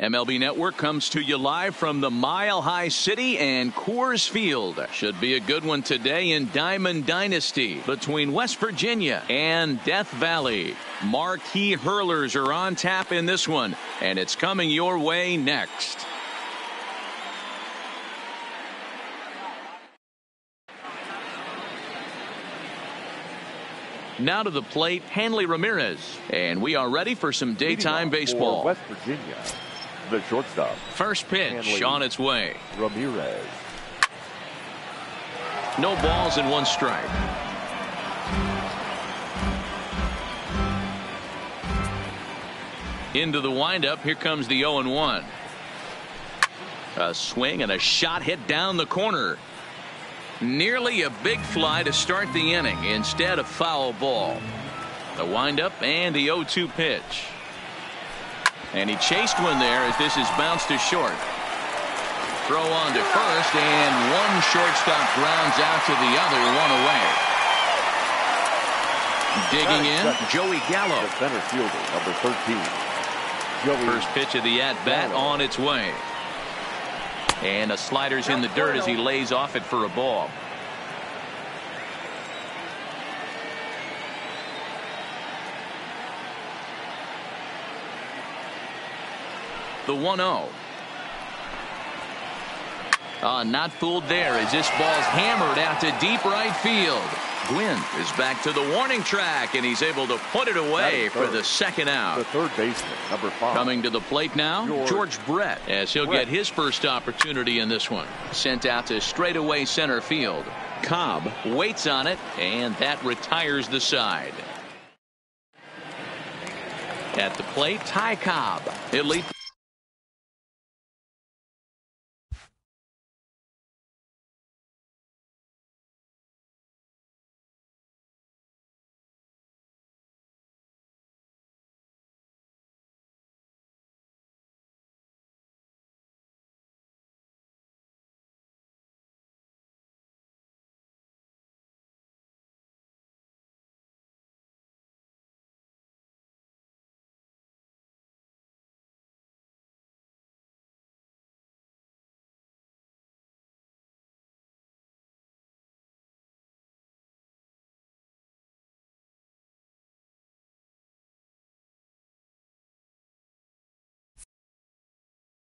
MLB Network comes to you live from the Mile High City and Coors Field. Should be a good one today in Diamond Dynasty between West Virginia and Death Valley. Marquee hurlers are on tap in this one, and it's coming your way next. Now to the plate, Hanley Ramirez, and we are ready for some daytime baseball. West Virginia, the shortstop. First pitch Hanley on its way. Ramirez. No balls and one strike. Into the windup. Here comes the 0-1. A swing and a shot hit down the corner. Nearly a big fly to start the inning. Instead, a foul ball. The windup and the 0-2 pitch. And he chased one there as this is bounced to short. Throw on to first, and one shortstop grounds out to the other, one away. Digging in, Joey Gallo. The center fielder, number 13. Joey First pitch of the at-bat on its way. And a slider's in the dirt as he lays off it for a ball. The 1-0. Not fooled there as this ball's hammered out to deep right field. Gwynn is back to the warning track, and he's able to put it away for the second out. The third baseman, number 5. Coming to the plate now, George Brett, as he'll get his first opportunity in this one. Sent out to straightaway center field. Cobb waits on it, and that retires the side. At the plate, Ty Cobb. Elite.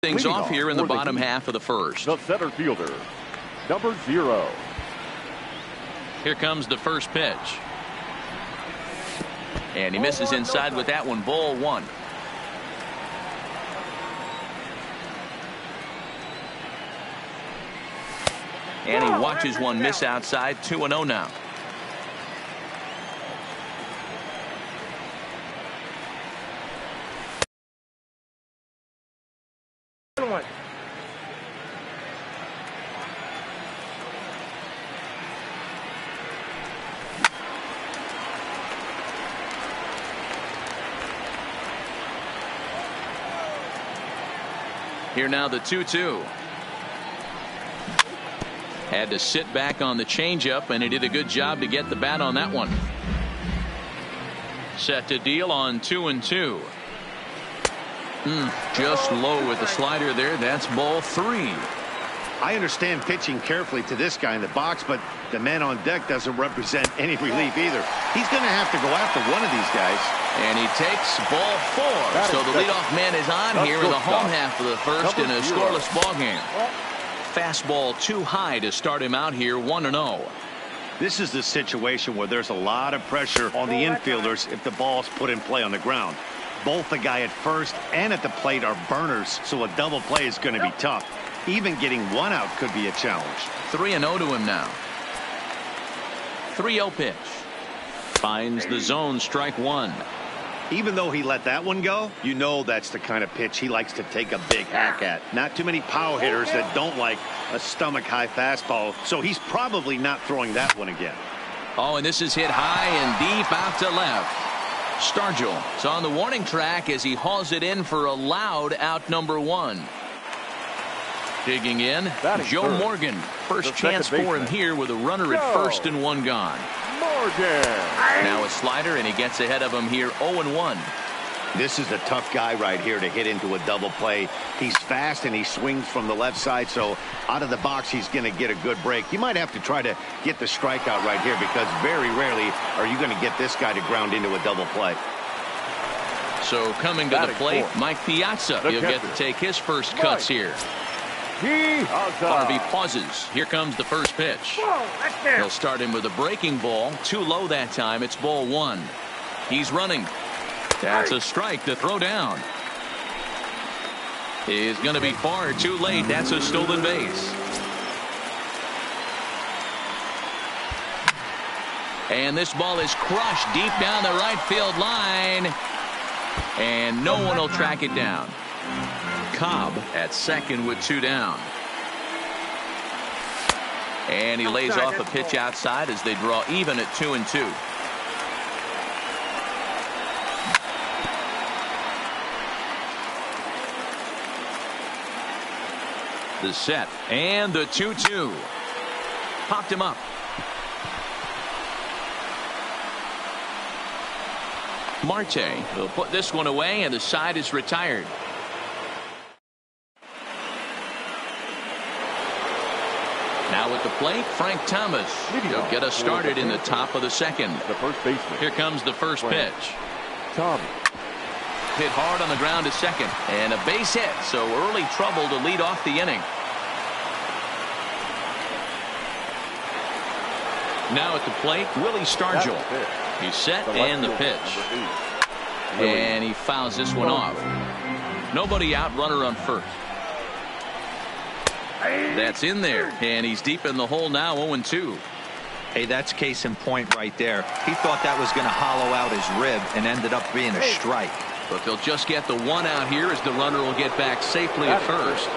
Things off here in the bottom half of the first. The center fielder, number 0. Here comes the first pitch. And he misses inside with that one. Ball 1. And he watches one miss outside. 2-0 now. Here now the 2-2. Had to sit back on the changeup, and he did a good job to get the bat on that one. Set to deal on 2-2. Just low with the slider there. That's ball 3. I understand pitching carefully to this guy in the box, but the man on deck doesn't represent any relief either. He's going to have to go after one of these guys. And he takes ball 4. So the leadoff man is on here in the home half of the first in a scoreless ball game. Fastball too high to start him out here. 1-0. This is the situation where there's a lot of pressure on the infielders if the ball's put in play on the ground. Both the guy at first and at the plate are burners, so a double play is going to be tough. Even getting one out could be a challenge. 3-0 to him now. 3-0 pitch. Finds the zone, strike 1. Even though he let that one go, you know that's the kind of pitch he likes to take a big hack at. Not too many power hitters that don't like a stomach-high fastball, so he's probably not throwing that one again. Oh, and this is hit high and deep out to left. Stargell is on the warning track as he hauls it in for a loud out number 1. Digging in, Joe Morgan. First chance for him here with a runner at first and one gone. Morgan. Now a slider, and he gets ahead of him here 0-1. This is a tough guy right here to hit into a double play. He's fast and he swings from the left side, so out of the box he's going to get a good break. You might have to try to get the strikeout right here because very rarely are you going to get this guy to ground into a double play. So coming to the plate, Mike Piazza. He'll get to take his first cuts here. Harvey pauses. Here comes the first pitch. He'll start him with a breaking ball. Too low that time. It's ball one. He's running. That's a strike to throw down. Is going to be far too late. That's a stolen base. And this ball is crushed deep down the right field line. And no one will track it down. Cobb at second with 2 down. And he lays off a pitch outside as they draw even at 2-2. The set and the 2-2. Popped him up. Marte will put this one away, and the side is retired. Now at the plate, Frank Thomas. He'll get us started in the top of the second. The first baseman. Here comes the first pitch. Thomas. Hit hard on the ground to second, and a base hit, so early trouble to lead off the inning. Now at the plate, Willie Stargell. He's set and the pitch. And he fouls this one off. Nobody out, runner on first. That's in there, and he's deep in the hole now, 0-2. Hey, that's case in point right there. He thought that was going to hollow out his rib and ended up being a strike. But they'll just get the one out here as the runner will get back safely at first.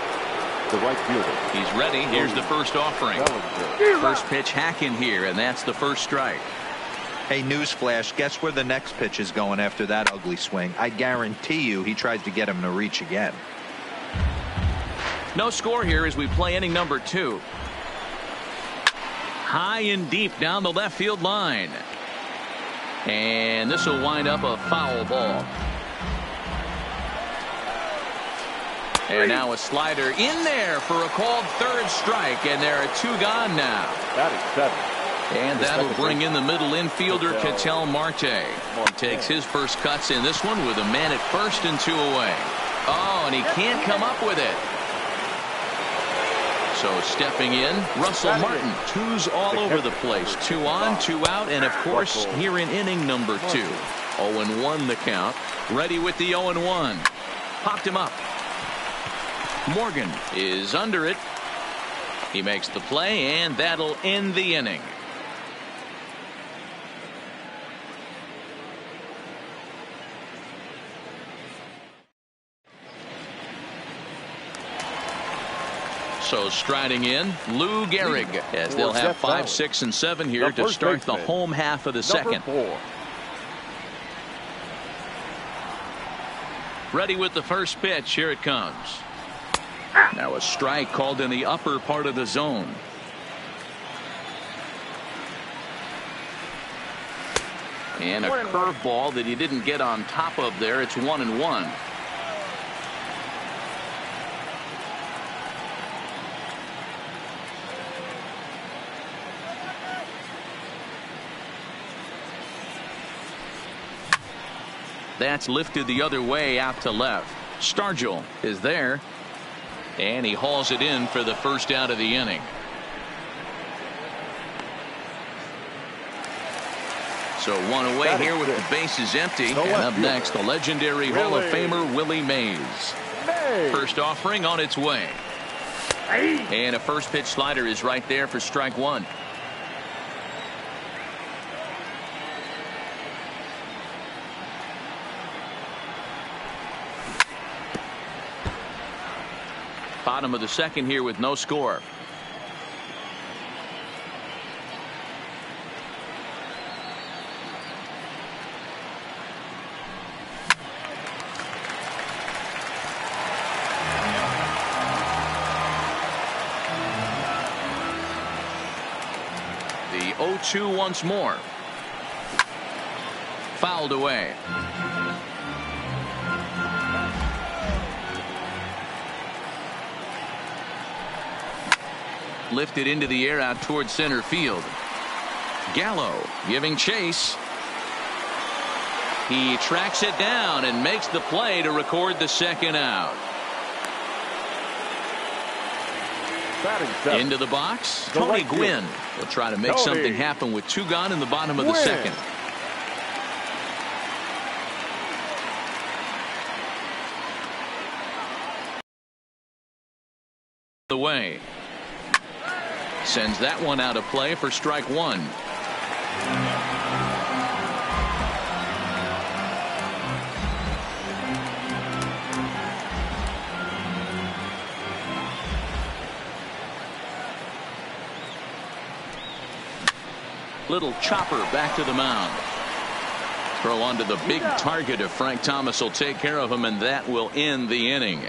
The right fielder. He's ready. Here's the first offering. First pitch hack in here, and that's the first strike. Hey, newsflash, guess where the next pitch is going after that ugly swing? I guarantee you he tries to get him to reach again. No score here as we play inning number 2. High and deep down the left field line. And this will wind up a foul ball. And now a slider in there for a called third strike, and there are 2 gone now. That is 7. And that'll bring in the middle infielder, Ketel Marte. He takes his first cuts in this one with a man at first and 2 away. Oh, and he can't come up with it. So stepping in, Russell Martin. 2's all over the place. 2 on, 2 out, and of course here in inning number 2. 0-1 the count. Ready with the 0-1. Popped him up. Morgan is under it. He makes the play, and that'll end the inning. So striding in, Lou Gehrig, as they'll have 5, 6, and 7 here to start the home half of the second. Ready with the first pitch. Here it comes. Now a strike called in the upper part of the zone. And a curveball that he didn't get on top of there. It's 1-1. That's lifted the other way out to left. Stargell is there. And he hauls it in for the first out of the inning. So 1 away here with the bases empty. And up next, the legendary Hall of Famer Willie Mays. First offering on its way. And a first pitch slider is right there for strike 1. Bottom of the second here with no score. The 0-2 once more. Fouled away. lifted into the air out towards center field. Gallo giving chase. He tracks it down and makes the play to record the second out. Into the box, Tony Gwynn will try to make something happen with 2 gone in the bottom of the second. The way sends that one out of play for strike 1. Little chopper back to the mound. Throw onto the big target if Frank Thomas will take care of him, and that will end the inning.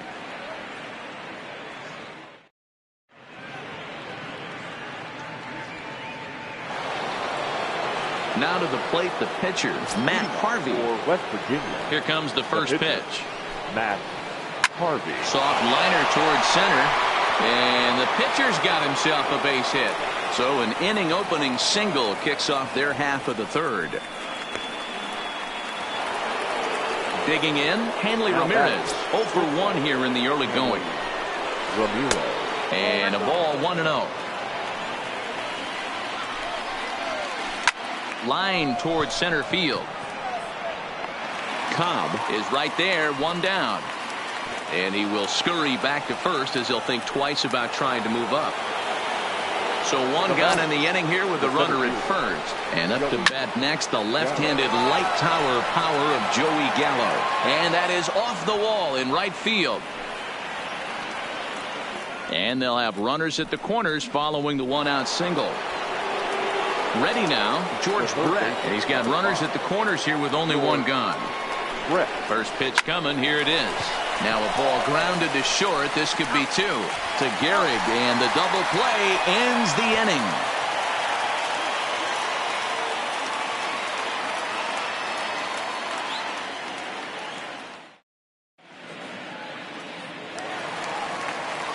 Now to the plate, the pitcher, Matt Harvey. For West Virginia. Here comes the first pitch. Matt Harvey. Soft liner towards center. And the pitcher's got himself a base hit. So an inning opening single kicks off their half of the third. Digging in, Hanley Ramirez. 0 for 1 here in the early going. Ramirez. And a ball 1-0. Line towards center field. Cobb is right there, 1 down. And he will scurry back to first as he'll think twice about trying to move up. So 1 gone in the inning here with the runner at first. And up to bat next, the left-handed light tower power of Joey Gallo. And that is off the wall in right field. And they'll have runners at the corners following the 1-out single. Ready now, George Brett. And he's got runners at the corners here with only 1 gone. First pitch coming. Here it is. Now a ball grounded to short. This could be 2 to Gehrig, and the double play ends the inning.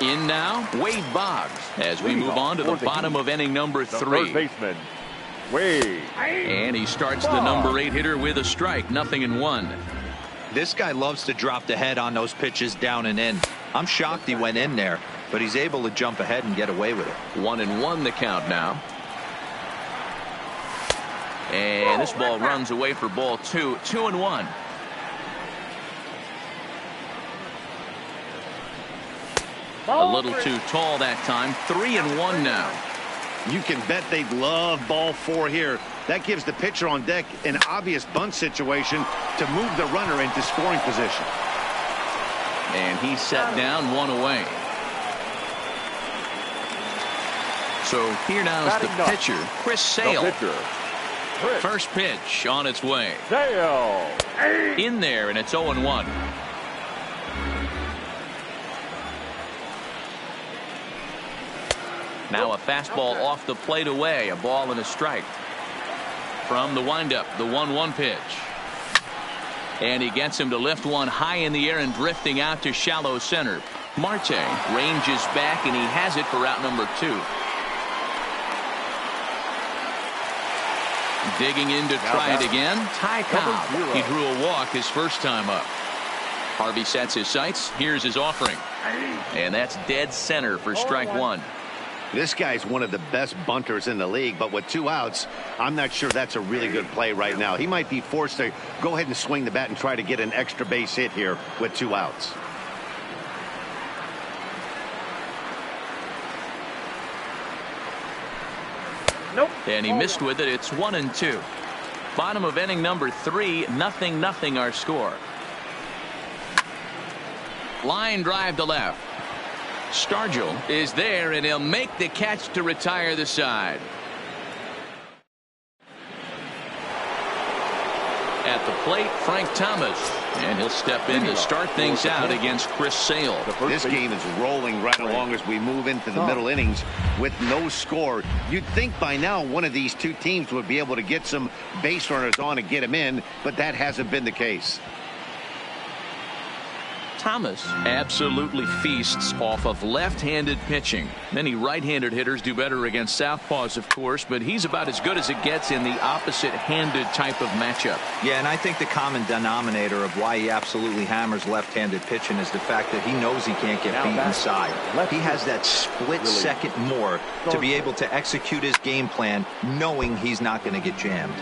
In now, Wade Boggs as we move on to the bottom of inning number 3. Third baseman, Wade. And he starts the number 8 hitter with a strike. 0-1. This guy loves to drop the head on those pitches down and in. I'm shocked he went in there, but he's able to jump ahead and get away with it. 1-1 the count now. And this ball runs away for ball 2. 2-1. A little too tall that time. 3-1 now. You can bet they'd love ball 4 here. That gives the pitcher on deck an obvious bunt situation to move the runner into scoring position. And he's set down, 1 away. So here now is the pitcher, Chris Sale. First pitch on its way. Sale. In there, and it's 0-1. Now a fastball off the plate away. A ball and a strike. From the windup, the 1-1 pitch. And he gets him to lift one high in the air and drifting out to shallow center. Marte ranges back, and he has it for out number 2. Digging in to try it again. Ty Cobb. He drew a walk his first time up. Harvey sets his sights. Here's his offering. And that's dead center for strike 1. This guy's one of the best bunters in the league, but with 2 outs, I'm not sure that's a really good play right now. He might be forced to go ahead and swing the bat and try to get an extra base hit here with 2 outs. Nope. And he missed with it. It's 1-2. Bottom of inning number 3. 0-0 our score. Line drive to left. Stargell is there, and he'll make the catch to retire the side. At the plate, Frank Thomas, and he'll step in to start things out against Chris Sale. This game is rolling right along as we move into the middle innings with no score. You'd think by now one of these 2 teams would be able to get some base runners on and get them in, but that hasn't been the case. Thomas absolutely feasts off of left-handed pitching. Many right-handed hitters do better against southpaws, of course, but he's about as good as it gets in the opposite-handed type of matchup. Yeah, and I think the common denominator of why he absolutely hammers left-handed pitching is the fact that he knows he can't get beat inside. He has that split second more to be able to execute his game plan knowing he's not going to get jammed.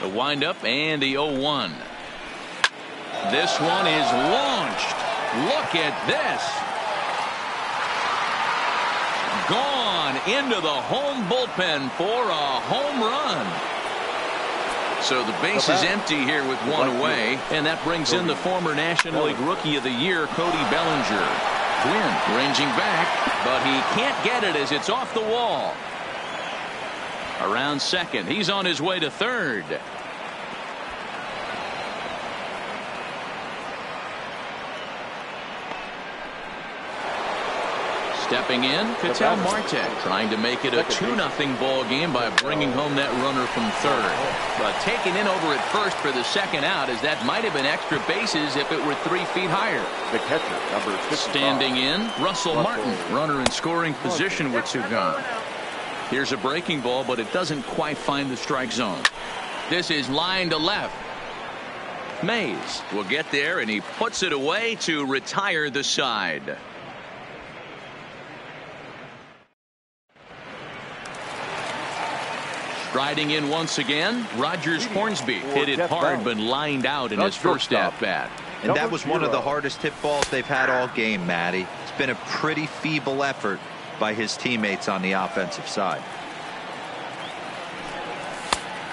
The windup and the 0-1. This one is launched. Look at this. Gone into the home bullpen for a home run. So the base is empty here with one away, and that brings in the former National League Rookie of the Year, Cody Bellinger. Gwynn ranging back, but he can't get it as it's off the wall. Around second, he's on his way to third. Stepping in, Ketel Marte, trying to make it a 2-0 ball game by bringing home that runner from third. But taken in over at first for the second out, as that might have been extra bases if it were 3 feet higher. The catcher, number 55. Standing in, Russell Martin, runner in scoring position with 2 gone. Here's a breaking ball, but it doesn't quite find the strike zone. This is line to left. Mays will get there, and he puts it away to retire the side. Striding in once again, Rogers Hornsby hit it hard but lined out in his first at-bat. And that was one of the hardest hit balls they've had all game, Matty. It's been a pretty feeble effort by his teammates on the offensive side.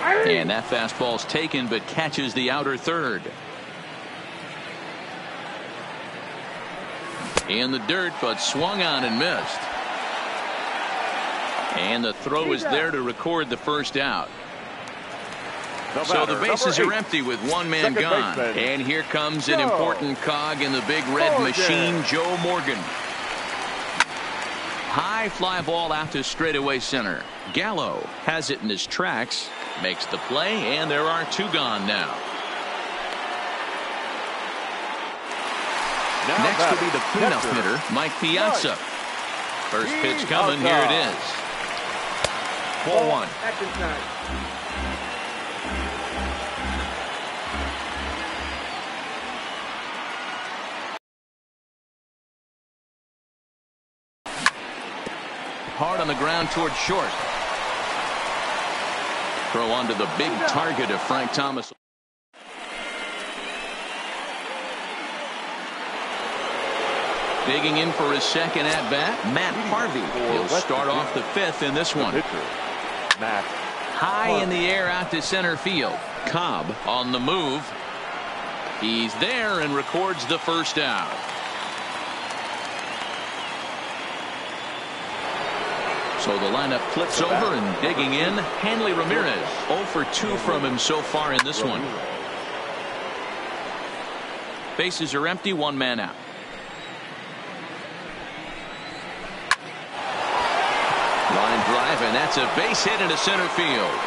And that fastball's taken but catches the outer third. In the dirt, but swung on and missed. And the throw is there to record the first out. So the bases are empty with one man gone. And here comes an important cog in the big red machine, Joe Morgan. High fly ball out to straightaway center. Gallo has it in his tracks, makes the play, and there are 2 gone now. Next will be the cleanup hitter, Mike Piazza. First pitch coming, here it is. Ball 1. Hard on the ground towards short. Throw onto the big target of Frank Thomas. Digging in for his second at bat, Matt Harvey. He'll start off the 5th in this one. High in the air out to center field. Cobb on the move. He's there and records the first out. So the lineup flips over, and digging in, Hanley Ramirez. 0 for 2 from him so far in this one. Bases are empty, 1 man out. Line drive, and that's a base hit into center field.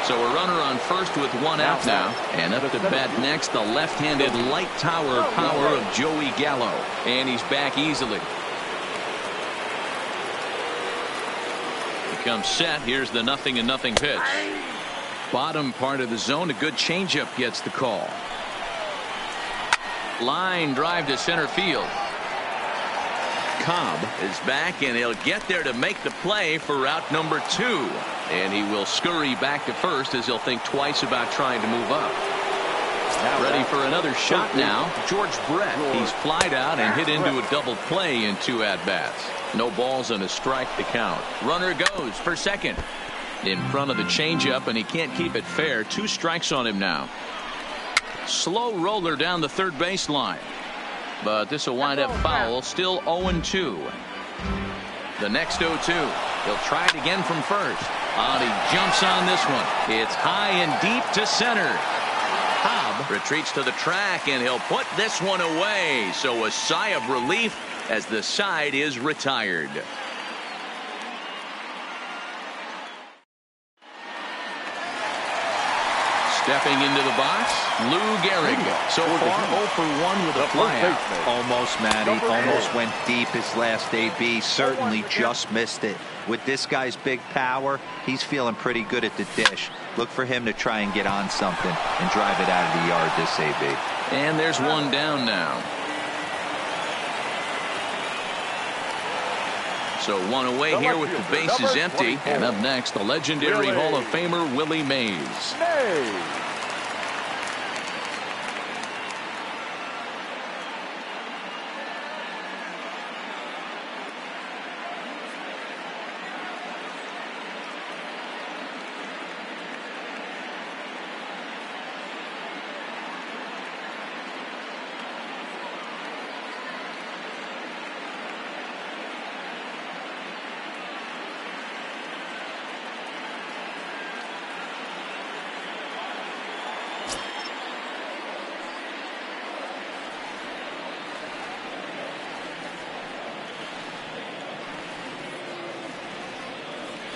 So a runner on first with 1 out now. And up to bat next, the left-handed light tower power of Joey Gallo. And he's back easily. He comes set. Here's the 0-0 pitch. Bottom part of the zone, a good changeup gets the call. Line drive to center field. Cobb is back, and he'll get there to make the play for route number 2. And he will scurry back to first as he'll think twice about trying to move up. Ready for another shot now, George Brett. He's flied out and hit into a double play in 2 at-bats. No balls and a strike to count. Runner goes for second. In front of the changeup, and he can't keep it fair. 2 strikes on him now. Slow roller down the third baseline. But this will wind up foul. Still 0-2. The next 0-2. He'll try it again from first. And he jumps on this one. It's high and deep to center. Cobb retreats to the track, and he'll put this one away. So a sigh of relief as the side is retired. Stepping into the box, Lou Gehrig. So far, 0 for 1 with a flyout. Almost, Matty. Almost went deep his last AB. Certainly just missed it. With this guy's big power, he's feeling pretty good at the dish. Look for him to try and get on something and drive it out of the yard this AB. And there's one down now. So one away here with the bases empty. And up next, the legendary Hall of Famer Willie Mays.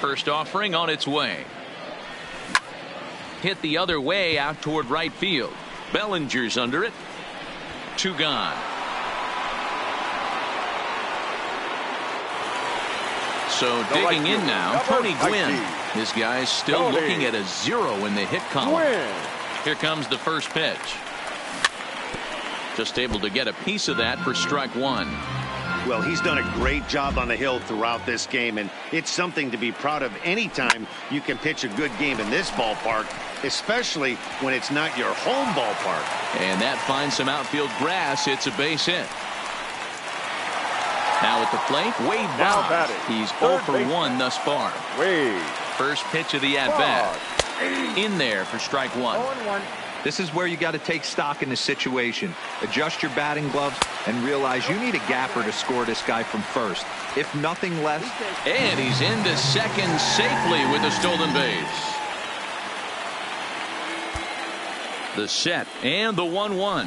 First offering on its way. Hit the other way out toward right field. Bellinger's under it. 2 gone. So digging in now, Tony Gwynn. This guy's still looking at a 0 in the hit column. Here comes the first pitch. Just able to get a piece of that for strike 1. Well, he's done a great job on the hill throughout this game, and it's something to be proud of anytime you can pitch a good game in this ballpark, especially when it's not your home ballpark. And that finds some outfield grass. It's a base hit. Now at the plate, Wade Boggs. He's 0 for 1 thus far. First pitch of the at-bat. In there for strike 1. This is where you got to take stock in the situation. Adjust your batting gloves and realize you need a gapper to score this guy from first. If nothing less. And he's into second safely with a stolen base. The set and the 1-1.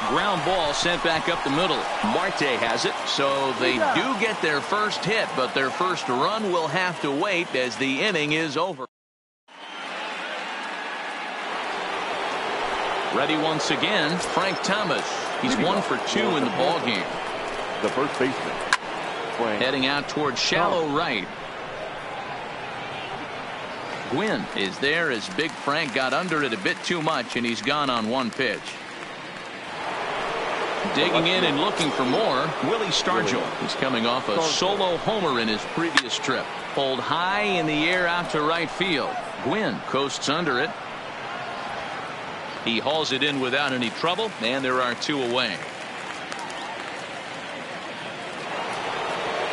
Ground ball sent back up the middle. Marte has it, so they do get their first hit, but their first run will have to wait as the inning is over. Ready once again, Frank Thomas. He's 1 for 2 in the ball game. The first baseman. Heading out towards shallow right. Gwynn is there as Big Frank got under it a bit too much, and he's gone on 1 pitch. Digging in and looking for more, Willie Stargell. He's coming off a solo homer in his previous trip. Pulled high in the air out to right field. Gwynn coasts under it. He hauls it in without any trouble, and there are 2 away.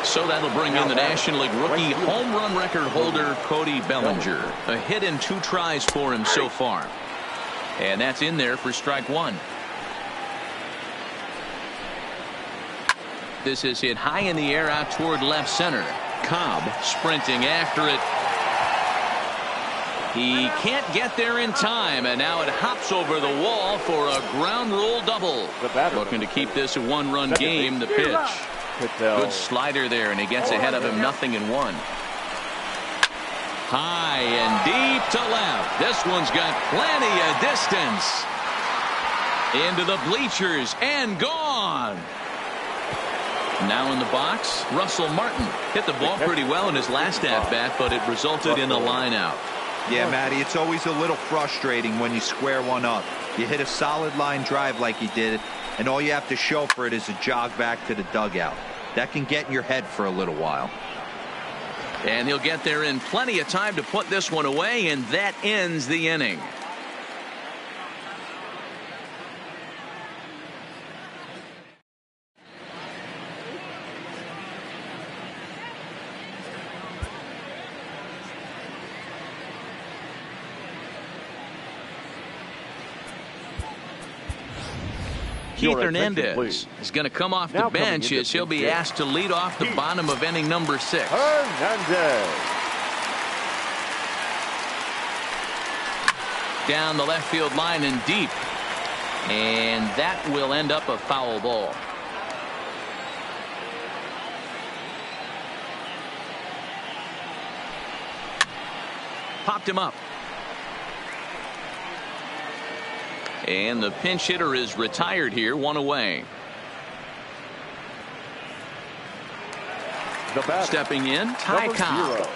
So that'll bring in the National League rookie home run record holder Cody Bellinger. A hit in 2 tries for him so far. And that's in there for strike 1. This is hit high in the air out toward left center. Cobb sprinting after it. He can't get there in time, and now it hops over the wall for a ground rule double. Looking to keep this a 1-run game. The pitch. Good slider there, and he gets ahead of him 0-1. High and deep to left. This one's got plenty of distance. Into the bleachers and gone. Now in the box, Russell Martin hit the ball pretty well in his last at-bat, but it resulted in a line out. Yeah, Matty, it's always a little frustrating when you square one up. You hit a solid line drive like he did, and all you have to show for it is a jog back to the dugout. That can get in your head for a little while. And he'll get there in plenty of time to put this one away, and that ends the inning. Keith Hernandez is going to come off the bench as he'll be asked to lead off the bottom of inning number 6. Hernandez. Down the left field line and deep. And that will end up a foul ball. Popped him up. And the pinch hitter is retired here, one away. Stepping in, Ty Cobb.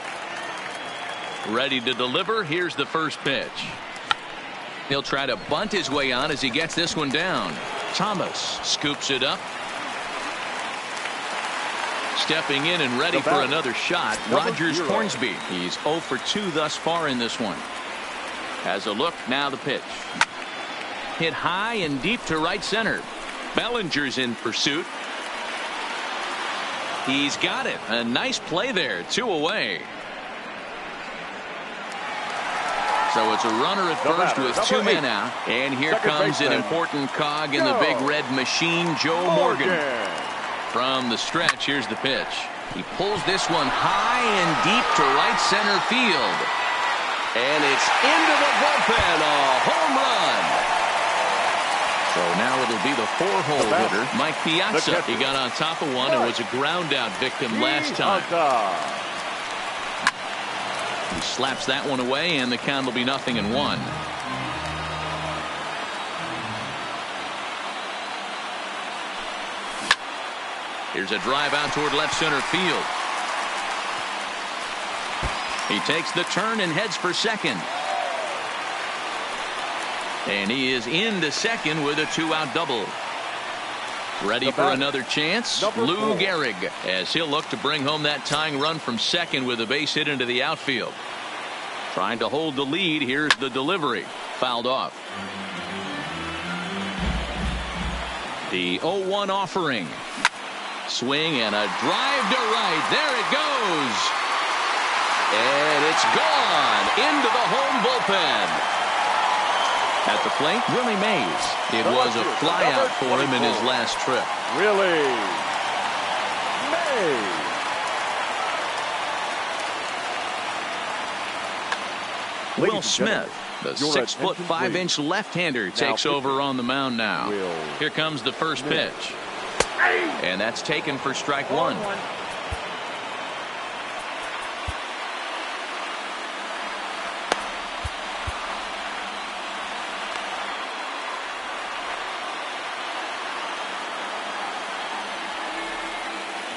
Ready to deliver. Here's the first pitch. He'll try to bunt his way on as he gets this one down. Thomas scoops it up. Stepping in and ready for another shot, Rogers Hornsby. He's 0 for 2 thus far in this one. Has a look, now the pitch. Hit high and deep to right center. Bellinger's in pursuit. He's got it. A nice play there. 2 away. So it's a runner at first with 2 men out. And here comes an important cog in the big red machine, Joe Morgan. From the stretch, here's the pitch. He pulls this one high and deep to right center field. And it's into the bullpen. A home run. So now it'll be the 4-hole hitter, Mike Piazza. He got on top of one and was a ground out victim last time. He slaps that one away, and the count will be 0-1. Here's a drive out toward left center field. He takes the turn and heads for second. And he is into second with a 2-out double. Ready for another chance, Lou Gehrig, as he'll look to bring home that tying run from second with a base hit into the outfield. Trying to hold the lead. Here's the delivery. Fouled off. The 0-1 offering. Swing and a drive to right. There it goes. And it's gone into the home bullpen. At the plate, Willie Mays. It was a flyout for him in his last trip. Willie Mays. Will Smith, the 6'5" left-hander, takes over on the mound now. Here comes the first pitch. And that's taken for strike one.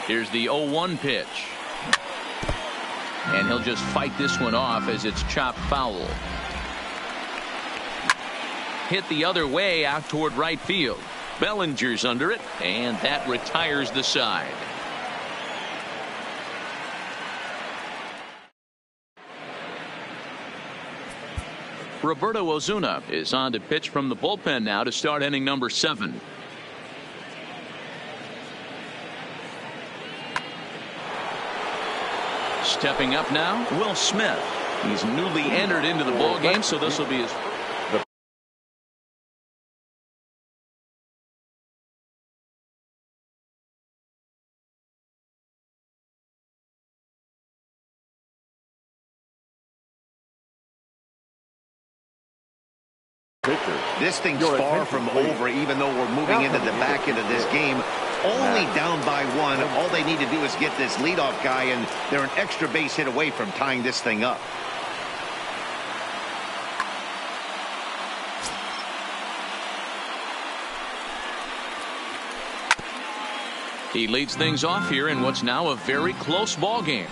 Here's the 0-1 pitch. And he'll just fight this one off as it's chopped foul. Hit the other way out toward right field. Bellinger's under it, and that retires the side. Roberto Ozuna is on to pitch from the bullpen now to start inning number 7. Stepping up now, Will Smith. He's newly entered into the ball game, so this will be his. This thing's far from over, even though we're moving into the back end of this game. Only down by 1. All they need to do is get this leadoff guy, and they're an extra base hit away from tying this thing up. He leads things off here in what's now a very close ball game.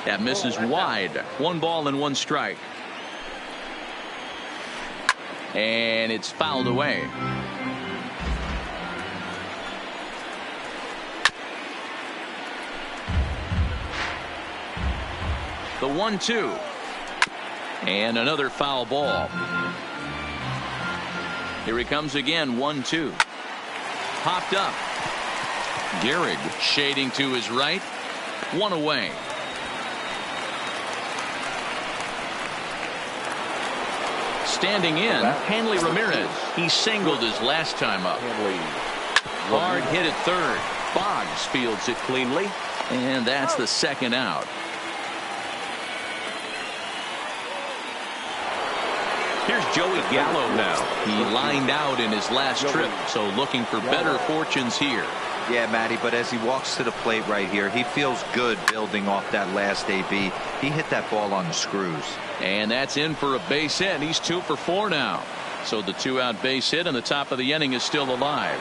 That misses wide. 1 ball and 1 strike. And it's fouled away. The 1-2. And another foul ball. Here he comes again. 1-2. Popped up. Gehrig shading to his right. 1 away. Standing in, Hanley Ramirez. He singled his last time up. Hard hit at third. Boggs fields it cleanly. And that's the 2nd out. Here's Joey Gallo now. He lined out in his last trip, so looking for better fortunes here. Yeah, Matty, but as he walks to the plate right here, he feels good building off that last AB. He hit that ball on the screws. And that's in for a base hit. He's 2 for 4 now. So the 2-out base hit and the top of the inning is still alive.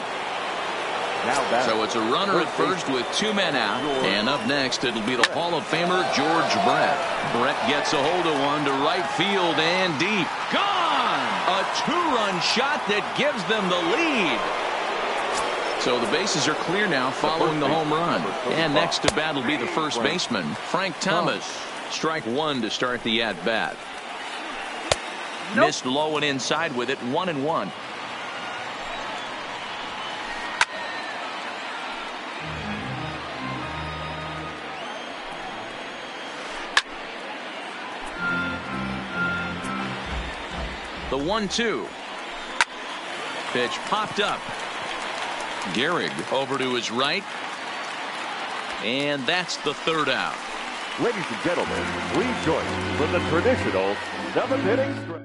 So it's a runner at first with 2 men out. And up next, it'll be the Hall of Famer George Brett. Brett gets a hold of one to right field and deep. Gone! A 2-run shot that gives them the lead. So the bases are clear now following the home run. And next to bat will be the first baseman, Frank Thomas. Strike 1 to start the at-bat. Missed low and inside with it, 1-1. The 1-2. Pitch popped up. Gehrig over to his right. And that's the 3rd out. Ladies and gentlemen, please join us for the traditional 7th inning stretch.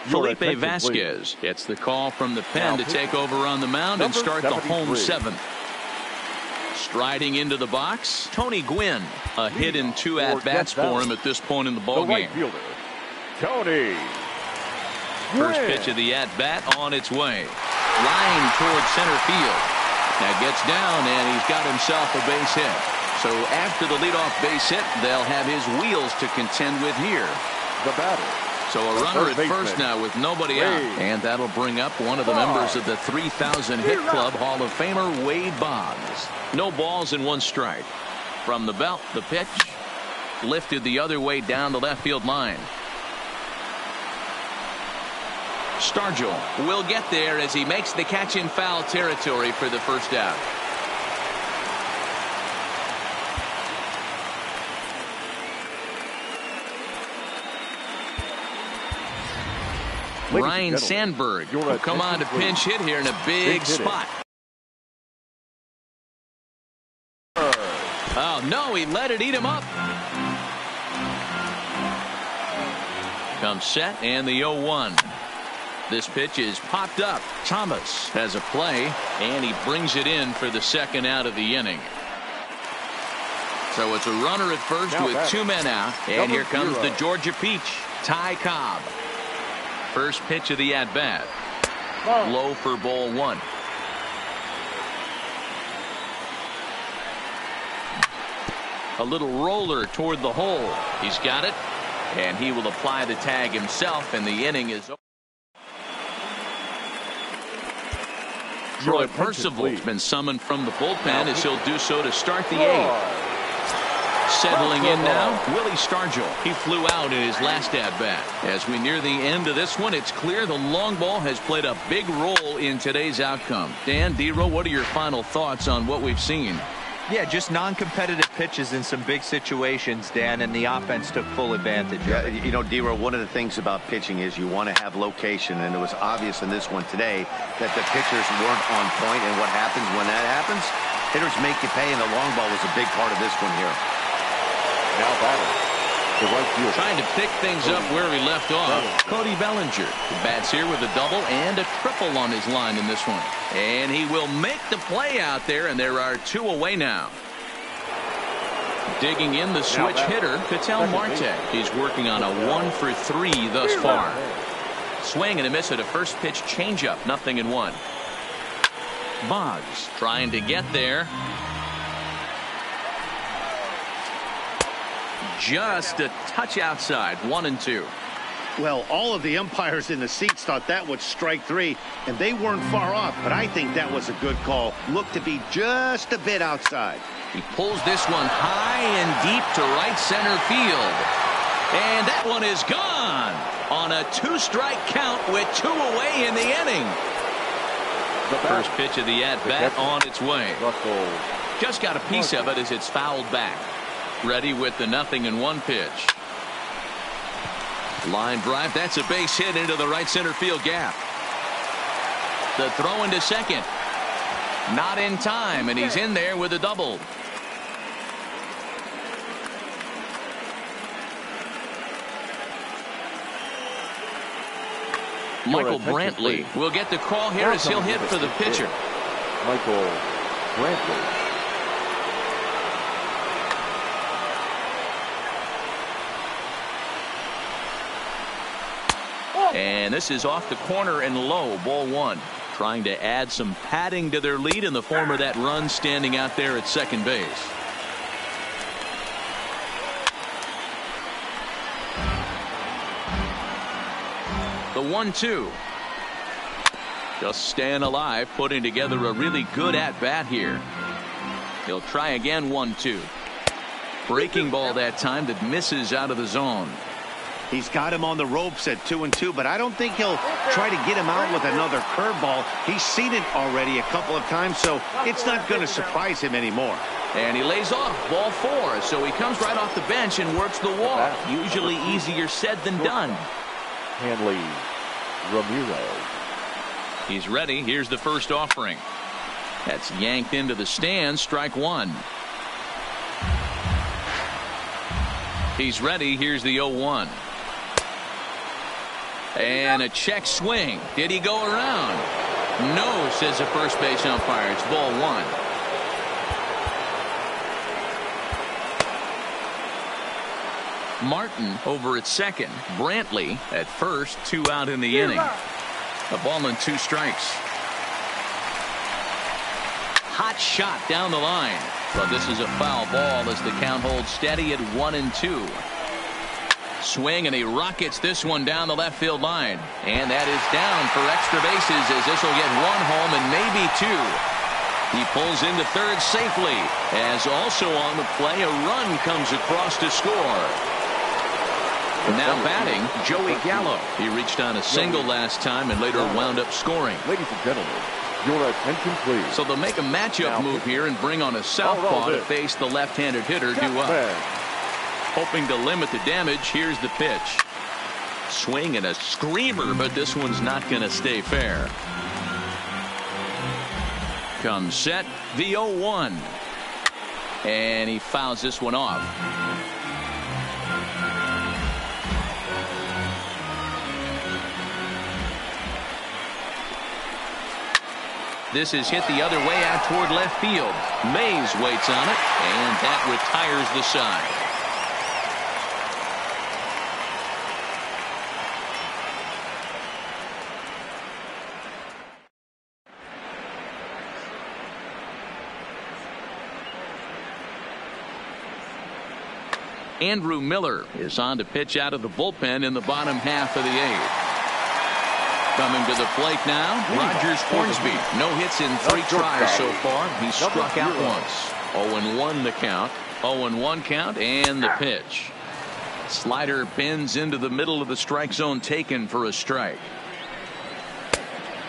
Felipe Vasquez gets the call from the pen to take over on the mound and start the home 7th. Striding into the box, Tony Gwynn. A hit in 2 at-bats for him at this point in the ballgame. Tony. First pitch of the at-bat on its way. Line towards center field. Now gets down and he's got himself a base hit. So after the leadoff base hit, they'll have his wheels to contend with here. The batter. So a runner at first now with nobody out. And that'll bring up one of the members of the 3,000 hit club, Hall of Famer Wade Boggs. No balls and 1 strike. From the belt, the pitch lifted the other way down the left field line. Stargell will get there as he makes the catch in foul territory for the first out. Ryan Sandberg will come on to pinch hit here in a big spot. Oh, no, he let it eat him up. Comes set and the 0-1. This pitch is popped up. Thomas has a play, and he brings it in for the 2nd out of the inning. So it's a runner at first with 2 men out, and here comes the Georgia Peach, Ty Cobb. First pitch of the at-bat. Low for ball 1. A little roller toward the hole. He's got it, and he will apply the tag himself, and the inning is over. Troy Percival has been summoned from the bullpen as he'll do so to start the 8th. Settling in now, Willie Stargell. He flew out in his last at-bat. As we near the end of this one, it's clear the long ball has played a big role in today's outcome. Dan, Dero, what are your final thoughts on what we've seen? Yeah, just non-competitive pitches in some big situations, Dan, and the offense took full advantage of it. You know, Dero, one of the things about pitching is you want to have location, and it was obvious in this one today that the pitchers weren't on point, and what happens when that happens? Hitters make you pay, and the long ball was a big part of this one here. Now batting. The right field. Trying to pick things up where he left off. Cody Bellinger bats here with a double and a triple on his line in this one. And he will make the play out there, and there are 2 away now. Digging in the switch hitter, Ketel Marte. He's working on a 1 for 3 thus far. Swing and a miss at a first pitch changeup, 0-1. Boggs trying to get there. Just a touch outside, 1-2. Well, all of the umpires in the seats thought that was strike 3, and they weren't far off, but I think that was a good call. Looked to be just a bit outside. He pulls this one high and deep to right center field. And that one is gone on a 2-strike count with 2 away in the inning. The first pitch of the at-bat on its way. Just got a piece of it as it's fouled back. Ready with the 0-1 pitch. Line drive. That's a base hit into the right center field gap. The throw into second. Not in time, and he's in there with a double. Michael Brantley will get the call here as he'll hit for the pitcher. Michael Brantley. And this is off the corner and low, ball one. Trying to add some padding to their lead in the form of that run standing out there at second base. The 1-2. Just staying alive, putting together a really good at-bat here. He'll try again, 1-2. Breaking ball that time that misses out of the zone. He's got him on the ropes at 2-2, but I don't think he'll try to get him out with another curveball. He's seen it already a couple of times, so it's not going to surprise him anymore. And he lays off, ball four, so he comes right off the bench and works the walk. Usually easier said than done. Hanley Ramirez. He's ready. Here's the first offering. That's yanked into the stands. Strike one. He's ready. Here's the 0-1. And a check swing. Did he go around? No, says the first base umpire. It's ball one. Martin over at second. Brantley at first. 2 out in the inning. A ball and 2 strikes. Hot shot down the line. But this is a foul ball as the count holds steady at 1-2. Swing, and he rockets this one down the left field line. And that is down for extra bases as this will get 1 home and maybe 2. He pulls into third safely as also on the play a run comes across to score. Now batting, Joey Gallo. He reached on a single last time and later wound up scoring. Ladies and gentlemen, your attention please. So they'll make a matchup move here and bring on a southpaw to face the left-handed hitter due up. Hoping to limit the damage. Here's the pitch. Swing and a screamer, but this one's not going to stay fair. Comes set, the 0-1. And he fouls this one off. This is hit the other way out toward left field. Mays waits on it, and that retires the side. Andrew Miller is on to pitch out of the bullpen in the bottom half of the 8th. Coming to the plate now, Rogers Hornsby. No hits in 3 tries so far. He struck out once. 0-1 the count. 0-1 count and the pitch. Slider bends into the middle of the strike zone, taken for a strike.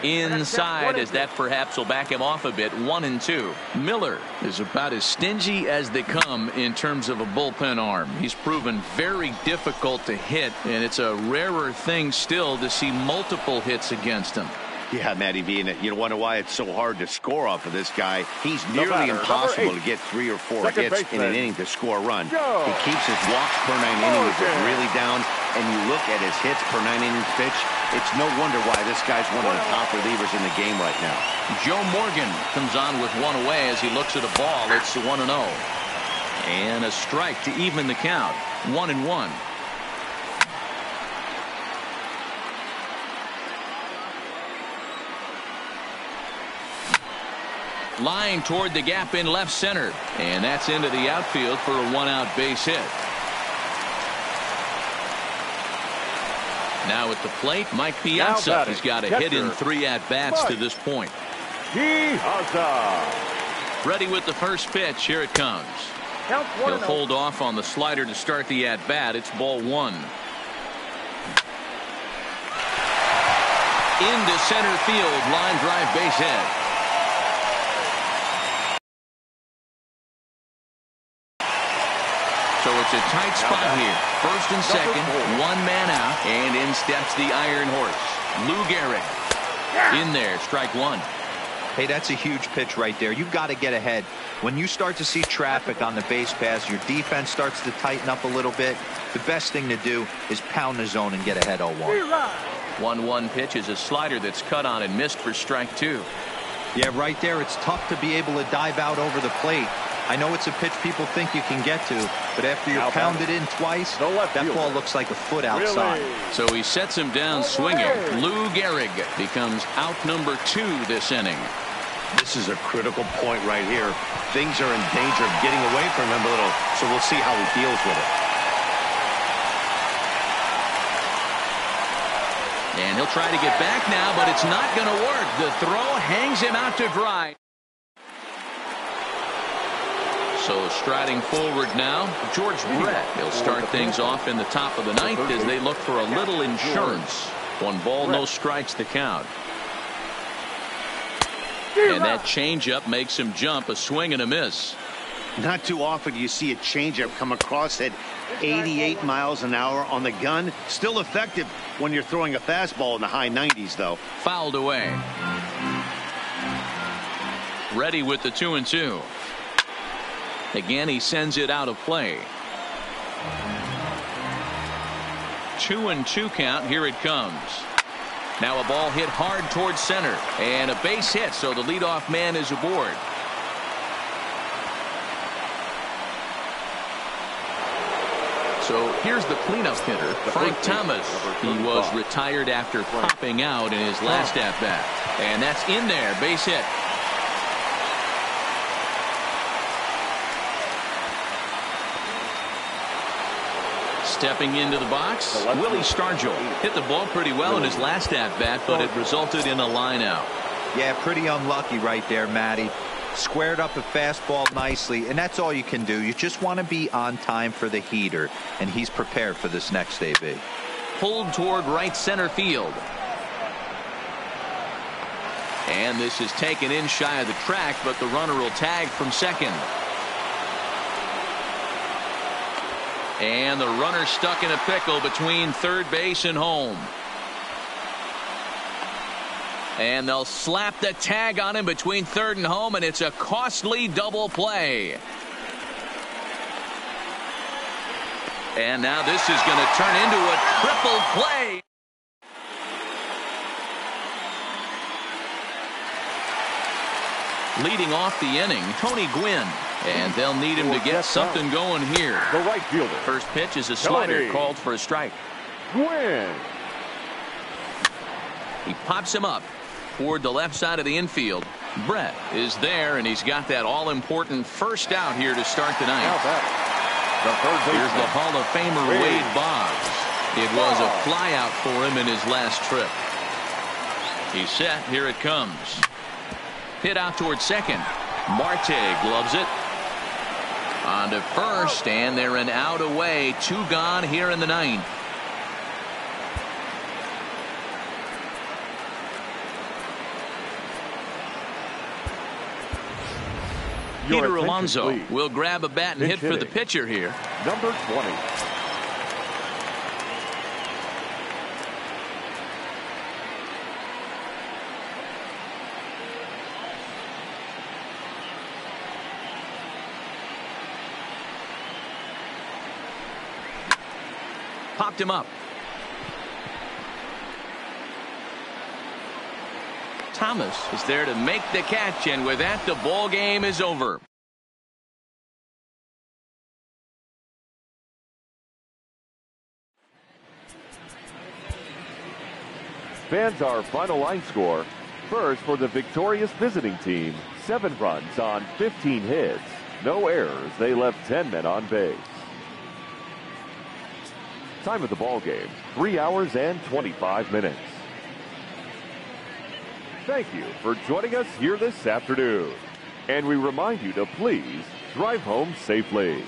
Inside, as that perhaps will back him off a bit. 1-2. Miller is about as stingy as they come in terms of a bullpen arm. He's proven very difficult to hit, and it's a rarer thing still to see multiple hits against him. Yeah, Matty V, and you wonder why it's so hard to score off of this guy. He's nearly impossible to get 3 or 4 hits in an inning to score a run. He keeps his walks per 9 innings really down, and you look at his hits per 9 innings pitch. It's no wonder why this guy's one of the top relievers in the game right now. Joe Morgan comes on with 1 away as he looks at a ball. It's 1-0. And a strike to even the count. 1-1. Line toward the gap in left center. And that's into the outfield for a 1-out base hit. Now at the plate, Mike Piazza. He's got a hit in 3 at-bats to this point. Piazza. Ready with the first pitch. Here it comes. He'll hold off on the slider to start the at-bat. It's ball 1. Into center field. Line drive base hit. So it's a tight spot here. First and second, 1 man out, and in steps the Iron Horse. Lou Gehrig in there, strike 1. Hey, that's a huge pitch right there. You've got to get ahead. When you start to see traffic on the base pass, your defense starts to tighten up a little bit. The best thing to do is pound the zone and get ahead 0-1. 1-1 pitch is a slider that's cut on and missed for strike 2. Yeah, right there, it's tough to be able to dive out over the plate. I know it's a pitch people think you can get to, but after you're pounded in twice, that ball looks like a foot outside. So he sets him down swinging. Lou Gehrig becomes out number 2 this inning. This is a critical point right here. Things are in danger of getting away from him a little, so we'll see how he deals with it. And he'll try to get back now, but it's not going to work. The throw hangs him out to dry. So striding forward now, George Brett. He'll start things off in the top of the 9th as they look for a little insurance. 1 ball, no strikes to count. And that changeup makes him jump. A swing and a miss. Not too often you see a changeup come across at 88 miles an hour on the gun. Still effective when you're throwing a fastball in the high 90s, though. Fouled away. Ready with the 2-2. Again, he sends it out of play. 2-2 count. Here it comes. Now a ball hit hard towards center and a base hit, so the leadoff man is aboard. So here's the cleanup hitter, Frank Thomas. He was retired after popping out in his last at-bat. And that's in there, base hit. Stepping into the box, Willie Stargell hit the ball pretty well in his last at-bat, but it resulted in a line out. Yeah, pretty unlucky right there, Matty. Squared up a fastball nicely, and that's all you can do. You just want to be on time for the heater, and he's prepared for this next AB. Pulled toward right center field. And this is taken in shy of the track, but the runner will tag from second. And the runner stuck in a pickle between third base and home. And they'll slap the tag on him between third and home, and it's a costly double play. And now this is going to turn into a triple play. Leading off the inning, Tony Gwynn. And they'll need him to get something going here. The right fielder. First pitch is a slider Tony called for a strike. Gwynn. He pops him up toward the left side of the infield. Brett is there, and he's got that all-important first out here to start the ninth. Here's the Hall of Famer Wade Boggs. It was a flyout for him in his last trip. He's set. Here it comes. Hit out toward second. Marte gloves it. On to first, and they're an out away. 2 gone here in the 9th. Peter Alonso will grab a bat and hit for the pitcher here. Number 20. Popped him up. Thomas is there to make the catch, and with that, the ball game is over. Fans, our final line score. First, for the victorious visiting team, 7 runs on 15 hits. No errors. They left 10 men on base. Time of the ball game, 3 hours and 25 minutes. Thank you for joining us here this afternoon. And we remind you to please drive home safely.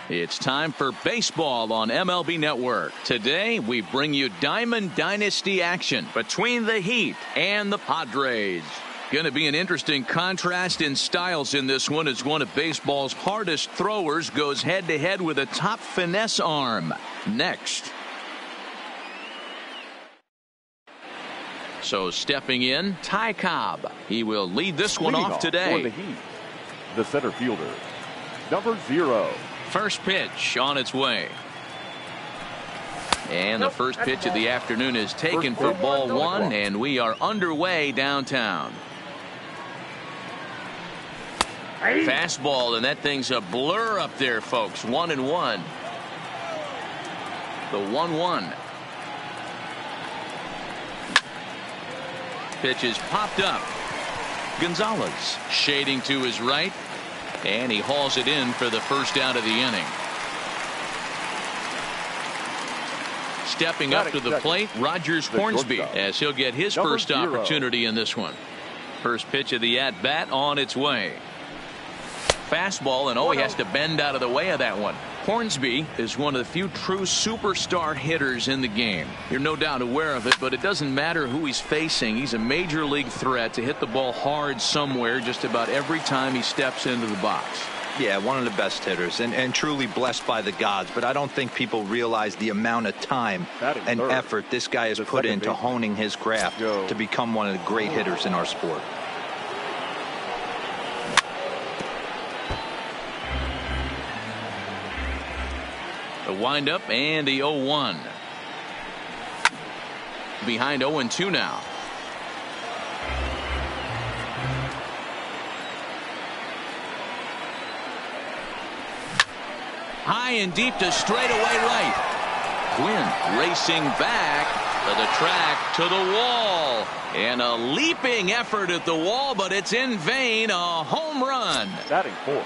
It's time for baseball on MLB Network. Today, we bring you Diamond Dynasty action between the Heat and the Padres. Going to be an interesting contrast in styles in this one as one of baseball's hardest throwers goes head-to-head with a top finesse arm. Next. So stepping in, Ty Cobb. He will lead this one off today. For the Heat, the center fielder, number 0. First pitch on its way. And the first pitch of the afternoon is taken for ball 1, and we are underway downtown. Fastball, and that thing's a blur up there, folks. 1-1. The 1-1. Pitch is popped up. Gonzalez shading to his right. And he hauls it in for the first out of the inning. Stepping up to the plate, Rogers Hornsby, as he'll get his first opportunity in this one. First pitch of the at-bat on its way. Fastball, and he has to bend out of the way of that one. Hornsby is one of the few true superstar hitters in the game. You're no doubt aware of it, but it doesn't matter who he's facing. He's a major league threat to hit the ball hard somewhere just about every time he steps into the box. Yeah, one of the best hitters and truly blessed by the gods, but I don't think people realize the amount of time and effort this guy has put into honing his craft to become one of the great hitters in our sport. The windup and the 0-1. Behind 0-2 now. High and deep to straightaway right. Gwynn racing back to the track, to the wall. And a leaping effort at the wall, but it's in vain. A home run. Batting 4.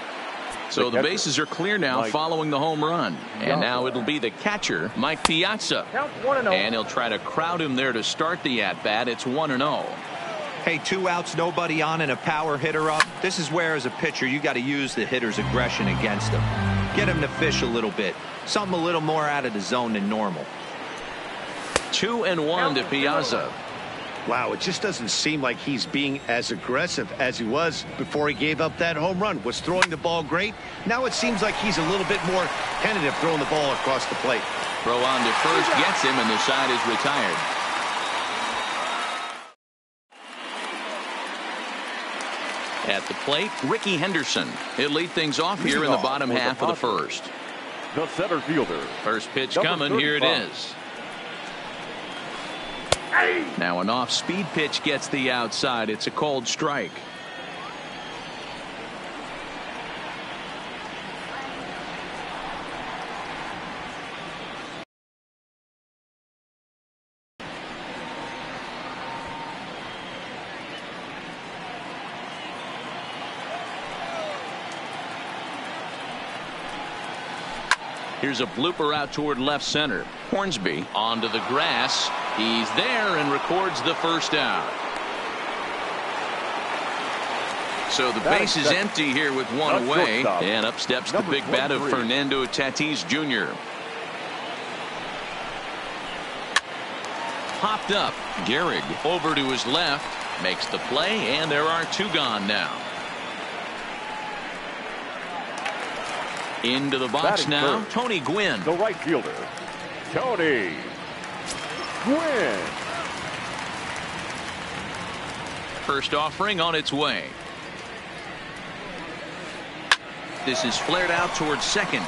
So the bases are clear now following the home run. And now it'll be the catcher, Mike Piazza. And he'll try to crowd him there to start the at-bat. It's 1-0. Hey, 2 outs, nobody on, and a power hitter up. This is where, as a pitcher, you got to use the hitter's aggression against him. Get him to fish a little bit. Something a little more out of the zone than normal. 2-1 to Piazza. Wow, it just doesn't seem like he's being as aggressive as he was before he gave up that home run. Was throwing the ball great. Now it seems like he's a little bit more tentative throwing the ball across the plate. Throw on to first gets him, and the side is retired. At the plate, Ricky Henderson. He'll lead things off here in the bottom half of the first. The center fielder. First pitch coming. Here it is. Now an off-speed pitch gets the outside. It's a cold strike. Here's a blooper out toward left center. Hornsby onto the grass. He's there and records the first out. So the base is empty here with one away. And up steps the big bat of Fernando Tatis Jr. Popped up. Gehrig over to his left. Makes the play, and there are 2 gone now. Into the box now, third, Tony Gwynn. The right fielder, Tony Gwynn. First offering on its way. This is flared out towards second.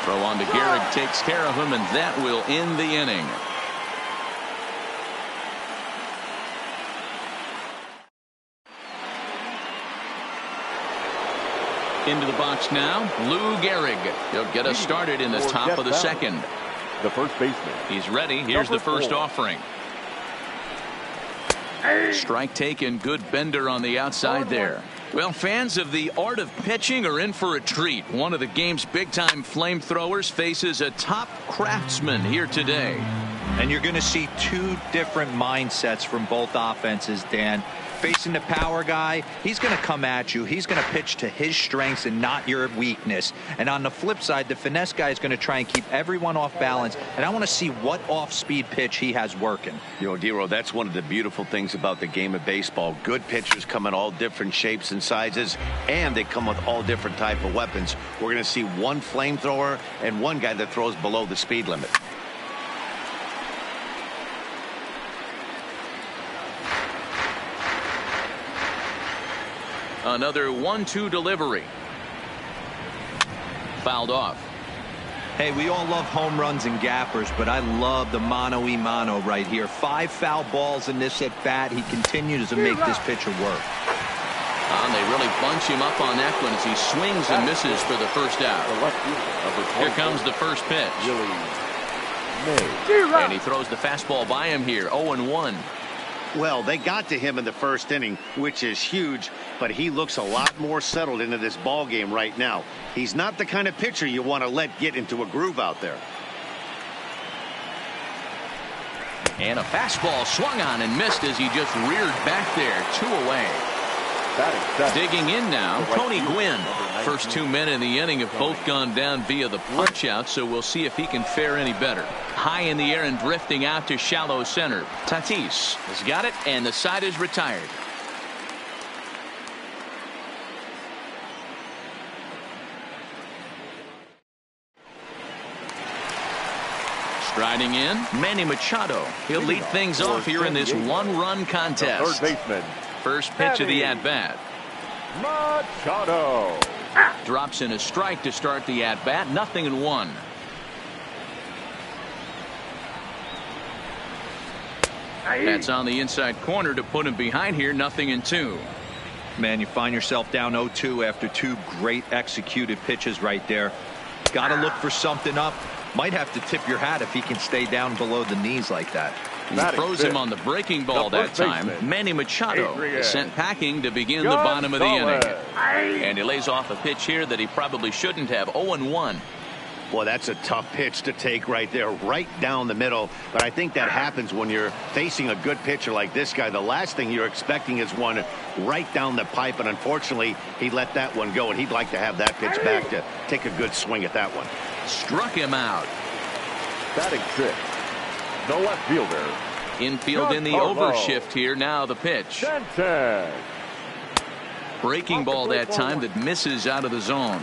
Throw on to Gehrig, takes care of him, and that will end the inning. Into the box now, Lou Gehrig. He'll get us started in the top of the second. The first baseman. He's ready. Here's the first offering. Strike taken. Good bender on the outside there. Well, fans of the art of pitching are in for a treat. One of the game's big-time flamethrowers faces a top craftsman here today. And you're going to see two different mindsets from both offenses, Dan. Facing the power guy, he's going to come at you. He's going to pitch to his strengths and not your weakness. And on the flip side, the finesse guy is going to try and keep everyone off balance. And I want to see what off-speed pitch he has working. You know, Dero, that's one of the beautiful things about the game of baseball. Good pitchers come in all different shapes and sizes, and they come with all different type of weapons. We're going to see one flamethrower and one guy that throws below the speed limit. Another 1-2 delivery. Fouled off. Hey, we all love home runs and gappers, but I love the mano-y-mano right here. 5 foul balls in this at-bat. He continues to make this pitcher work. And they really bunch him up on that one as he swings and misses for the first out. Here comes the first pitch. And he throws the fastball by him here. 0-1. Well, they got to him in the first inning, which is huge, but he looks a lot more settled into this ball game right now. He's not the kind of pitcher you want to let get into a groove out there. And a fastball swung on and missed as he just reared back there. 2 away. Digging in now, Tony Gwynn. First 2 men in the inning have both gone down via the punch out, so we'll see if he can fare any better. High in the air and drifting out to shallow center. Tatis has got it, and the side is retired. Striding in, Manny Machado. He'll lead things off here in this one-run contest. Third baseman. First pitch of the at-bat. Machado drops in a strike to start the at-bat. 0-1. That's on the inside corner to put him behind here. 0-2. Man, you find yourself down 0-2 after 2 great executed pitches right there. Got to look for something up. Might have to tip your hat if he can stay down below the knees like that. He throws him on the breaking ball that time. Manny Machado is sent packing to begin the bottom of the inning. And he lays off a pitch here that he probably shouldn't have. 0-1. Boy, that's a tough pitch to take right there, right down the middle. But I think that happens when you're facing a good pitcher like this guy. The last thing you're expecting is one right down the pipe. And unfortunately, he let that one go. And he'd like to have that pitch back to take a good swing at that one. Struck him out. Batting 6. The left fielder. Infield in the overshift here. Now the pitch. Breaking ball that time that misses out of the zone.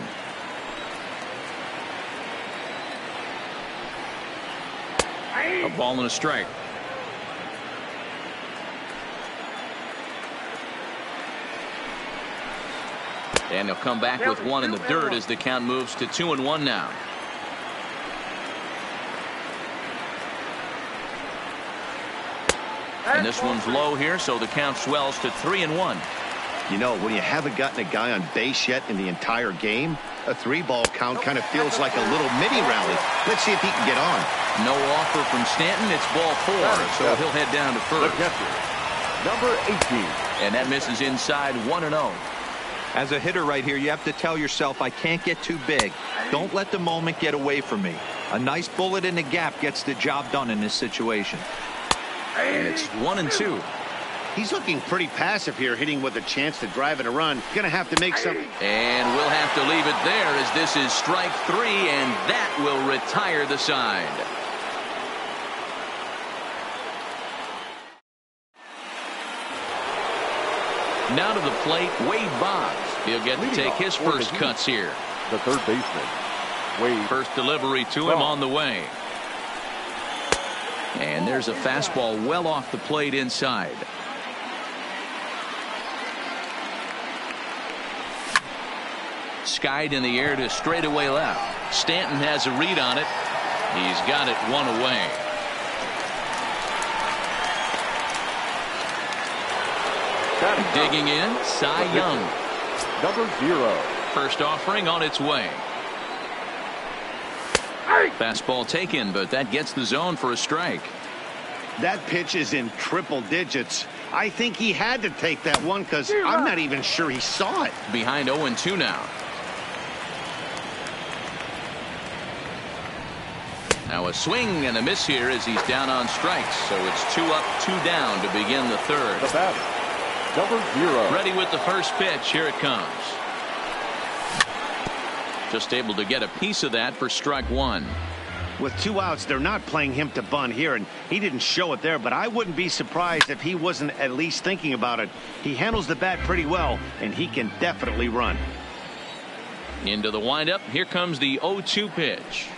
A ball and a strike. And he'll come back with one in the dirt as the count moves to 2-1 now. And this one's low here, so the count swells to 3-1. You know, when you haven't gotten a guy on base yet in the entire game, a 3-ball count kind of feels like a little mini rally. Let's see if he can get on. No offer from Stanton. It's ball 4, so he'll head down to first. Number 18. And that misses inside. 1-0. As a hitter right here, you have to tell yourself, I can't get too big. Don't let the moment get away from me. A nice bullet in the gap gets the job done in this situation. And it's 1-2. He's looking pretty passive here, hitting with a chance to drive in a run. Going to have to make something. And we'll have to leave it there as this is strike 3, and that will retire the side. Now to the plate, Wade Boggs. He'll get to take his first cuts here. The third baseman, Wade. First delivery to him on the way. And there's a fastball well off the plate inside. Skied in the air to straightaway left. Stanton has a read on it. He's got it 1 away. Digging in, Cy Young. Number 0. First offering on its way. Fastball taken, but that gets the zone for a strike. That pitch is in triple digits. I think he had to take that one because I'm not even sure he saw it. Behind 0-2 now. Now a swing and a miss here as he's down on strikes. So it's 2 up, 2 down to begin the third. The batter, number 0. Ready with the first pitch. Here it comes. Just able to get a piece of that for strike 1. With 2 outs, they're not playing him to bunt here, and he didn't show it there, but I wouldn't be surprised if he wasn't at least thinking about it. He handles the bat pretty well, and he can definitely run. Into the windup. Here comes the 0-2 pitch.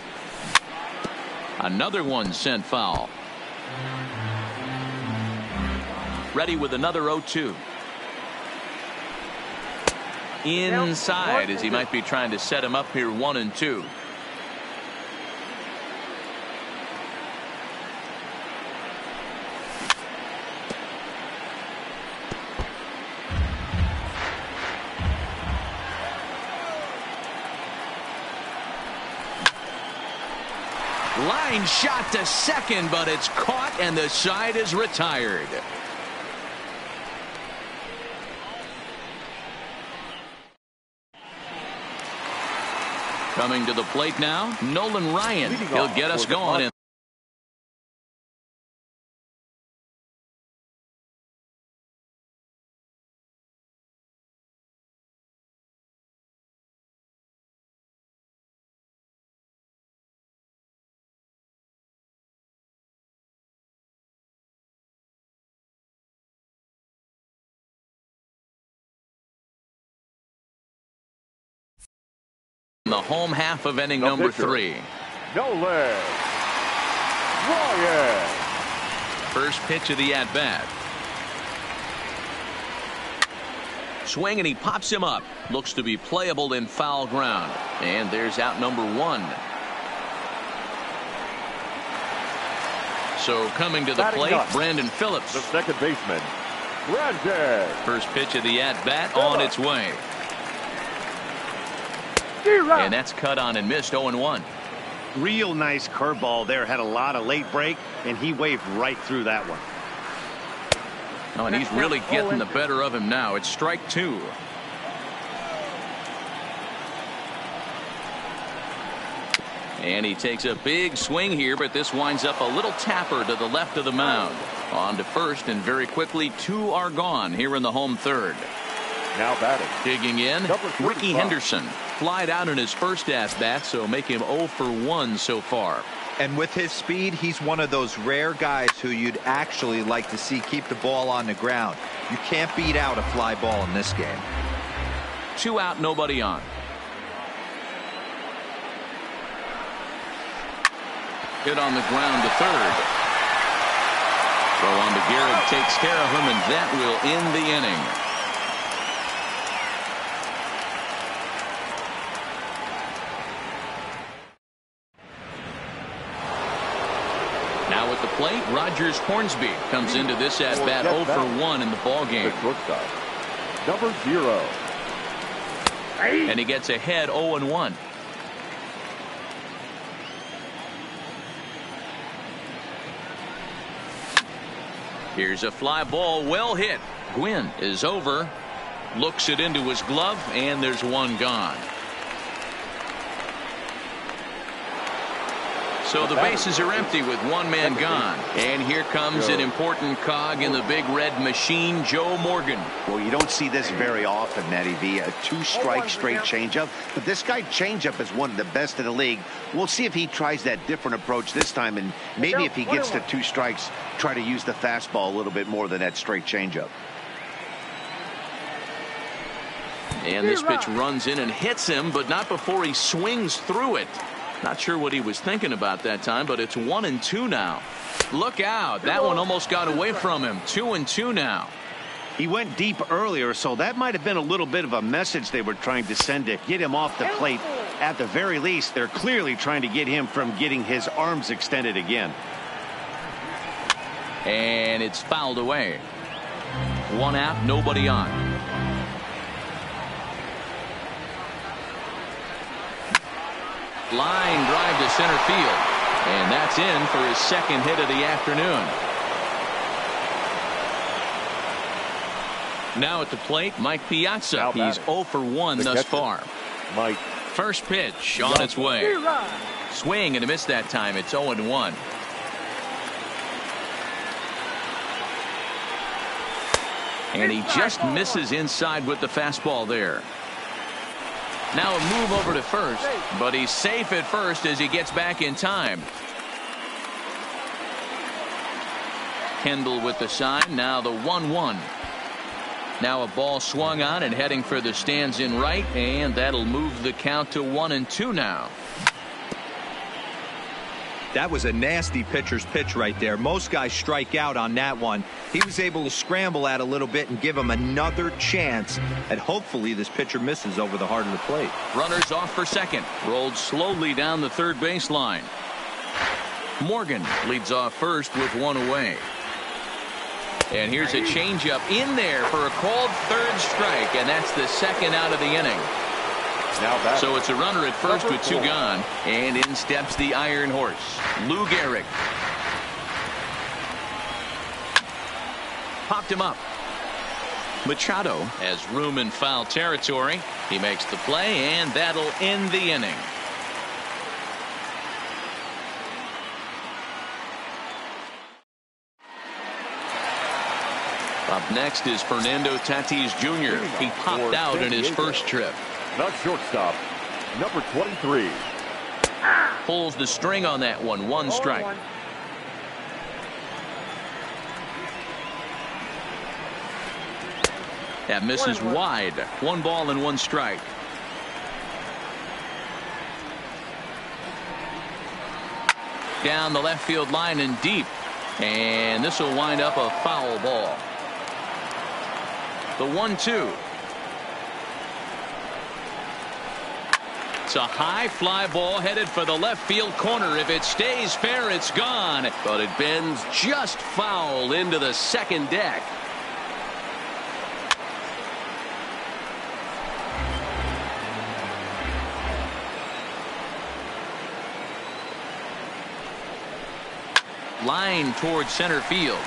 Another one sent foul. Ready with another 0-2. Inside as he might be trying to set him up here 1-2. Line shot to second, but it's caught and the side is retired. Coming to the plate now, Nolan Ryan. He'll get us going. The home half of inning number 3. Nolan Ryan. First pitch of the at-bat. Swing and he pops him up. Looks to be playable in foul ground. And there's out number 1. So coming to the plate, Brandon Phillips. The second baseman, Brandon. First pitch of the at-bat on its way. And that's cut on and missed. 0-1. Real nice curveball there. Had a lot of late break, and he waved right through that one. Oh, and he's really getting the better of him now. It's strike 2. And he takes a big swing here, but this winds up a little tapper to the left of the mound. On to first, and very quickly 2 are gone here in the home third. Now batting. Digging in, Ricky Henderson. Flied out in his first at-bat, so make him 0 for 1 so far. And with his speed, he's one of those rare guys who you'd actually like to see keep the ball on the ground. You can't beat out a fly ball in this game. 2 out, nobody on. Hit on the ground to third. Throw on to Garrett, takes care of him, and that will end the inning. Now at the plate, Rogers Hornsby comes into this at-bat 0 for 1 in the ballgame. Number 0. And he gets ahead 0-1. Here's a fly ball, well hit. Gwynn is over, looks it into his glove, and there's 1 gone. So the bases are empty with 1 man gone. And here comes an important cog in the big red machine, Joe Morgan. Well, you don't see this very often, Matty V. A 2-strike straight changeup. But this guy changeup is one of the best in the league. We'll see if he tries that different approach this time. And maybe if he gets to 2 strikes, try to use the fastball a little bit more than that straight changeup. And this pitch runs in and hits him, but not before he swings through it. Not sure what he was thinking about that time, but it's 1-2 now. Look out. That one almost got away from him. 2-2 now. He went deep earlier, so that might have been a little bit of a message they were trying to send to get him off the plate. At the very least, they're clearly trying to get him from getting his arms extended again. And it's fouled away. 1 out, nobody on. Line drive to center field, and that's in for his second hit of the afternoon. Now at the plate, Mike Piazza. He's 0 for 1 thus far. Mike. First pitch on its way. Swing and a miss that time. It's 0-1. And he just misses inside with the fastball there. Now a move over to first, but he's safe at first as he gets back in time. Kendall with the sign. Now the 1-1. Now a ball swung on and heading for the stands in right, and that'll move the count to 1-2 now. That was a nasty pitcher's pitch right there. Most guys strike out on that one. He was able to scramble at a little bit and give him another chance, and hopefully this pitcher misses over the heart of the plate. Runners off for second. Rolled slowly down the third baseline. Morgan leads off first with one away. And here's a changeup in there for a called third strike, and that's the second out of the inning. So it's a runner at first with two gone, and in steps the Iron Horse, Lou Gehrig. Popped him up. Machado has room in foul territory. He makes the play, and that'll end the inning. Up next is Fernando Tatis Jr. He popped out in his first trip. Not shortstop, number 23. Pulls the string on that one. One strike. That misses wide. 1 ball and 1 strike. Down the left field line and deep. And this will wind up a foul ball. The 1-2. It's a high fly ball headed for the left field corner. If it stays fair, it's gone. But it bends just foul into the second deck. Line towards center field.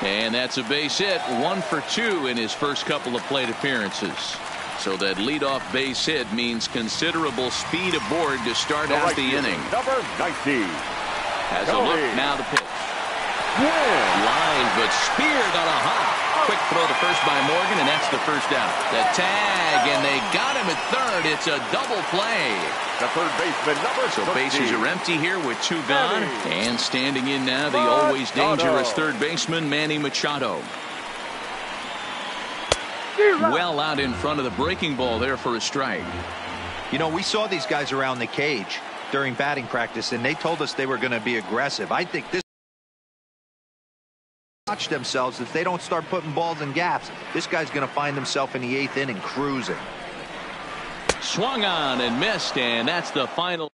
And that's a base hit. 1 for 2 in his first couple of plate appearances. So that leadoff base hit means considerable speed aboard to start out the inning. Number 19. Has a look. Now the pitch. Line, but speared on a hop. Quick throw to first by Morgan, and that's the first out. The tag, and they got him at third. It's a double play. The third baseman, number 13. So bases are empty here with 2 gone. And standing in now, the always dangerous third baseman, Manny Machado. Well out in front of the breaking ball there for a strike. You know, we saw these guys around the cage during batting practice, and they told us they were going to be aggressive. I think this watch themselves. If they don't start putting balls in gaps, this guy's going to find himself in the 8th inning cruising. Swung on and missed, and that's the final.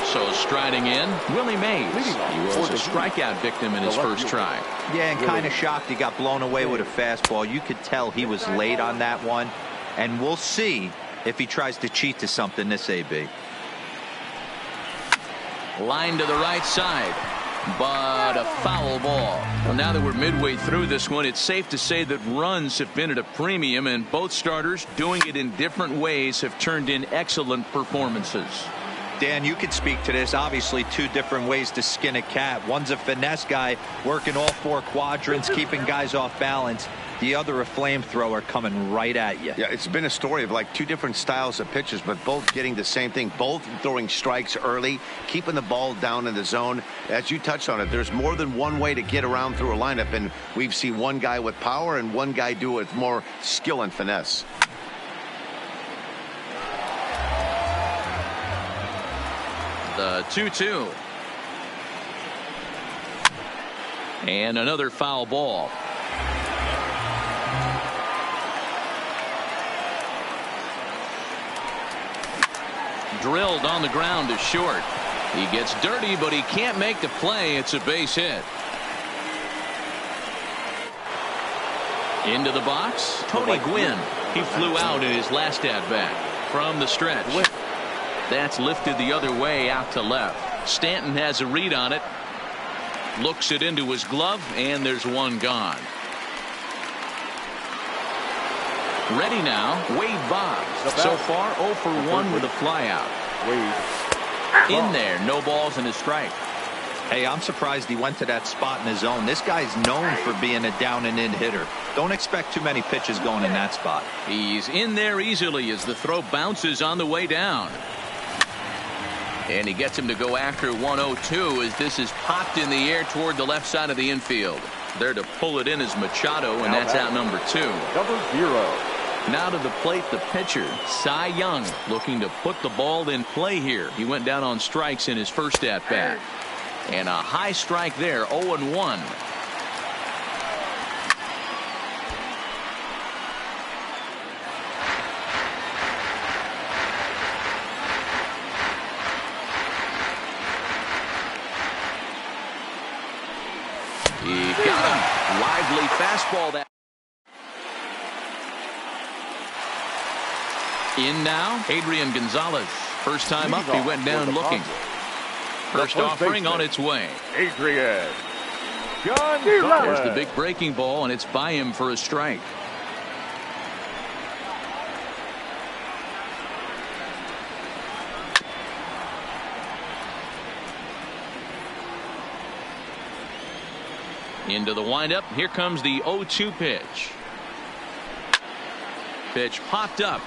So striding in, Willie Mays. He was a strikeout victim in his first try. Yeah, and kind of shocked he got blown away with a fastball. You could tell he was late on that one, and we'll see if he tries to cheat to something this AB. Line to the right side, but a foul ball. Well, now that we're midway through this one, it's safe to say that runs have been at a premium, and both starters, doing it in different ways, have turned in excellent performances. Dan, you could speak to this. Obviously, 2 different ways to skin a cat. One's a finesse guy working all 4 quadrants, keeping guys off balance. The other a flamethrower coming right at you. Yeah, it's been a story of like 2 different styles of pitchers, but both getting the same thing. Both throwing strikes early, keeping the ball down in the zone. As you touched on it, there's more than one way to get around through a lineup, and we've seen one guy with power and one guy do it with more skill and finesse. The 2-2. And another foul ball. Drilled on the ground to short. He gets dirty, but he can't make the play. It's a base hit. Into the box, Tony Gwynn. He flew out in his last at-bat from the stretch. That's lifted the other way out to left. Stanton has a read on it. Looks it into his glove, and there's one gone. Ready now, Wade Boggs. So far 0 for 1 with a flyout. In there, no balls and a strike. Hey, I'm surprised he went to that spot in his zone. This guy's known for being a down and in hitter. Don't expect too many pitches going in that spot. He's in there easily as the throw bounces on the way down. And he gets him to go after 1-0-2 as this is popped in the air toward the left side of the infield. There to pull it in is Machado, and that's out number 2. Number 0. Now to the plate, the pitcher, Cy Young, looking to put the ball in play here. He went down on strikes in his first at-bat. And a high strike there, 0-1. He got him. Lively fastball. That in now, Adrian Gonzalez. First time up, he went down looking. First offering on its way. Adrian Gonzalez. There's the big breaking ball, and it's by him for a strike. Into the windup. Here comes the 0-2 pitch. Pitch popped up.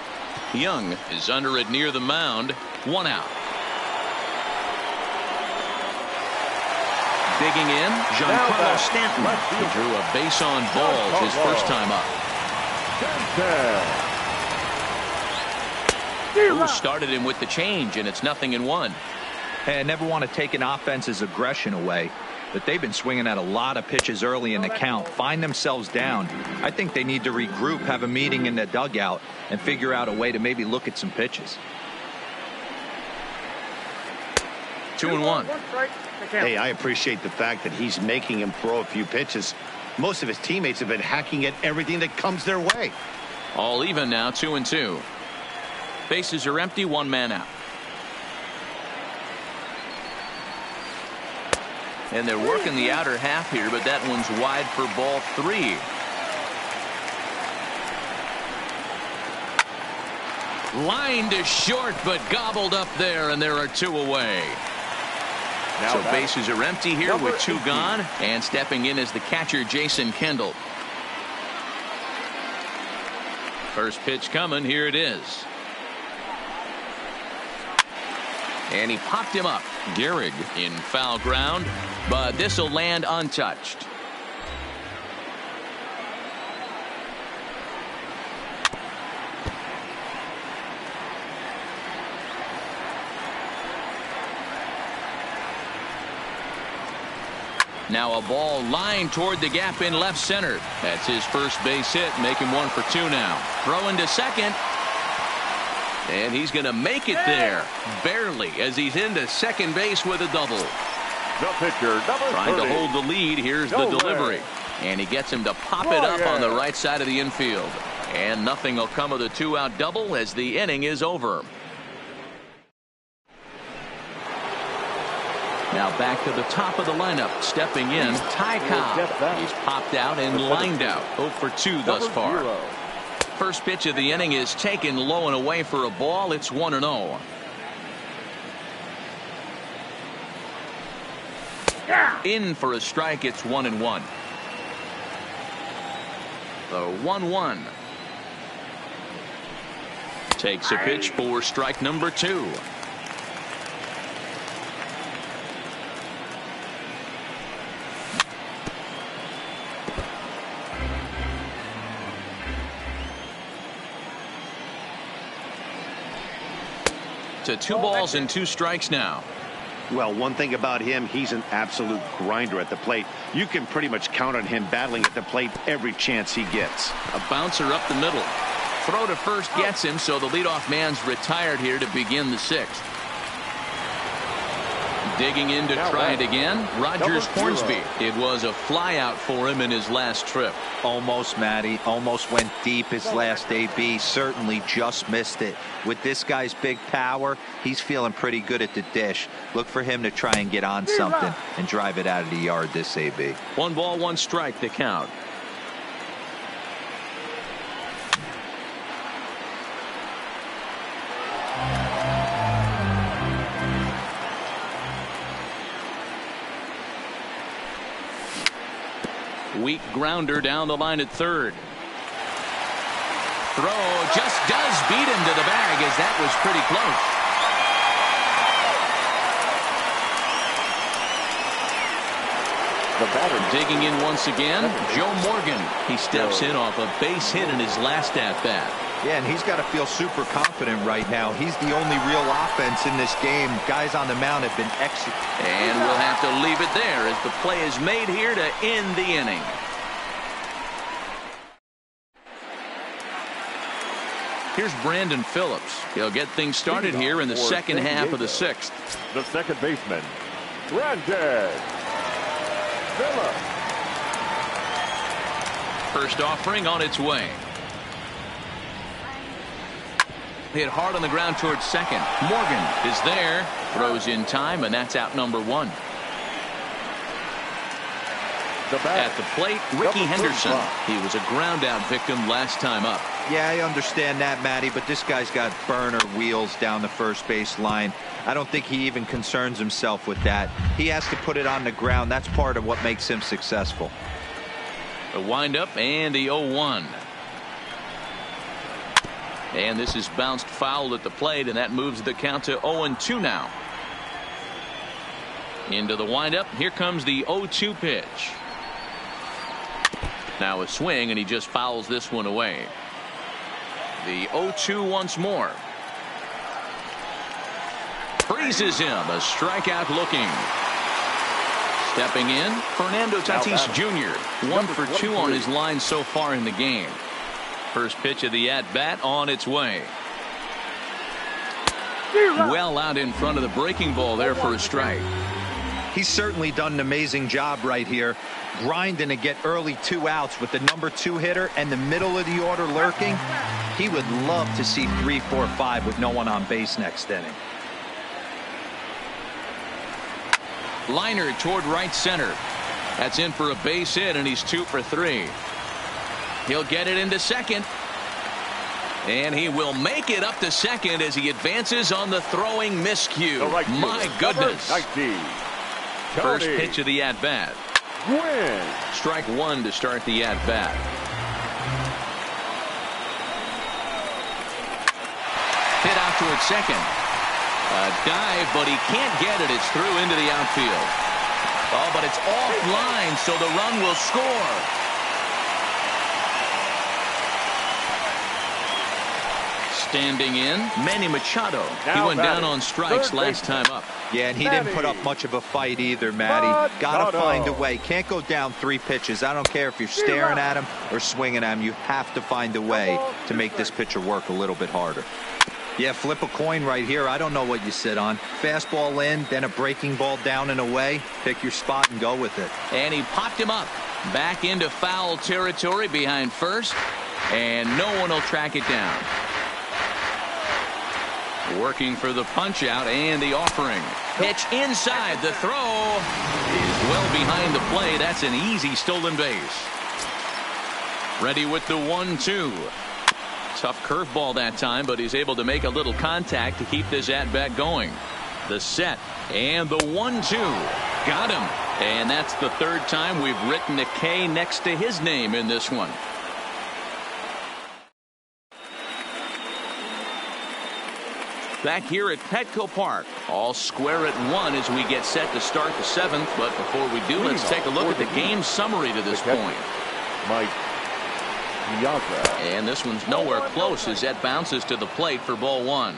Young is under it near the mound. 1 out. Digging in, Giancarlo Stanton. He drew a base on balls his first time up. Ooh, started him with the change, and it's 0-1. Hey, I never want to take an offense's aggression away, but they've been swinging at a lot of pitches early in the count. Find themselves down. I think they need to regroup, have a meeting in the dugout, and figure out a way to maybe look at some pitches. 2-1. Hey, I appreciate the fact that he's making him throw a few pitches. Most of his teammates have been hacking at everything that comes their way. All even now, 2-2. Bases are empty, 1 man out. And they're working the outer half here, but that one's wide for ball 3. Line to short, but gobbled up there, and there are 2 away. So bases are empty here with 2 gone, and stepping in is the catcher, Jason Kendall. First pitch coming. Here it is. And he popped him up. Gehrig in foul ground, but this will land untouched. Now a ball lined toward the gap in left center. That's his first base hit, make him 1 for 2 now. Throwing to second. And he's going to make it there, barely, as he's into second base with a double. The pitcher, number 30. Trying to hold the lead. Here's the delivery. And he gets him to pop it up on the right side of the infield. And nothing will come of the 2-out double as the inning is over. Now back to the top of the lineup. Stepping in, Ty Cobb. He's popped out and lined out. 0 for 2 thus far. First pitch of the inning is taken low and away for a ball. It's 1-0. In for a strike. It's 1-1. The 1-1. Takes a pitch for strike number 2. To 2 balls and 2 strikes now. Well, one thing about him, he's an absolute grinder at the plate. You can pretty much count on him battling at the plate every chance he gets. A bouncer up the middle. Throw to first gets him, so the leadoff man's retired here to begin the 6th. Digging in to try it again, Rogers Hornsby. It was a fly out for him in his last trip. Almost, Matty. Almost went deep his last AB. Certainly just missed it. With this guy's big power, he's feeling pretty good at the dish. Look for him to try and get on something and drive it out of the yard this AB. 1 ball, 1 strike, the count. Weak grounder down the line at third. Throw just does beat him to the bag, as that was pretty close. The batter digging in once again, Joe Morgan. He steps in off a base hit in his last at-bat. Yeah, and he's got to feel super confident right now. He's the only real offense in this game. Guys on the mound have been executing. And we'll have to leave it there as the play is made here to end the inning. Here's Brandon Phillips. He'll get things started here in the second half of the sixth. The second baseman, Brandon Phillips. First offering on its way. Hit hard on the ground towards second. Morgan is there. Throws in time, and that's out number one. At the plate, Ricky Henderson. He was a ground out victim last time up. Yeah, I understand that, Matty, but this guy's got burner wheels down the first base line. I don't think he even concerns himself with that. He has to put it on the ground. That's part of what makes him successful. The windup and the 0-1. And this is bounced foul at the plate, and that moves the count to 0-2 now. Into the windup. Here comes the 0-2 pitch. Now a swing, and he just fouls this one away. The 0-2 once more. Freezes him. A strikeout looking. Stepping in, Fernando Tatis Jr. 1 for 2 on his line so far in the game. First pitch of the at-bat on its way. Well out in front of the breaking ball there for a strike. He's certainly done an amazing job right here, grinding to get early 2 outs with the number 2 hitter and the middle of the order lurking. He would love to see 3, 4, 5 with no one on base next inning. Liner toward right center. That's in for a base hit, and he's 2 for 3. He'll get it into second. And he will make it up to second as he advances on the throwing miscue. My goodness. First pitch of the at-bat. Strike one to start the at-bat. Hit out towards second. A dive, but he can't get it. It's through into the outfield. Oh, but it's offline, so the run will score. Standing in, Manny Machado. He went down on strikes last time up. Yeah, and he didn't put up much of a fight either, Matty. Gotta find a way. Can't go down 3 pitches. I don't care if you're staring at him or swinging at him. You have to find a way to make this pitcher work a little bit harder. Yeah, flip a coin right here. I don't know what you sit on. Fastball in, then a breaking ball down and away. Pick your spot and go with it. And he popped him up. Back into foul territory behind first. And no one will track it down. Working for the punch out and the offering. Pitch inside. The throw is well behind the play. That's an easy stolen base. Ready with the 1-2. Tough curveball that time, but he's able to make a little contact to keep this at-bat going. The set and the 1-2. Got him. And that's the 3rd time we've written a K next to his name in this one. Back here at Petco Park, all square at 1 as we get set to start the 7th. But before we do, let's take a look at the game summary to this point. Mike Piazza. And this one's nowhere close as that bounces to the plate for ball 1.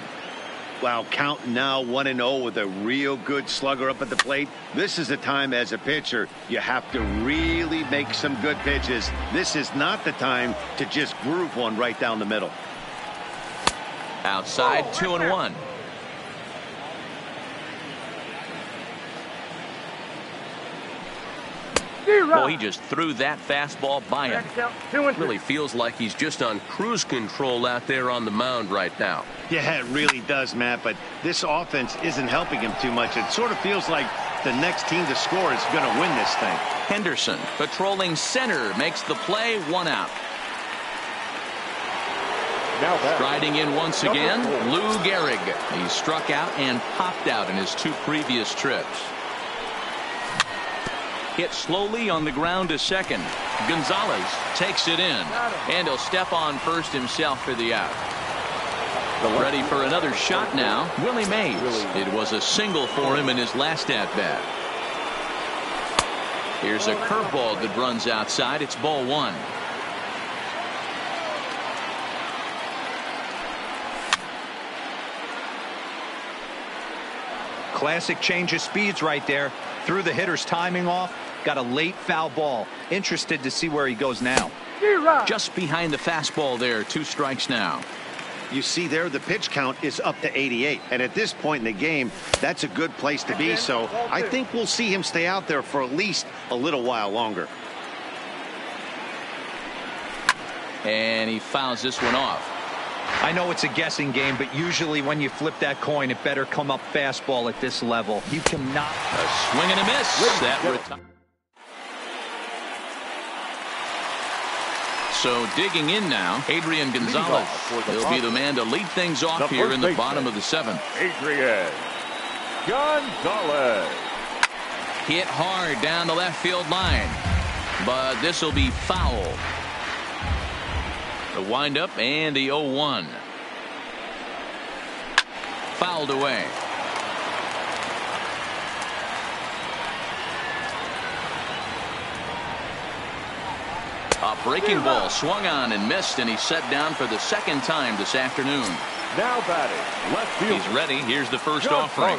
Wow, count now 1-0 with a real good slugger up at the plate. This is a time as a pitcher you have to really make some good pitches. This is not the time to just groove one right down the middle. Outside, 2-1. Well, he just threw that fastball by him. Really feels like he's just on cruise control out there on the mound right now. Yeah, it really does, Matt, but this offense isn't helping him too much. It sort of feels like the next team to score is going to win this thing. Henderson patrolling center makes the play, 1 out. Striding in once again, Lou Gehrig. He struck out and popped out in his 2 previous trips. Hit slowly on the ground to second. Gonzalez takes it in, and he'll step on first himself for the out. Ready for another shot now, Willie Mays. It was a single for him in his last at-bat. Here's a curveball that runs outside. It's ball one. Classic change of speeds right there. Threw the hitter's timing off. Got a late foul ball. Interested to see where he goes now. Just behind the fastball there. 2 strikes now. You see there, the pitch count is up to 88. And at this point in the game, that's a good place to be. So I think we'll see him stay out there for at least a little while longer. And he fouls this one off. I know it's a guessing game, but usually when you flip that coin, it better come up fastball at this level. You cannot. A swing and a miss. So digging in now, Adrian Gonzalez. He'll be the man to lead things off here in the bottom of the 7th. Adrian Gonzalez. Hit hard down the left field line, but this will be foul. The windup and the 0-1. Fouled away. A breaking ball swung on and missed, and he's set down for the 2nd time this afternoon. Now batting left field. He's ready. Here's the first offering.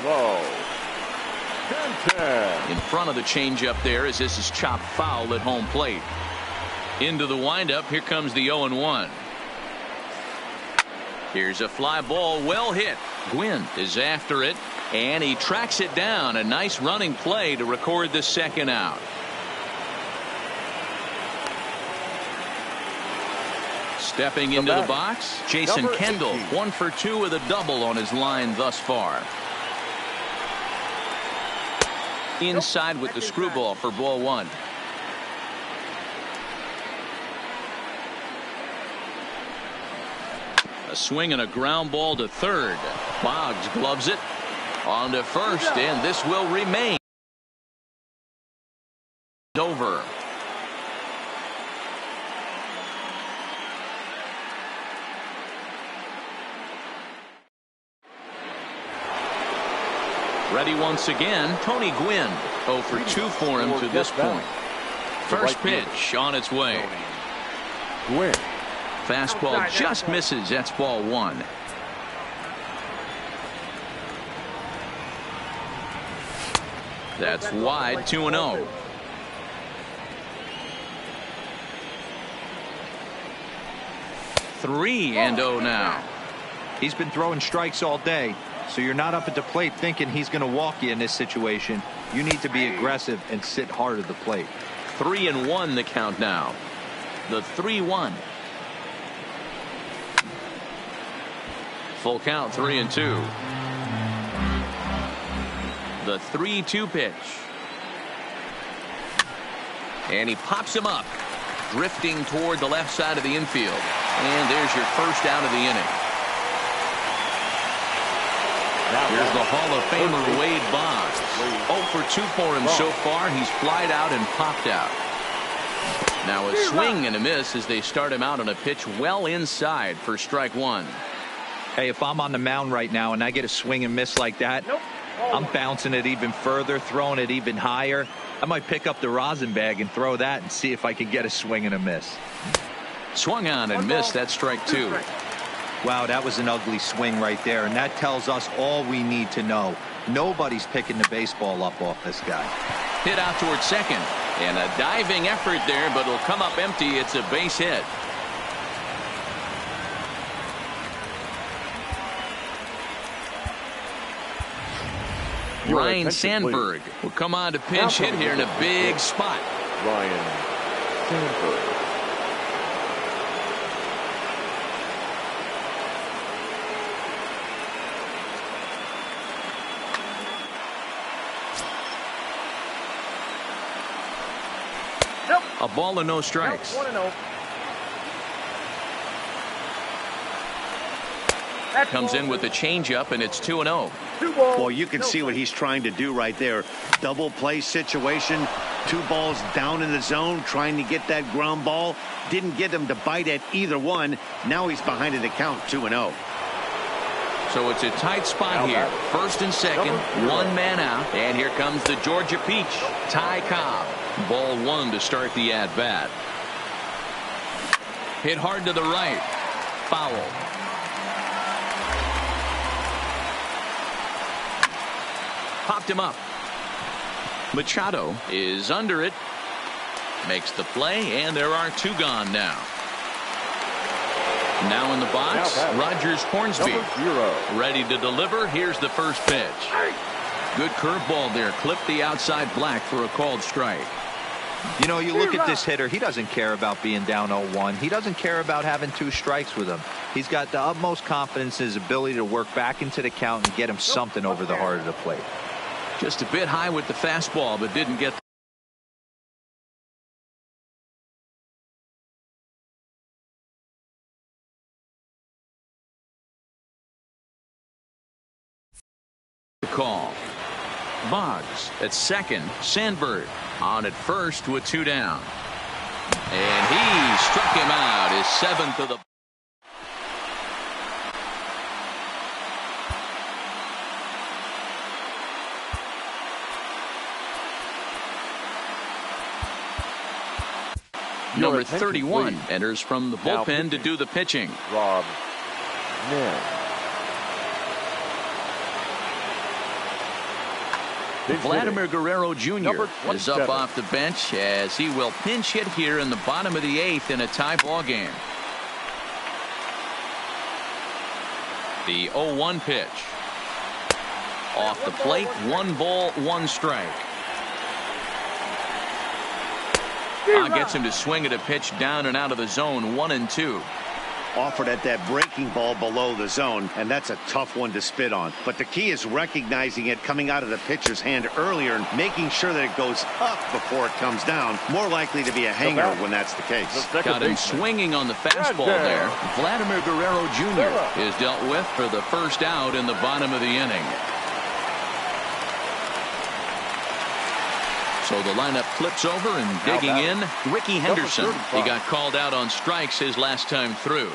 In front of the changeup there as this is chopped foul at home plate. Into the windup. Here comes the 0-1. Here's a fly ball, well hit. Gwynn is after it, and he tracks it down. A nice running play to record the 2nd out. Stepping into the box, Jason Kendall, 1 for 2 with a double on his line thus far. Inside with the screwball for ball 1. A swing and a ground ball to third. Boggs gloves it on to first, and this will remain. Over. Ready once again, Tony Gwynn. 0 for 2 for him to this point. First pitch on its way. Gwynn. Fastball just misses. That's ball 1. That's wide. 2-0. Three and 0 now. He's been throwing strikes all day, so you're not up at the plate thinking he's going to walk you in this situation. You need to be aggressive and sit hard at the plate. 3-1 the count now. The 3-1. Full count, 3-2. The 3-2 pitch. And he pops him up, drifting toward the left side of the infield. And there's your first out of the inning. Here's the Hall of Famer Wade Boggs. 0 for 2 for him so far. He's flied out and popped out. Now a swing and a miss as they start him out on a pitch well inside for strike 1. Hey, if I'm on the mound right now and I get a swing and miss like that, I'm bouncing it even further, throwing it even higher. I might pick up the rosin bag and throw that and see if I can get a swing and a miss. Swung on and missed. That's strike 2. Wow, that was an ugly swing right there, and that tells us all we need to know. Nobody's picking the baseball up off this guy. Hit out towards second, and a diving effort there, but it'll come up empty. It's a base hit. Ryan Sandberg will come on to pinch hit here in a big spot. Ryan Sandberg. A ball and no strikes. Comes in with the changeup, and it's 2-0. Well, you can see what he's trying to do right there. Double play situation. 2 balls down in the zone, trying to get that ground ball. Didn't get him to bite at either one. Now he's behind in the count, 2-0. So it's a tight spot here. First and second, 1 man out. And here comes the Georgia Peach, Ty Cobb. Ball 1 to start the at-bat. Hit hard to the right. Foul. Popped him up. Machado is under it. Makes the play, and there are 2 gone now. Now in the box, Rogers Hornsby. Ready to deliver. Here's the first pitch. Good curveball there. Clipped the outside black for a called strike. You know, you look at this hitter, he doesn't care about being down 0-1. He doesn't care about having 2 strikes with him. He's got the utmost confidence in his ability to work back into the count and get him something over the heart of the plate. Just a bit high with the fastball, but didn't get the call. Boggs at second. Sandberg on at first with 2 down. And he struck him out. His 7th of the. Number 31 enters from the bullpen to do the pitching. Rob Mann. Vladimir Guerrero Jr. is up off the bench as he will pinch hit here in the bottom of the 8th in a tie ball game. The 0-1 pitch. Off the plate, 1 ball, 1 strike. Gets him to swing at a pitch down and out of the zone, 1-2. Offered at that breaking ball below the zone, and that's a tough one to spit on. But the key is recognizing it coming out of the pitcher's hand earlier and making sure that it goes up before it comes down. More likely to be a hanger when that's the case. Got him swinging on the fastball there. Vladimir Guerrero Jr. is dealt with for the first out in the bottom of the inning. So the lineup flips over, and digging in, Ricky Henderson. He got called out on strikes his last time through.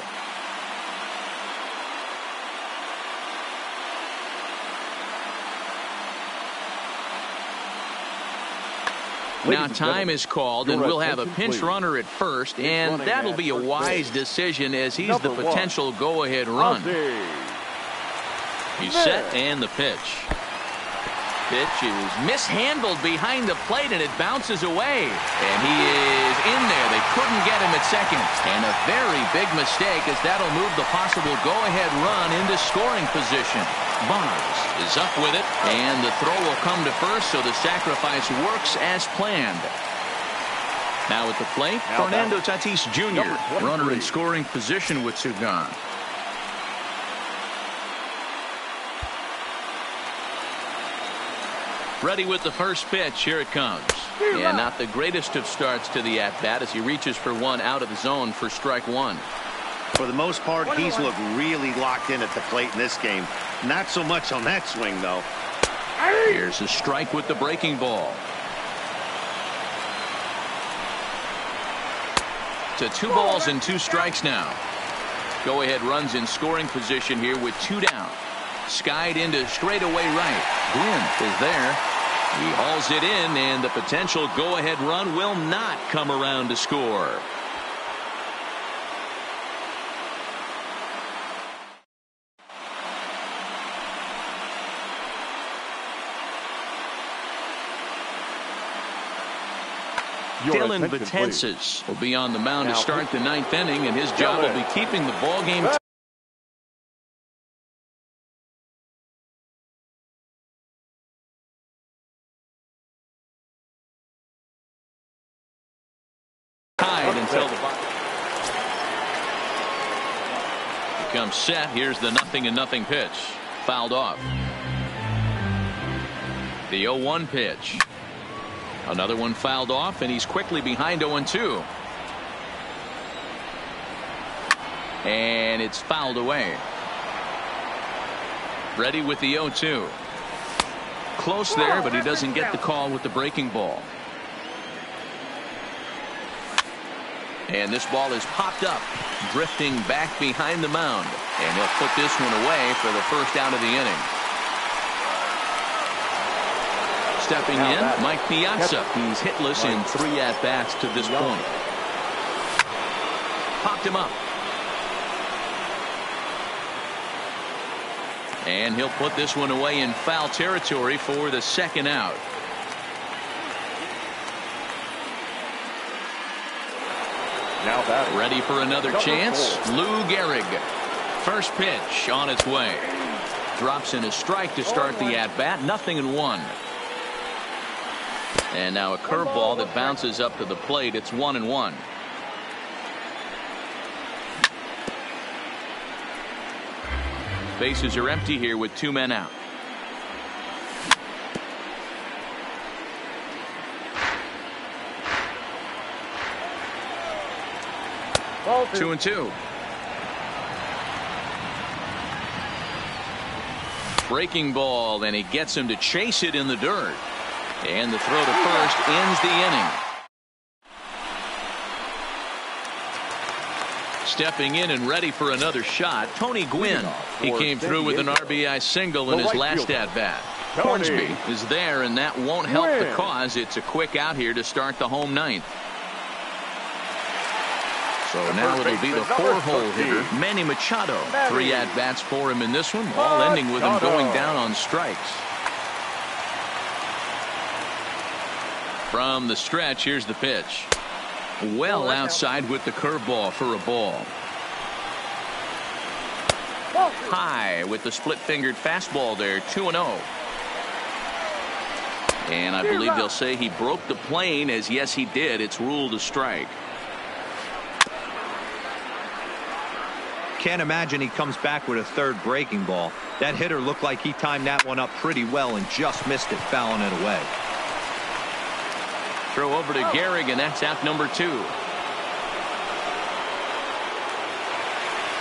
Now time is called, and we'll have a pinch runner at first, and that'll be a wise decision as he's the potential go-ahead run. He's set, and the pitch. Pitch is mishandled behind the plate, and it bounces away. And he is in there. They couldn't get him at second. And a very big mistake, as that'll move the possible go-ahead run into scoring position. Boggs is up with it, and the throw will come to first, so the sacrifice works as planned. Now at the plate, Fernando Tatis Jr., runner in scoring position with 2 gone. Ready with the first pitch. Here it comes. And not the greatest of starts to the at-bat as he reaches for 1 out of the zone for strike 1. For the most part, he's looked really locked in at the plate in this game. Not so much on that swing, though. Here's a strike with the breaking ball. To 2 balls and 2 strikes now. Go-ahead runs in scoring position here with 2 down. Skied into straightaway right. Gwynn is there. He hauls it in, and the potential go-ahead run will not come around to score. Dylan Betances will be on the mound to start the 9th inning, and his job will be keeping the ball game tied until the bottom. Becomes set. Here's the 0-0 pitch. Fouled off. The 0-1 pitch. Another one fouled off, and he's quickly behind 0-2. And it's fouled away. Ready with the 0-2. Close there, but he doesn't get the call with the breaking ball. And this ball is popped up, drifting back behind the mound. And he'll put this one away for the first out of the inning. Stepping in, Mike Piazza. He's hitless in 3 at-bats to this point. Popped him up. And he'll put this one away in foul territory for the second out. Now batting. Ready for another chance. Lou Gehrig. First pitch on its way. Drops in a strike to start the at-bat. 0-1. And now a curveball that bounces up to the plate. It's 1-1. Bases are empty here with 2 men out. Ball 2-2. Breaking ball, and he gets him to chase it in the dirt. And the throw to first ends the inning. Stepping in and ready for another shot, Tony Gwynn. He came through with an RBI single in his last at-bat. Hornsby is there, and that won't help the cause. It's a quick out here to start the home 9th. So now it'll be the 4-hole hitter, Manny Machado. 3 at-bats for him in this one, all ending with him going down on strikes. From the stretch, here's the pitch. Well outside with the curveball for a ball. High with the split-fingered fastball there, 2-0. And I believe they'll say he broke the plane, as yes he did. It's ruled a strike. Can't imagine he comes back with a third breaking ball. That hitter looked like he timed that one up pretty well and just missed it, fouling it away. Throw over to Gehrig, and that's out number 2.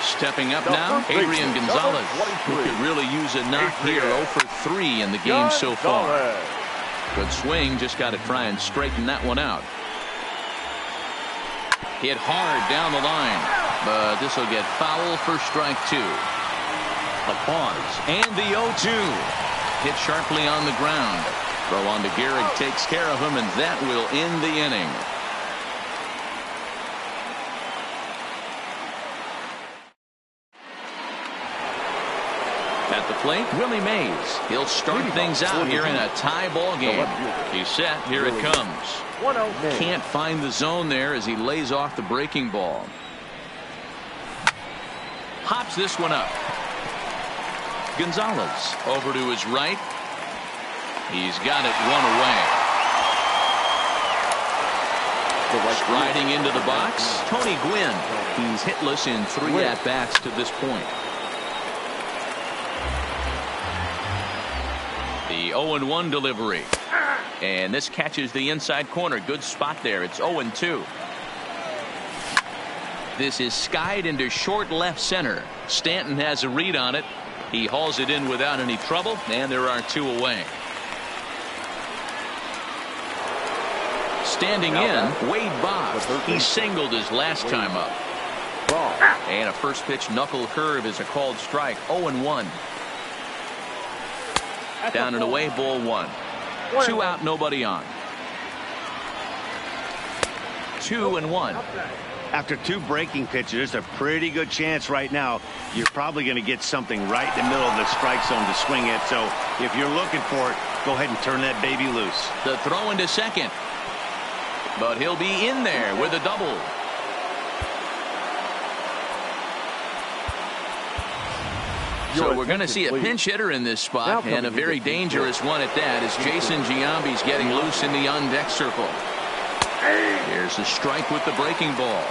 Stepping up now, Adrian Gonzalez, who could really use a knock here. 0 for 3 in the game so far. Good swing, just got to try and straighten that one out. Hit hard down the line, but this will get foul for strike 2. A pause, and the 0-2. Hit sharply on the ground. Throw on to Gehrig, takes care of him, and that will end the inning. At the plate, Willie Mays. He'll start things out here in a tie ball game. He's set. Here it comes. Can't find the zone there as he lays off the breaking ball. Hops this one up. Gonzalez over to his right. He's got it 1 away. Striding into the box, Tony Gwynn. He's hitless in 3 at-bats to this point. The 0-1 delivery. And this catches the inside corner. Good spot there. It's 0-2. This is skied into short left center. Stanton has a read on it. He hauls it in without any trouble, and there are 2 away. Standing in, Wade Boggs. He singled his last time up. And a first pitch knuckle curve is a called strike. 0-1. Down and away, ball 1. 2 out, nobody on. 2-1. After 2 breaking pitches, there's a pretty good chance right now you're probably going to get something right in the middle of the strike zone to swing at. So if you're looking for it, go ahead and turn that baby loose. The throw into second. But he'll be in there with a double. So we're going to see a pinch hitter in this spot, and a very dangerous one at that, as Jason Giambi's getting loose in the on-deck circle. Here's the strike with the breaking ball.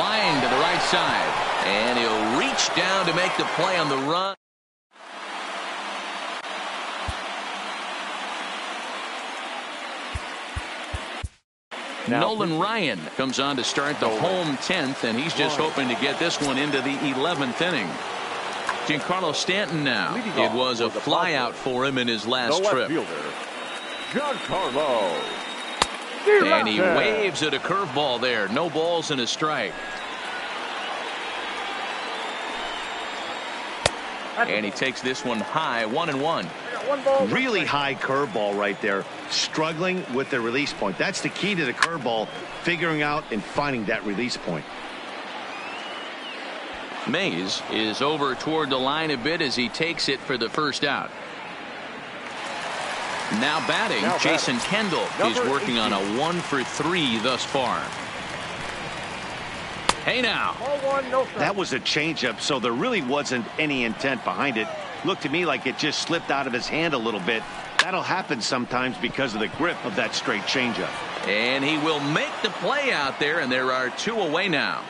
Line to the right side, and he'll reach down to make the play on the run. Nolan Ryan comes on to start the home 10th, and he's just hoping to get this one into the 11th inning. Giancarlo Stanton now. It was a flyout for him in his last trip. Giancarlo. And he waves at a curveball there. No balls and a strike. And he takes this one high, 1-1. Really high curveball right there. Struggling with the release point. That's the key to the curveball, figuring out and finding that release point. Mays is over toward the line a bit as he takes it for the first out. Now batting, Jason Kendall is working on a 1-for-3 thus far. Hey now. That was a changeup, so there really wasn't any intent behind it. Looked to me like it just slipped out of his hand a little bit. That'll happen sometimes because of the grip of that straight changeup. And he will make the play out there, and there are 2 away now.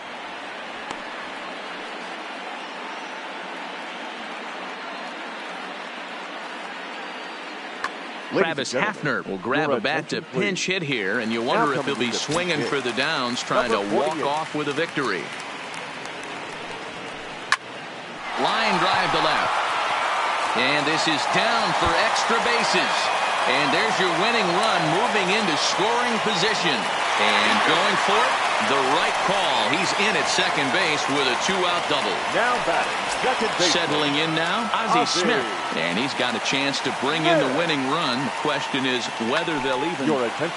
Travis Hafner will grab a bat to pinch hit here, and you wonder if he'll be swinging for the downs, trying to walk off with a victory. Line drive to left. And this is down for extra bases. And there's your winning run moving into scoring position. And going for it, the right call. He's in at second base with a 2-out double. Now batting, second base. Settling in now, Ozzie Smith. And he's got a chance to bring in the winning run. The question is whether they'll even.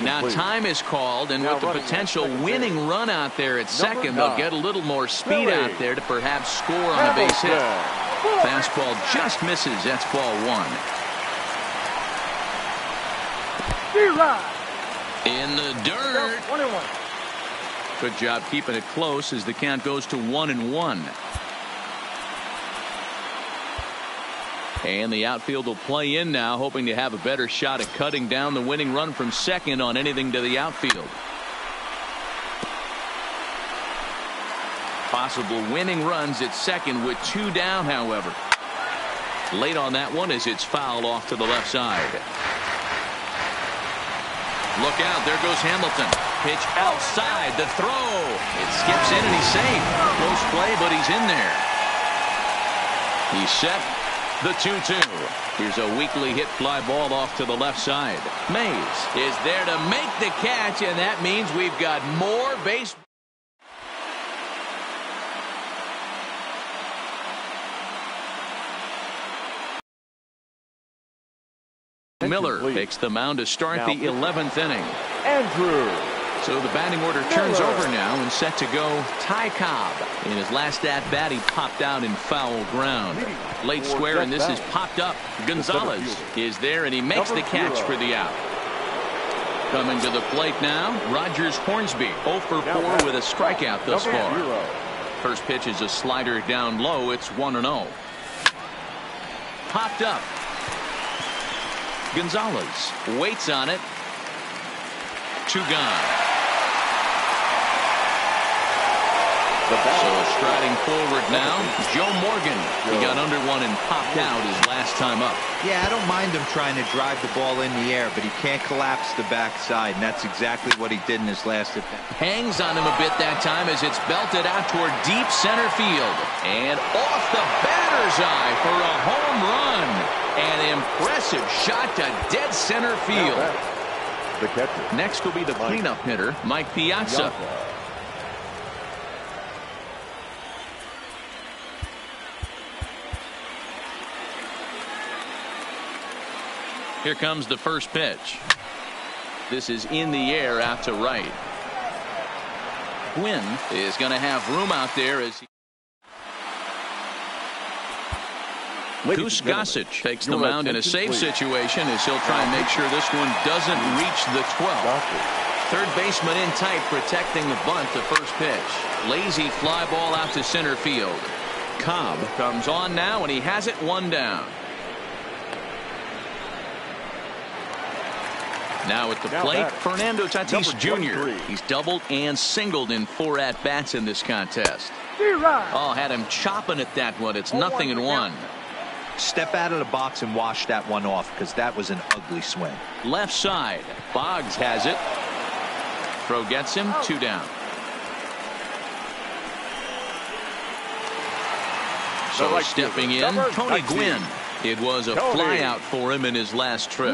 Now please. Time is called, and with the potential winning run out there at second, they'll get a little more speed out there to perhaps score on a base hit. Fastball just misses. That's ball 1. In the dirt. Good job keeping it close as the count goes to 1-1. And the outfield will play in now, hoping to have a better shot at cutting down the winning run from second on anything to the outfield. Possible winning runs at second with 2 down, however. Late on that one as it's fouled off to the left side. Look out, there goes Hamilton. Pitch outside, the throw. It skips in and he's safe. Close play, but he's in there. He's set. The 2-2. Here's a weakly hit fly ball off to the left side. Mays is there to make the catch, and that means we've got more base. Miller takes the mound to start the 11th inning. Andrew. So the batting order turns over now and set to go Ty Cobb. In his last at-bat, he popped out in foul ground. Late square, and this is popped up. Gonzalez is there, and he makes the catch for the out. Coming to the plate now, Rogers Hornsby, 0 for 4 with a strikeout thus far. First pitch is a slider down low. It's 1-0. Popped up. Gonzalez waits on it. 2 gone. So striding forward now, Joe Morgan. He got under one and popped out his last time up. Yeah, I don't mind him trying to drive the ball in the air, but he can't collapse the backside, and that's exactly what he did in his last at-bat. Hangs on him a bit that time as it's belted out toward deep center field. And off the batter's eye for a home run. An impressive shot to dead center field. The catcher. Next will be the cleanup hitter, Mike Piazza. Here comes the first pitch. This is in the air out to right. Gwynn is going to have room out there as he. Goose Gossage takes the mound in a safe situation as he'll try and make sure this one doesn't reach the 12th. Third baseman in tight, protecting the bunt. The first pitch. Lazy fly ball out to center field. Cobb comes on now, and he has it 1 down. Now at the plate, Fernando Tatis Jr. He's doubled and singled in 4 at-bats in this contest. Oh, had him chopping at that one. It's 0-1. Step out of the box and wash that one off, because that was an ugly swing. Left side. Boggs has it. Throw gets him 2 down. So stepping in, Tony Gwynn. It was a flyout for him in his last trip.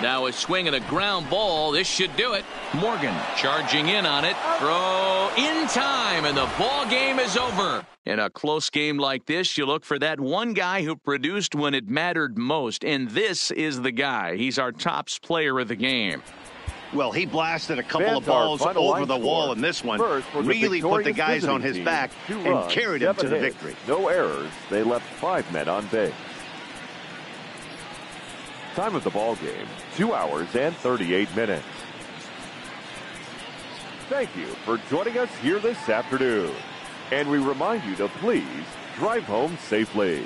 Now a swing and a ground ball. This should do it. Morgan charging in on it. Throw in time, and the ball game is over. In a close game like this, you look for that one guy who produced when it mattered most, and this is the guy. He's our tops player of the game. Well, he blasted a couple of balls over the wall in this one. Really put the guys on his back and carried him to the victory. No errors. They left 5 men on base. Time of the ball game, 2 hours and 38 minutes. Thank you for joining us here this afternoon. And we remind you to please drive home safely.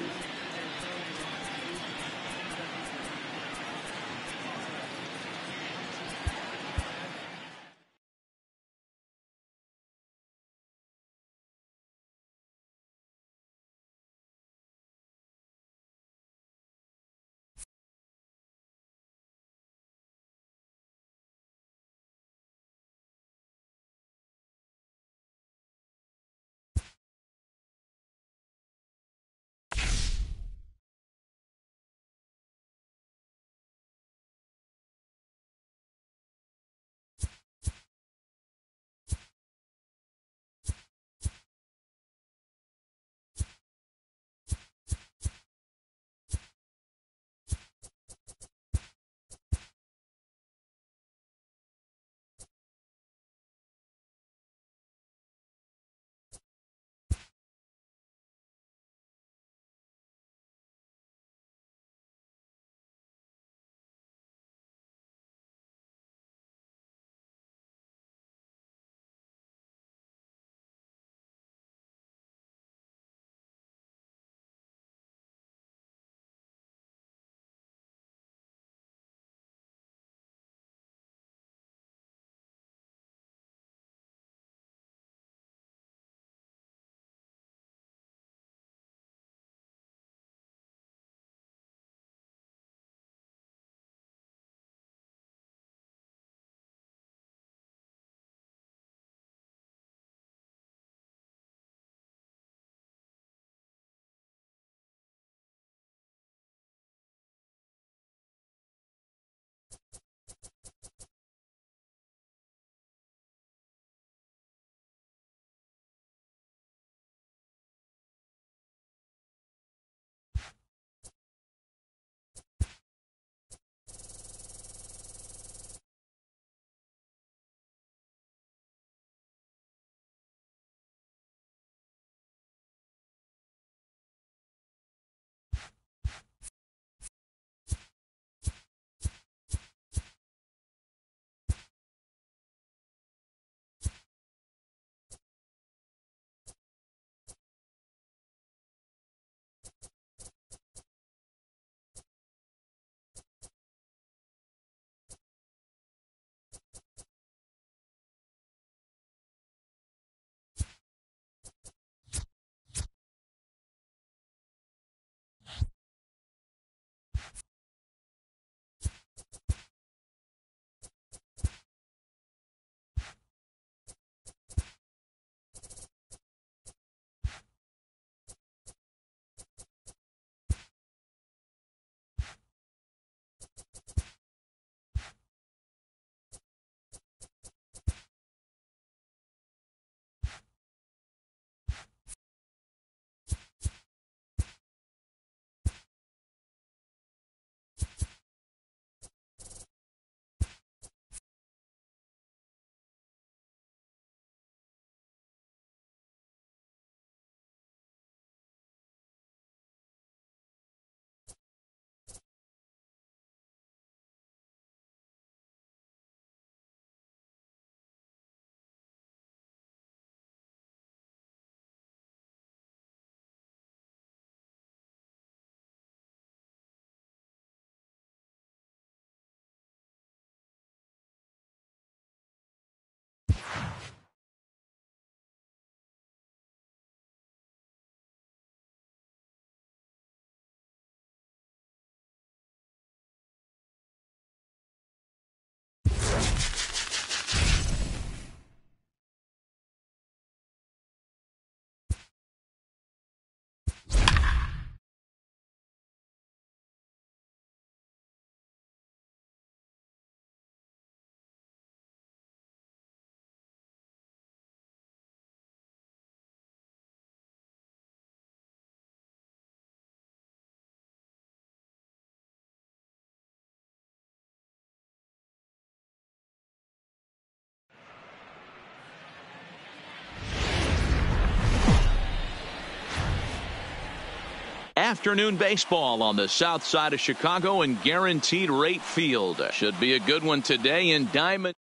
afternoon baseball on the south side of Chicago and Guaranteed Rate Field. Should be a good one today in Diamond.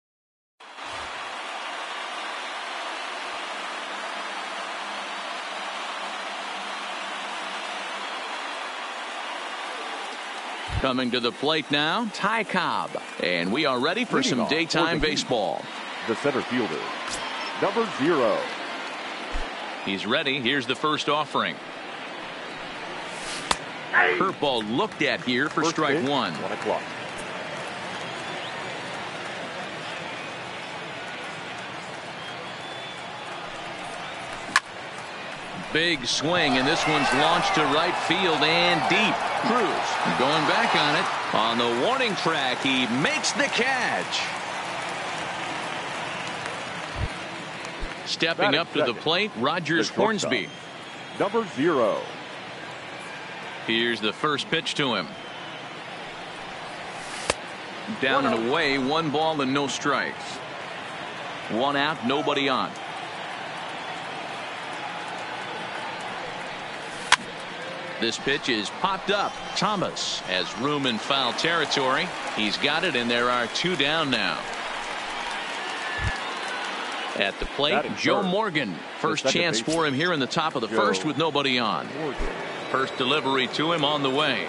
Coming to the plate now, Ty Cobb. And we are ready for some daytime baseball. The center fielder, number 0. He's ready. Here's the first offering. Curveball looked at here for strike 1. 1 o'clock. Big swing, and this one's launched to right field and deep. Cruz going back on it. On the warning track, he makes the catch. Stepping up to the plate, Rogers Hornsby. Number 0. Here's the first pitch to him. Down and away, 1 ball and no strikes. 1 out, nobody on. This pitch is popped up. Thomas has room in foul territory. He's got it, and there are 2 down now. At the plate, Joe Morgan. First chance for him here in the top of the first with nobody on. First delivery to him on the way.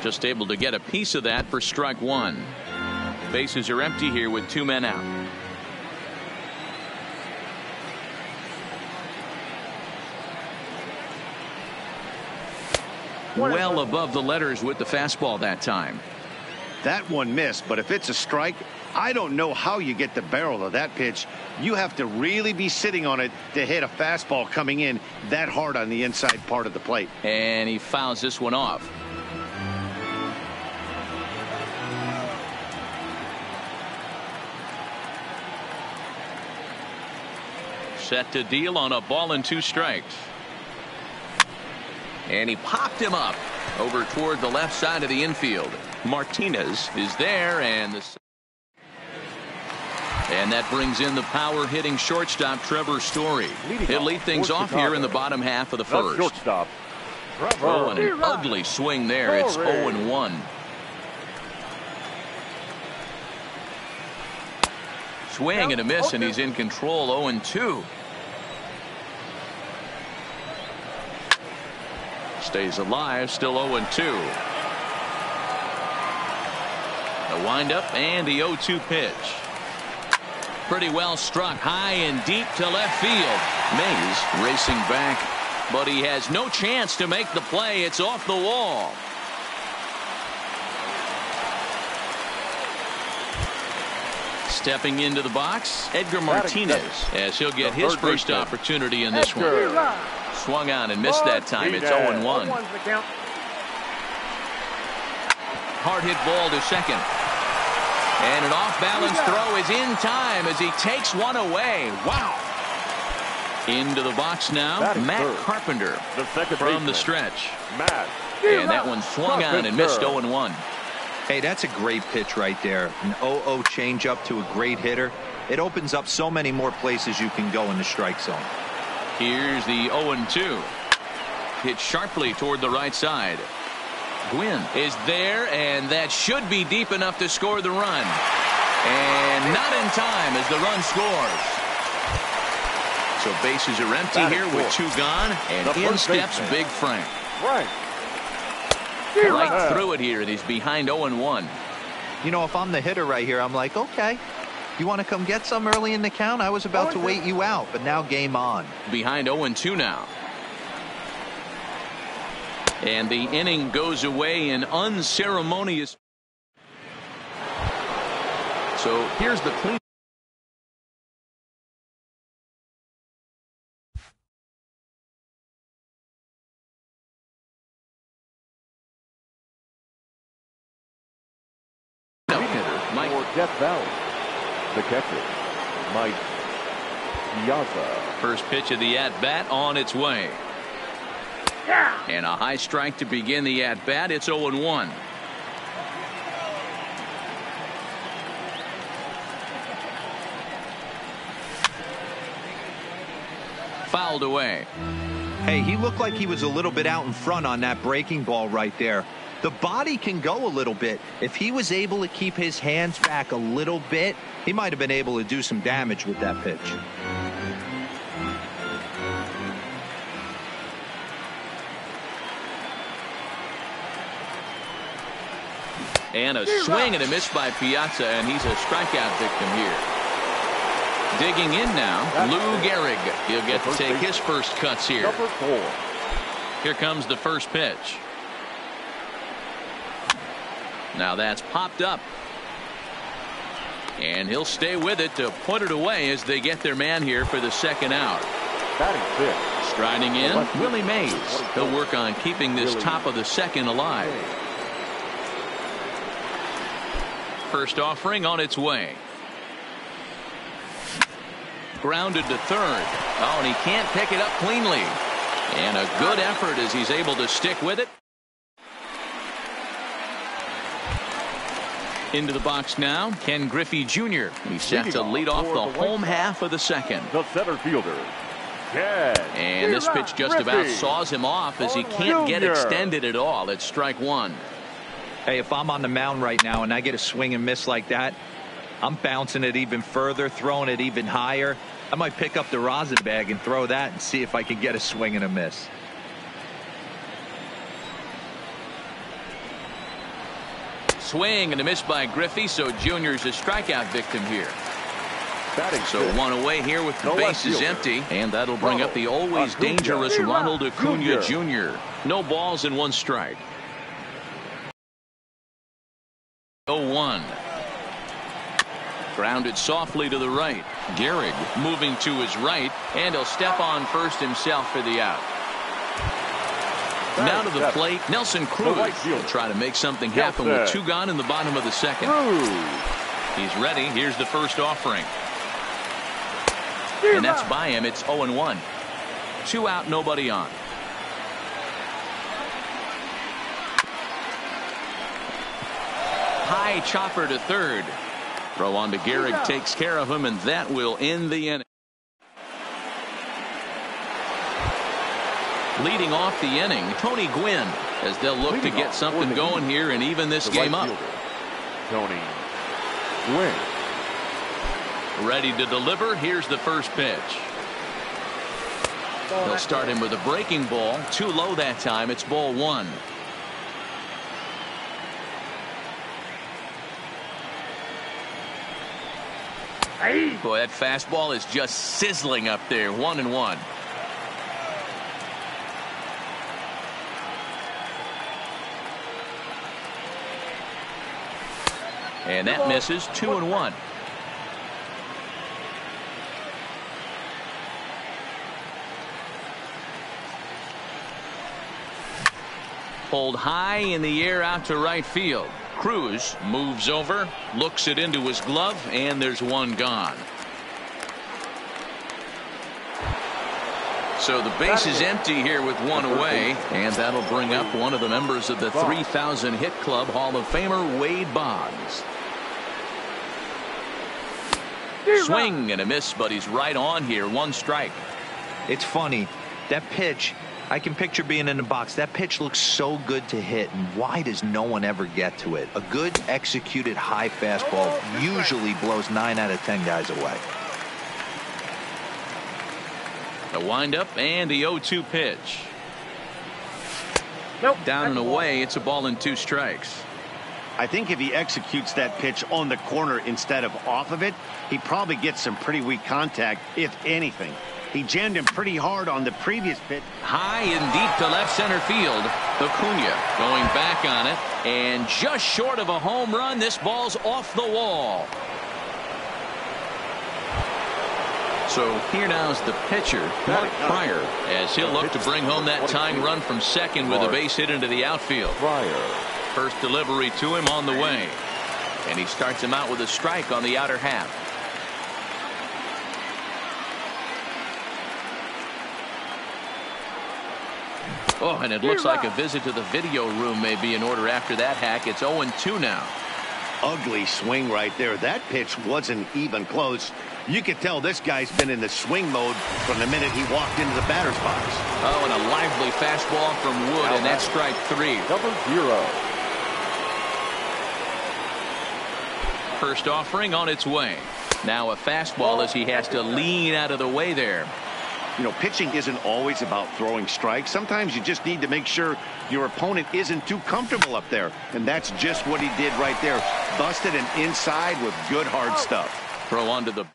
Just able to get a piece of that for strike 1. Bases are empty here with 2 men out. Well above the letters with the fastball that time. That one missed, but if it's a strike, I don't know how you get the barrel of that pitch. You have to really be sitting on it to hit a fastball coming in that hard on the inside part of the plate. And he fouls this one off. Set to deal on a ball and 2 strikes. And he popped him up over toward the left side of the infield. Martinez is there, and that brings in the power hitting shortstop Trevor Story. He'll lead things off here in the bottom half of the first. Shortstop, Trevor. Oh, and an ugly swing there. It's 0-1. Swing and a miss, and he's in control. 0-2. Stays alive, still 0-2. The windup and the 0-2 pitch. Pretty well struck high and deep to left field. Mays racing back, but he has no chance to make the play. It's off the wall. Stepping into the box, Edgar Martinez, as he'll get his first opportunity in this one. Swung on and missed that time. It's 0-1. Hard hit ball to second. And an off-balance throw is in time as he takes one away. Wow. Into the box now, Matt Carpenter from the stretch. And that one swung on and missed. 0-1. Hey, that's a great pitch right there. An 0-0 changeup to a great hitter. It opens up so many more places you can go in the strike zone. Here's the 0-2. Hit sharply toward the right side. Gwynn is there, and that should be deep enough to score the run. And not in time as the run scores. So bases are empty here with 2 gone, and in steps Big Frank. Right through it here, and he's behind 0-1. You know, if I'm the hitter right here, I'm like, okay, you want to come get some early in the count? I was about to wait you out, but now game on. Behind 0-2 now. And the inning goes away in unceremonious. So here's the clean. Death Valley. The catcher, Mike Piazza. First pitch of the at-bat on its way. And a high strike to begin the at-bat. It's 0-1. Fouled away. Hey, he looked like he was a little bit out in front on that breaking ball right there. The body can go a little bit. If he was able to keep his hands back a little bit, he might have been able to do some damage with that pitch. And a swing and a miss by Piazza, and he's a strikeout victim here. Digging in now, Lou Gehrig. He'll get to take his first cuts here. Number 4. Here comes the first pitch. Now that's popped up. And he'll stay with it to put it away as they get their man here for the second out. Batting fifth. Striding in, Willie Mays. He'll work on keeping this top of the second alive. First offering on its way. Grounded to third. Oh, and he can't pick it up cleanly. And a good effort as he's able to stick with it. Into the box now, Ken Griffey Jr. He's set to lead off the home half of the second. The center fielder, Ken. And this pitch just about saws him off as he can't get extended at all. It's strike one. Hey, if I'm on the mound right now and I get a swing and miss like that, I'm bouncing it even further, throwing it even higher. I might pick up the rosin bag and throw that and see if I can get a swing and a miss. Swing and a miss by Griffey, so Junior's a strikeout victim here. So one away here with the bases empty, and that'll bring up the always dangerous Ronald Acuna Jr. No balls and one strike. 0-1. Grounded softly to the right. Gehrig moving to his right, and he'll step on first himself for the out. Now to the plate, Nelson Cruz will try to make something happen with 2 gone in the bottom of the second. He's ready. Here's the first offering. And that's by him. It's 0-1. 2 out, nobody on. High chopper to third. Throw on to Gehrig takes care of him, and that will end the inning. Leading off the inning, Tony Gwynn, as they'll look to get something going here and even this game up. Tony Gwynn. Ready to deliver. Here's the first pitch. They'll start him with a breaking ball. Too low that time. It's ball 1. Boy, that fastball is just sizzling up there. 1-1. And that misses. 2-1. Pulled high in the air out to right field. Cruz moves over, looks it into his glove, and there's 1 gone. So the base is empty here with 1 away, and that'll bring up one of the members of the 3,000 hit club, Hall of Famer Wade Boggs. Swing and a miss, but he's right on here. 1 strike. It's funny, that pitch, I can picture being in the box. That pitch looks so good to hit, and why does no one ever get to it? A good executed high fastball usually blows 9 out of 10 guys away. The windup and the 0-2 pitch. Down and away. It's a ball and 2 strikes. I think if he executes that pitch on the corner instead of off of it, he probably gets some pretty weak contact, if anything. He jammed him pretty hard on the previous pitch. High and deep to left center field. Acuna going back on it, and just short of a home run. This ball's off the wall. So here now is the pitcher, Mark Prior, as he'll look to bring home that tying run from second with a base hit into the outfield. First delivery to him on the way, and he starts him out with a strike on the outer half. Oh, and it looks like a visit to the video room may be in order after that hack. It's 0-2 now. Ugly swing right there. That pitch wasn't even close. You could tell this guy's been in the swing mode from the minute he walked into the batter's box. Oh, and a lively fastball from Wood, and that's strike 3. Number 0. First offering on its way. Now a fastball as he has to lean out of the way there. You know, pitching isn't always about throwing strikes. Sometimes you just need to make sure your opponent isn't too comfortable up there. And that's just what he did right there. Busted an inside with good hard stuff. Throw onto the...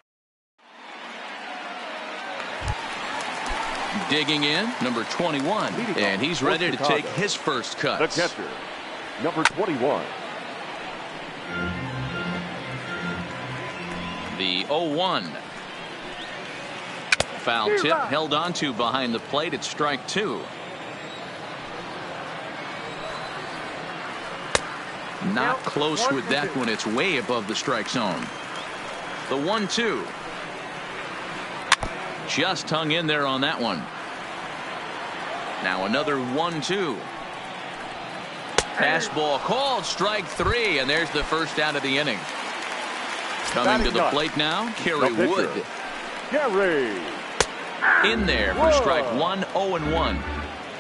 Digging in, number 21. And he's ready to take his first cut. The catcher, number 21. The 0-1. Foul tip held onto behind the plate. It's strike 2. Not close with that one. It's way above the strike zone. The 1-2. Just hung in there on that one. Now another 1-2. Fastball called, strike 3, and there's the first out of the inning. Coming to the plate now, Kerry Wood. Kerry. In there for strike 1, 0-1.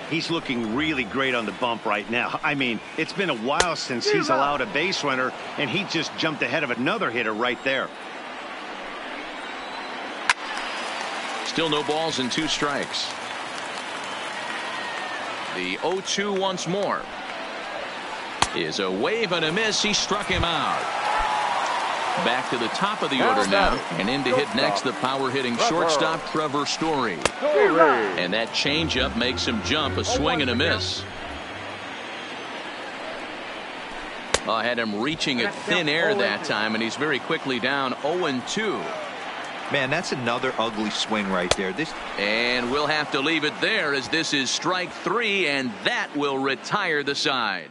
He's looking really great on the bump right now. I mean, it's been a while since he's allowed a base runner, and he just jumped ahead of another hitter right there. Still no balls and 2 strikes. The 0-2 once more. Is a wave and a miss. He struck him out. Back to the top of the order now, and in to hit next the power hitting shortstop Trevor Story. And that changeup makes him jump. A swing and a miss. Had him reaching at thin air that time, and he's very quickly down 0-2. Man, that's another ugly swing right there. And we'll have to leave it there as this is strike 3, and that will retire the side.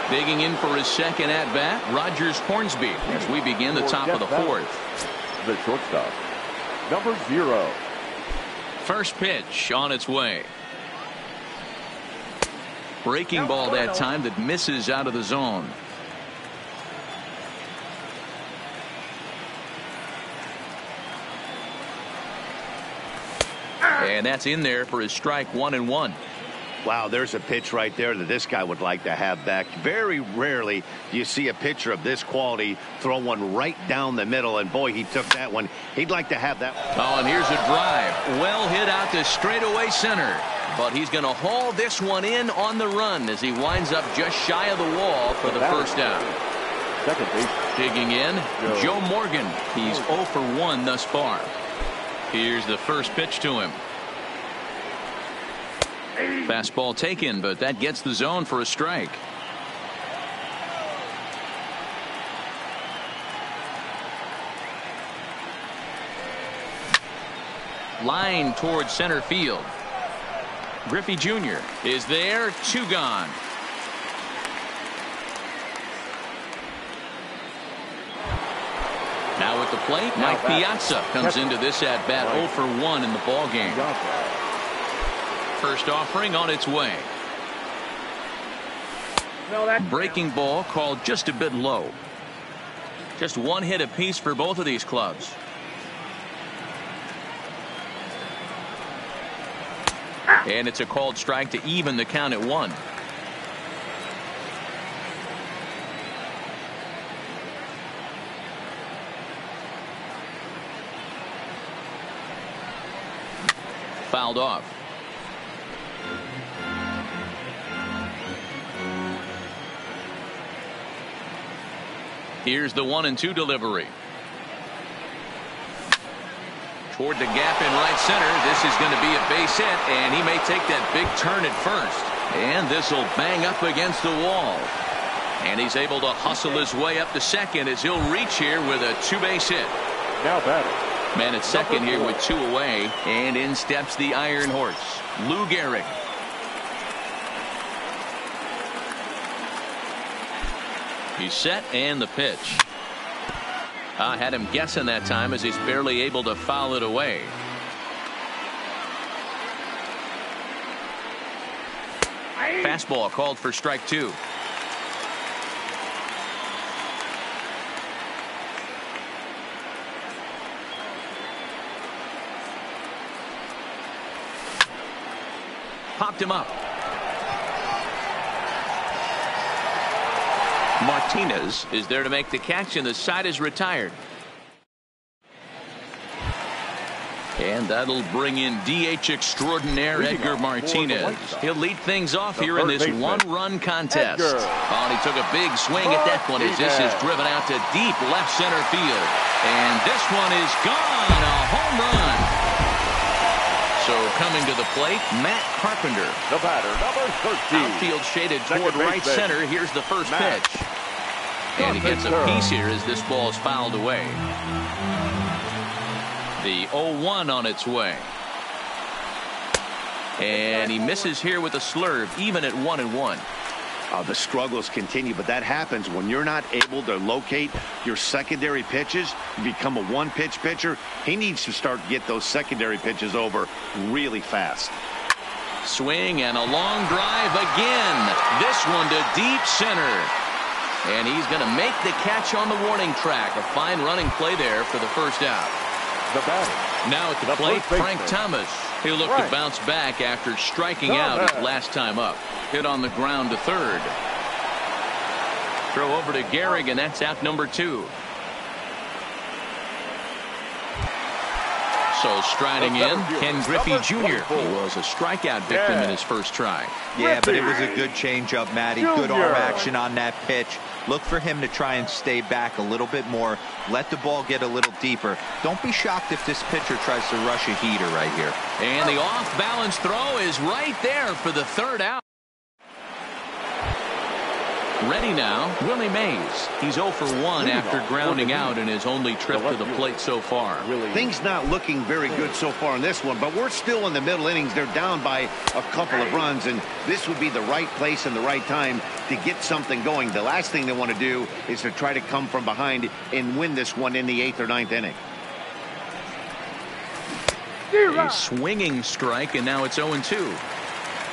Digging in for his second at-bat, Rogers Hornsby, as we begin the top of the 4th. The shortstop, number 0. First pitch on its way. Breaking ball that time that misses out of the zone. And that's in there for his strike 1-1. Wow, there's a pitch right there that this guy would like to have back. Very rarely do you see a pitcher of this quality throw one right down the middle, and boy, he took that one. He'd like to have that one. Oh, and here's a drive. Well hit out to straightaway center. But he's going to haul this one in on the run as he winds up just shy of the wall for the first out. Second base. Digging in, Joe Morgan. He's 0 for 1 thus far. Here's the first pitch to him. Fastball taken, but that gets the zone for a strike. Line towards center field. Griffey Jr. is there. 2 gone. Now at the plate, Mike Piazza comes into this at bat 0 for 1 in the ball game. First offering on its way. Breaking ball called just a bit low. Just 1 hit apiece for both of these clubs. And it's a called strike to even the count at 1. Fouled off. Here's the 1-2 delivery. Toward the gap in right center. This is going to be a base hit, and he may take that big turn at first. And this will bang up against the wall. And he's able to hustle his way up to second as he'll reach here with a 2-base hit. Now batting. Man at second here with 2 away, and in steps the Iron Horse, Lou Gehrig. He's set, and the pitch. Had him guessing that time as he's barely able to foul it away. Fastball called for strike 2. popped him up. Martinez is there to make the catch, and the side is retired. And that'll bring in DH extraordinaire Edgar Martinez. He'll lead things off here in this one-run contest. Oh, and he took a big swing at that one as this is driven out to deep left center field. And this one is gone, a home run. So coming to the plate, Matt Carpenter. The batter, number 13. Outfield shaded toward right center. Here's the first pitch. And he gets a piece here as this ball is fouled away. The 0-1 on its way. And he misses here with a slurve, even at 1-1. The struggles continue, but that happens when you're not able to locate your secondary pitches. You become a one-pitch pitcher. He needs to start to get those secondary pitches over really fast. Swing and a long drive again. This one to deep center. And he's going to make the catch on the warning track. A fine running play there for the first out. The batter. Now at the plate, Frank Thomas. He'll look to bounce back after striking out his last time up. Hit on the ground to third. Throw over to Gehrig, and that's out number 2. So striding in, Ken Griffey Jr. He was a strikeout victim in his first try. Yeah, but it was a good changeup, Matty. Good arm action on that pitch. Look for him to try and stay back a little bit more. Let the ball get a little deeper. Don't be shocked if this pitcher tries to rush a heater right here. And the off-balance throw is right there for the third out. Ready now, Willie Mays. He's 0 for 1 after grounding out in his only trip to the plate so far. Things not looking very good so far in this one, but we're still in the middle innings. They're down by a couple of runs, and this would be the right place and the right time to get something going. The last thing they want to do is to try to come from behind and win this one in the 8th or 9th inning. A swinging strike, and now it's 0-2.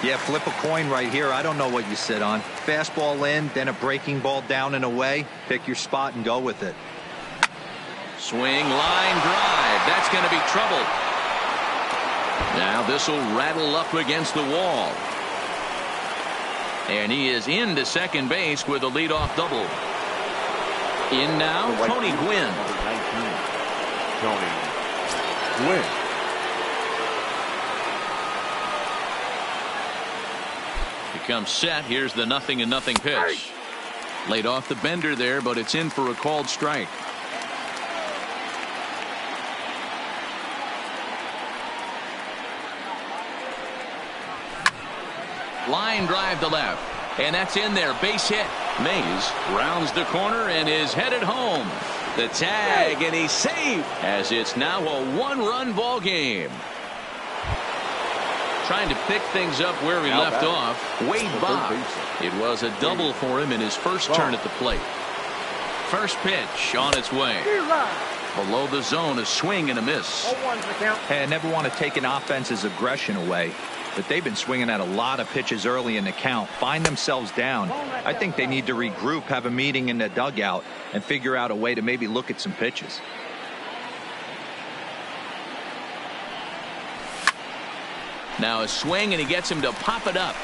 Yeah, flip a coin right here. I don't know what you sit on. Fastball in, then a breaking ball down and away. Pick your spot and go with it. Swing, line drive. That's going to be trouble. Now this will rattle up against the wall. And he is into second base with a leadoff double. In now, Tony Gwynn. Tony Gwynn. Comes set. Here's the 0-0 pitch. Laid off the bender there, but it's in for a called strike. Line drive to left, and that's in there. Base hit. Mays rounds the corner and is headed home. The tag, and he's safe as it's now a one-run ball game. Trying to pick things up where he left off. Wade Boggs. It was a double for him in his first turn at the plate. First pitch on its way. Below the zone, a swing and a miss. Hey, I never want to take an offense's aggression away, but they've been swinging at a lot of pitches early in the count. Find themselves down. I think they need to regroup, have a meeting in the dugout, and figure out a way to maybe look at some pitches. Now a swing, and he gets him to pop it up.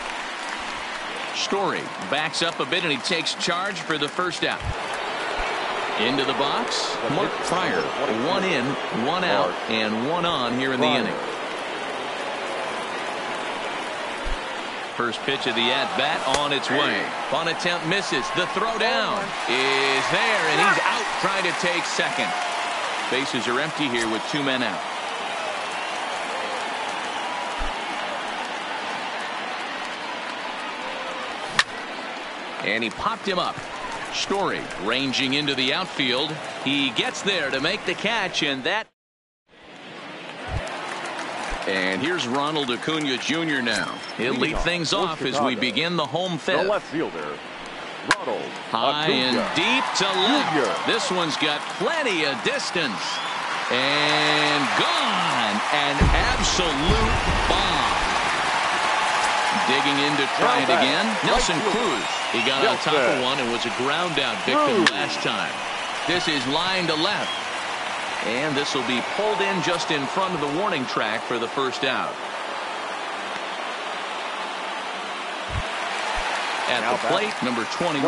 Story backs up a bit, and he takes charge for the first out. Into the box, Mark Prior. 1 in, 1 out, and 1 on here in the inning. First pitch of the at-bat on its way. On attempt misses. The throw down is there, and he's out trying to take second. Bases are empty here with 2 men out. And he popped him up. Story ranging into the outfield. He gets there to make the catch, and that. And here's Ronald Acuna Jr. now. He'll lead things off as we begin the home fifth. The left fielder, Ronald high and Acuna deep to left. Jr. This one's got plenty of distance. And gone. An absolute bomb. Digging in to try it again. Nelson Cruz. He got on top of one and was a ground out victim last time. This is line to left. And this will be pulled in just in front of the warning track for the first out. At the plate, number 21.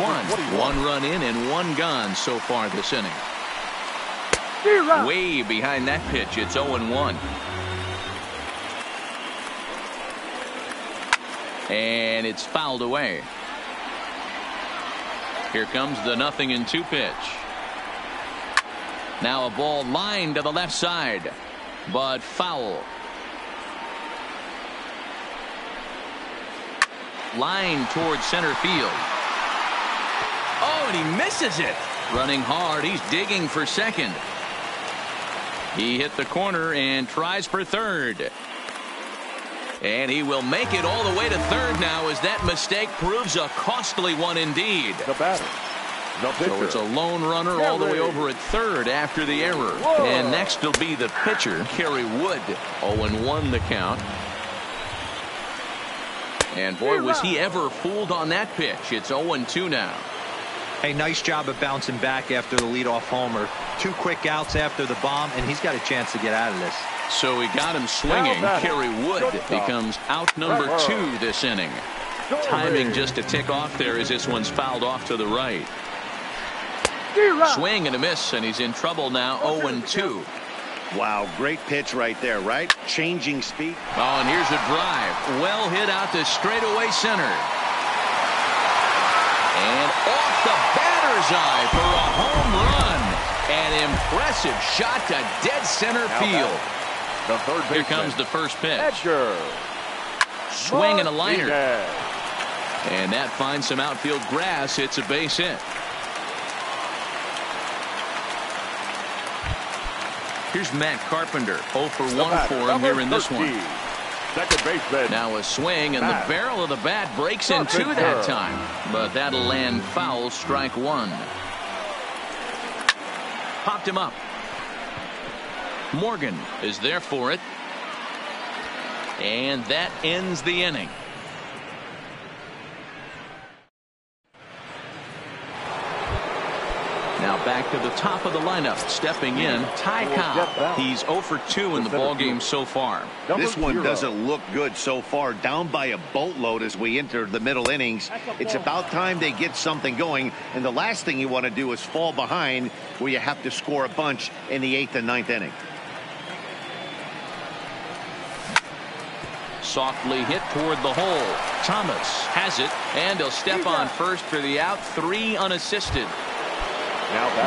One run in and one gone so far this inning. Way behind that pitch. It's 0-1. And it's fouled away. Here comes the 0-2 pitch. Now a ball lined to the left side, but foul. Line towards center field. Oh, and he misses it. Running hard. He's digging for second. He hit the corner and tries for third. And he will make it all the way to third now as that mistake proves a costly one indeed. The batter. So it's a lone runner all the way over at third after the error. Whoa. And next will be the pitcher, Kerry Wood. 0-1 the count. And boy, was he ever fooled on that pitch. It's 0-2 now. Hey, nice job of bouncing back after the leadoff homer. 2 quick outs after the bomb, and he's got a chance to get out of this. So he got him swinging. Kerry Wood becomes out number 2 this inning. Timing just a tick off there as this one's fouled off to the right. Swing and a miss, and he's in trouble now. 0-2. Wow, great pitch right there, right? Changing speed. Oh, and here's a drive. Well hit out to straightaway center. And off the batter's eye for a home run. An impressive shot to dead center field. The third baseman. Here comes the first pitch. Edgar. Swing and a liner. And that finds some outfield grass. It's a base hit. Here's Matt Carpenter. 0 for 1 for him here in this one. Second baseman. Now a swing, and the barrel of the bat breaks in 2 that time. But that'll land foul, strike 1. Popped him up. Morgan is there for it. And that ends the inning. Now back to the top of the lineup. Stepping in, Ty Cobb. He's 0 for 2 in the ballgame so far. This one doesn't look good so far. Down by a boatload as we enter the middle innings. It's about time they get something going. And the last thing you want to do is fall behind where you have to score a bunch in the 8th and 9th inning. Softly hit toward the hole. Thomas has it, and he'll step on first for the out. 3 unassisted.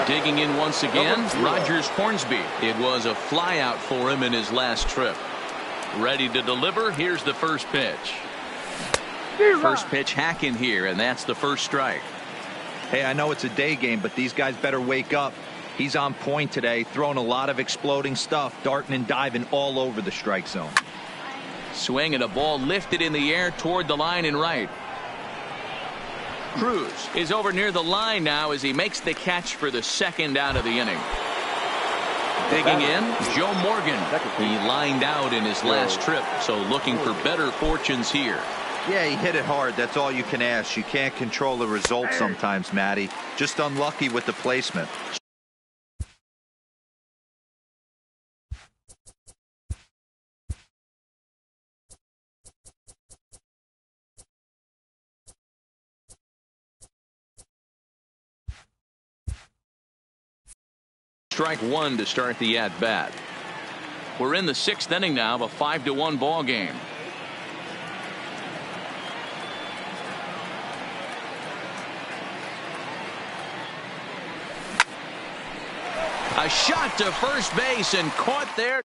Digging in once again, Rogers Hornsby. It was a fly out for him in his last trip. Ready to deliver. Here's the first pitch. First pitch hack in here, and that's the first strike. Hey, I know it's a day game, but these guys better wake up. He's on point today, throwing a lot of exploding stuff, darting and diving all over the strike zone. Swing and a ball lifted in the air toward the line and right. Cruz is over near the line now as he makes the catch for the second out of the inning. Digging in, Joe Morgan. He lined out in his last trip, so looking for better fortunes here. Yeah, he hit it hard. That's all you can ask. You can't control the result sometimes, Matty. Just unlucky with the placement. Strike 1 to start the at-bat. We're in the 6th inning now of a 5-1 ball game. A shot to first base and caught there.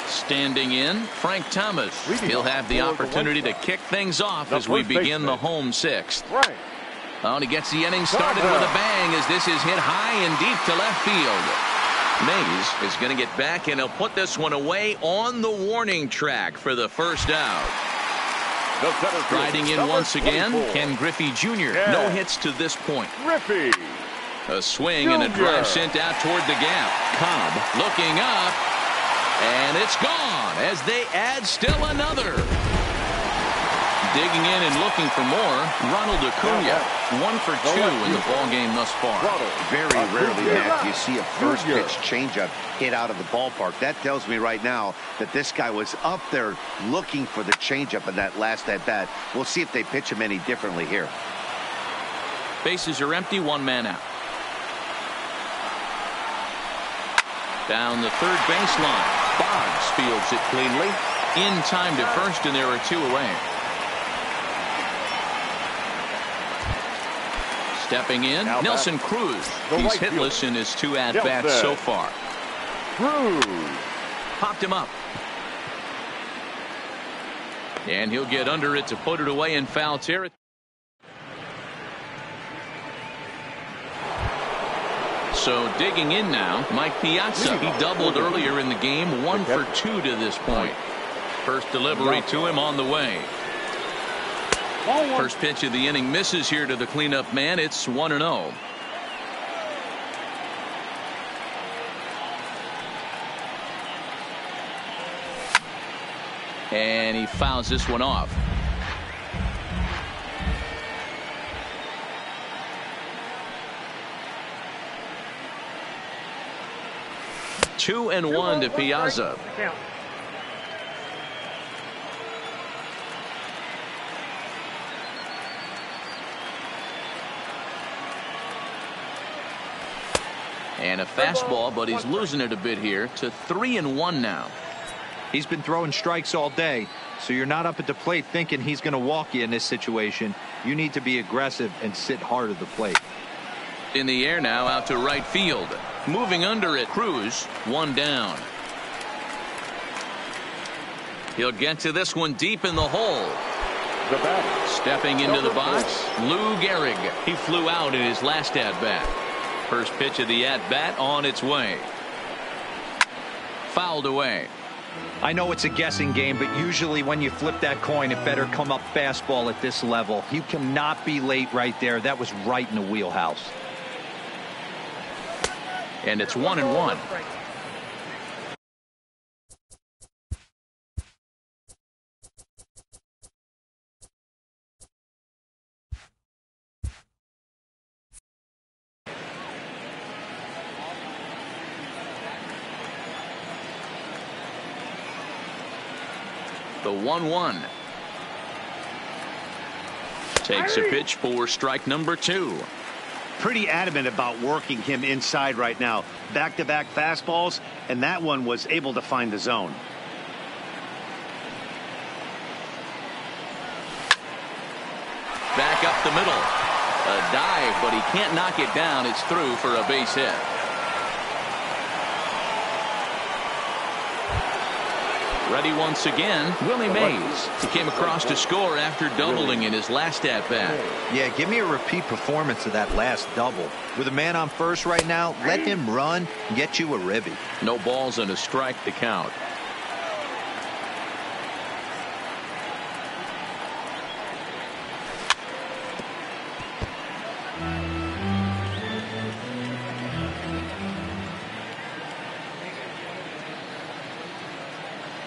Standing in, Frank Thomas. He'll have the opportunity to kick things off as we begin the home 6th. Oh, and he gets the inning started with a bang as this is hit high and deep to left field. Mays is going to get back, and he'll put this one away on the warning track for the first out. Striding in once again, Ken Griffey Jr. No hits to this point. Griffey. A swing and a drive sent out toward the gap. Cobb looking up, and it's gone as they add still another. Digging in and looking for more, Ronald Acuna. 1 for 2 in the ball game thus far. Very rarely, Matt, do you see a first pitch changeup hit out of the ballpark. That tells me right now that this guy was up there looking for the changeup in that last at bat. We'll see if they pitch him any differently here. Bases are empty, 1 man out. Down the third baseline. Boggs fields it cleanly. In time to first, and there are 2 away. Stepping in, Nelson Cruz. He's hitless in his 2 at-bats so far. Cruz Popped him up. And he'll get under it to put it away in foul territory. So digging in now, Mike Piazza. He doubled earlier in the game, 1 for 2 to this point. First delivery to him on the way. First pitch of the inning misses here to the cleanup man. It's 1-0. And he fouls this one off. Two and 1 to Piazza. And a fastball, but he's losing it a bit here to 3-1 now. He's been throwing strikes all day, so you're not up at the plate thinking he's going to walk you in this situation. You need to be aggressive and sit hard at the plate. In the air now, out to right field. Moving under it, Cruz, 1 down. He'll get to this one deep in the hole. the batter. Stepping into the box, Lou Gehrig. He flew out in his last at-bat. First pitch of the at-bat on its way. Fouled away. I know it's a guessing game, but usually when you flip that coin, it better come up fastball at this level. You cannot be late right there. That was right in the wheelhouse. And it's 1-1. The 1-1. Takes a pitch for strike number 2. Pretty adamant about working him inside right now. Back-to-back fastballs, and that one was able to find the zone. Back up the middle. A dive, but he can't knock it down. It's through for a base hit. Ready once again, Willie Mays. He came across to score after doubling in his last at-bat. Yeah, give me a repeat performance of that last double. With a man on first right now, let him run and get you a ribby. No balls and a strike to count.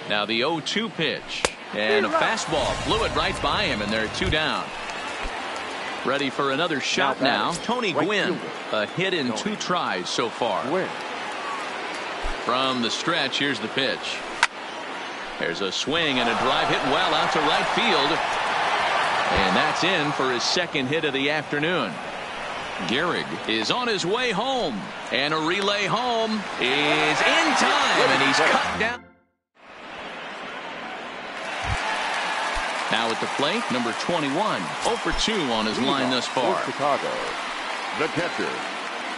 Now the 0-2 pitch, and a fastball flew it right by him, and they're 2 down. Ready for another shot now. Tony Gwynn, a hit in 2 tries so far. From the stretch, here's the pitch. There's a swing and a drive hit well out to right field, and that's in for his second hit of the afternoon. Gehrig is on his way home, and a relay home is in time, and he's cut down. Now at the plate, number 21, 0 for 2 on his line thus far. Chicago, the catcher,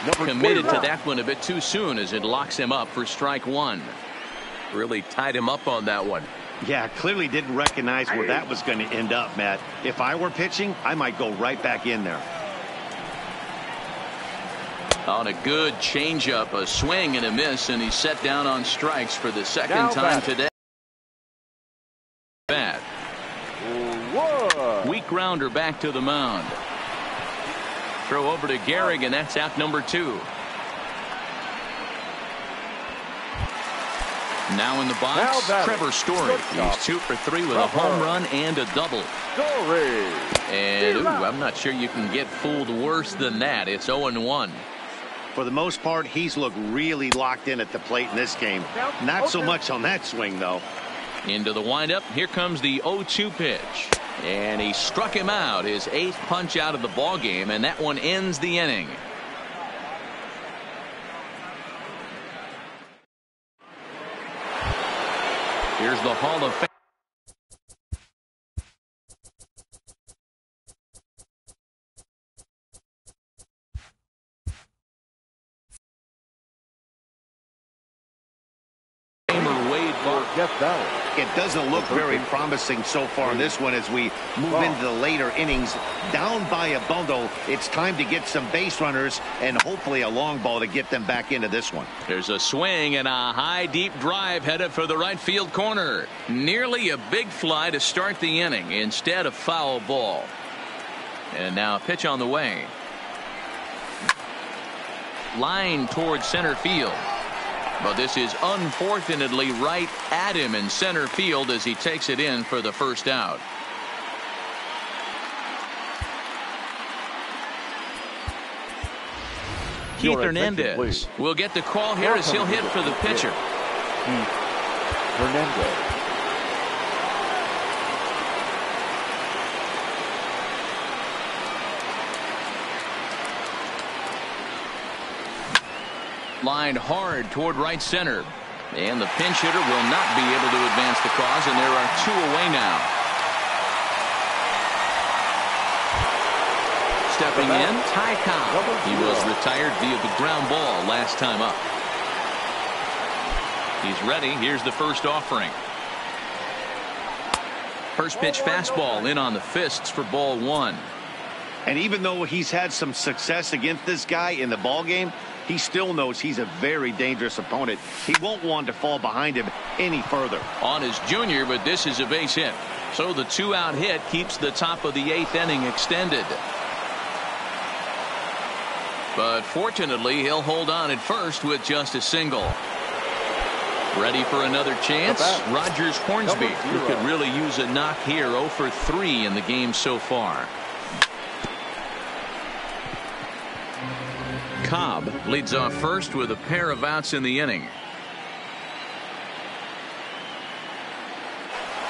number Committed 21. to that one a bit too soon as it locks him up for strike 1. Really tied him up on that one. Yeah, clearly didn't recognize where that was going to end up, Matt. If I were pitching, I might go right back in there. On a good changeup, a swing and a miss, and he's set down on strikes for the second time today. Bad. Weak grounder back to the mound. Throw over to Gehrig, and that's out number 2. Now in the box, Trevor Story. He's 2 for 3 with a home run and a double. And I'm not sure you can get fooled worse than that. It's 0-1. For the most part, he's looked really locked in at the plate in this game. Not so much on that swing, though. Into the windup. Here comes the 0-2 pitch. And he struck him out. His 8th punch out of the ball game, and that one ends the inning. Here's the Hall of Fame. It doesn't look very promising so far in this one as we move into the later innings. Down by a bundle, it's time to get some base runners and hopefully a long ball to get them back into this one. There's a swing and a high deep drive headed for the right field corner. Nearly a big fly to start the inning instead of foul ball. And now a pitch on the way. Line towards center field. But this is unfortunately right at him in center field as he takes it in for the first out. Keith Hernandez will get the call here as he'll hit for the pitcher. Keith Hernandez. Lined hard toward right center. And the pinch hitter will not be able to advance the cause, and there are 2 away now. Stepping in, Ty Cobb. He was retired via the ground ball last time up. He's ready. Here's the first offering. First pitch fastball in on the fists for ball 1. And even though he's had some success against this guy in the ball game, he still knows he's a very dangerous opponent. He won't want to fall behind him any further. On his junior, but this is a base hit. So the 2-out hit keeps the top of the 8th inning extended. But fortunately, he'll hold on at first with just a single. Ready for another chance? Rogers Hornsby, who could really use a knock here. 0 for 3 in the game so far. Cobb leads off first with a pair of outs in the inning.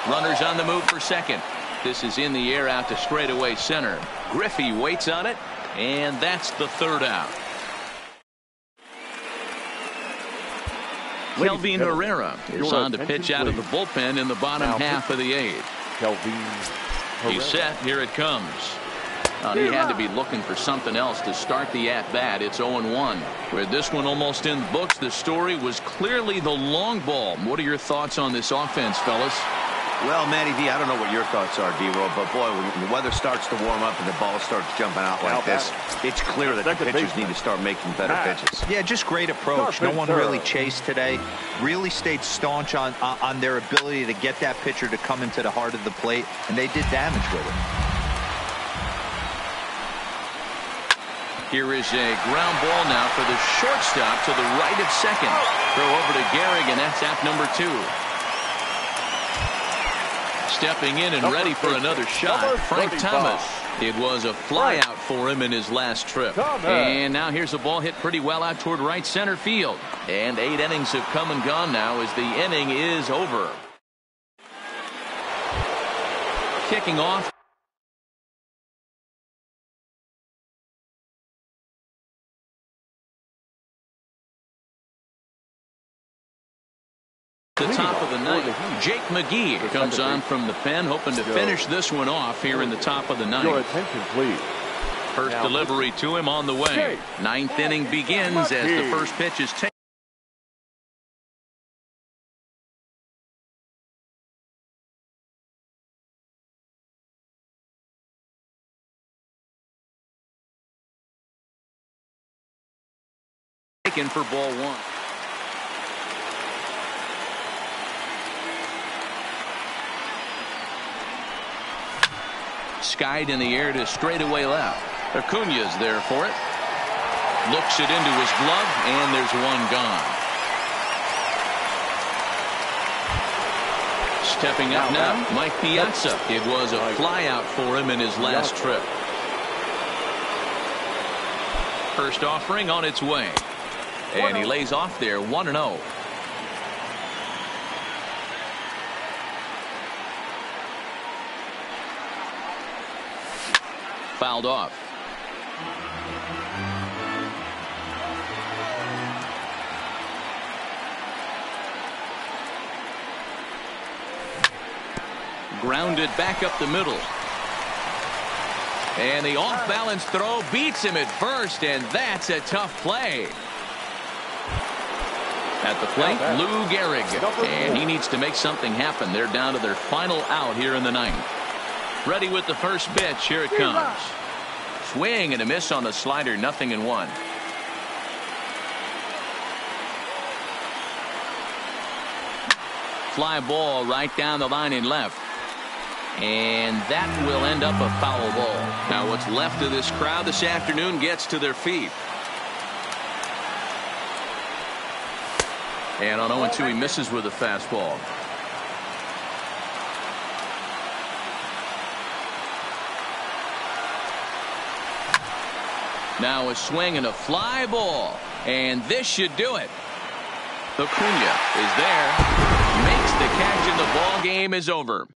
Runners on the move for second. This is in the air out to straightaway center. Griffey waits on it, and that's the 3rd out. Kelvin Herrera is on to pitch out of the bullpen in the bottom half of the 8th. He's set. Here it comes. He had to be looking for something else to start the at-bat. It's 0-1. With this one almost in the books, the story was clearly the long ball. What are your thoughts on this offense, fellas? Well, Matty V, I don't know what your thoughts are, D-Roll, but boy, when the weather starts to warm up and the ball starts jumping out like this, it's clear that the pitchers need to start making better pitches. Yeah, just great approach. No one really chased today. Really stayed staunch on their ability to get that pitcher to come into the heart of the plate, and they did damage with it. Here is a ground ball now for the shortstop to the right of second. Throw over to Gehrig, and that's out number 2. Stepping in and ready for another shot, Frank Thomas. It was a fly out for him in his last trip. And now here's a ball hit pretty well out toward right center field. And 8 innings have come and gone now as the inning is over. Kicking off. The top of the 9th, Jake McGee comes on from the pen, hoping to finish this one off here in the top of the 9th. Your attention, please. First delivery to him on the way. 9th inning begins as the first pitch is taken for ball 1. Skied in the air to straightaway left. Acuna's there for it. Looks it into his glove, and there's one gone. Stepping up now, Mike Piazza. It was a flyout for him in his last trip. First offering on its way. And he lays off there 1-0. Fouled off. Grounded back up the middle. And the off-balance throw beats him at first, and that's a tough play. At the plate, Lou Gehrig. And he needs to make something happen. They're down to their final out here in the ninth. Ready with the first pitch. Here it comes. Swing and a miss on the slider. 0-1. Fly ball right down the line in left. And that will end up a foul ball. Now what's left of this crowd this afternoon gets to their feet. And on 0-2 he misses with a fastball. Now a swing and a fly ball. And this should do it. Acuna is there. Makes the catch and the ball game is over.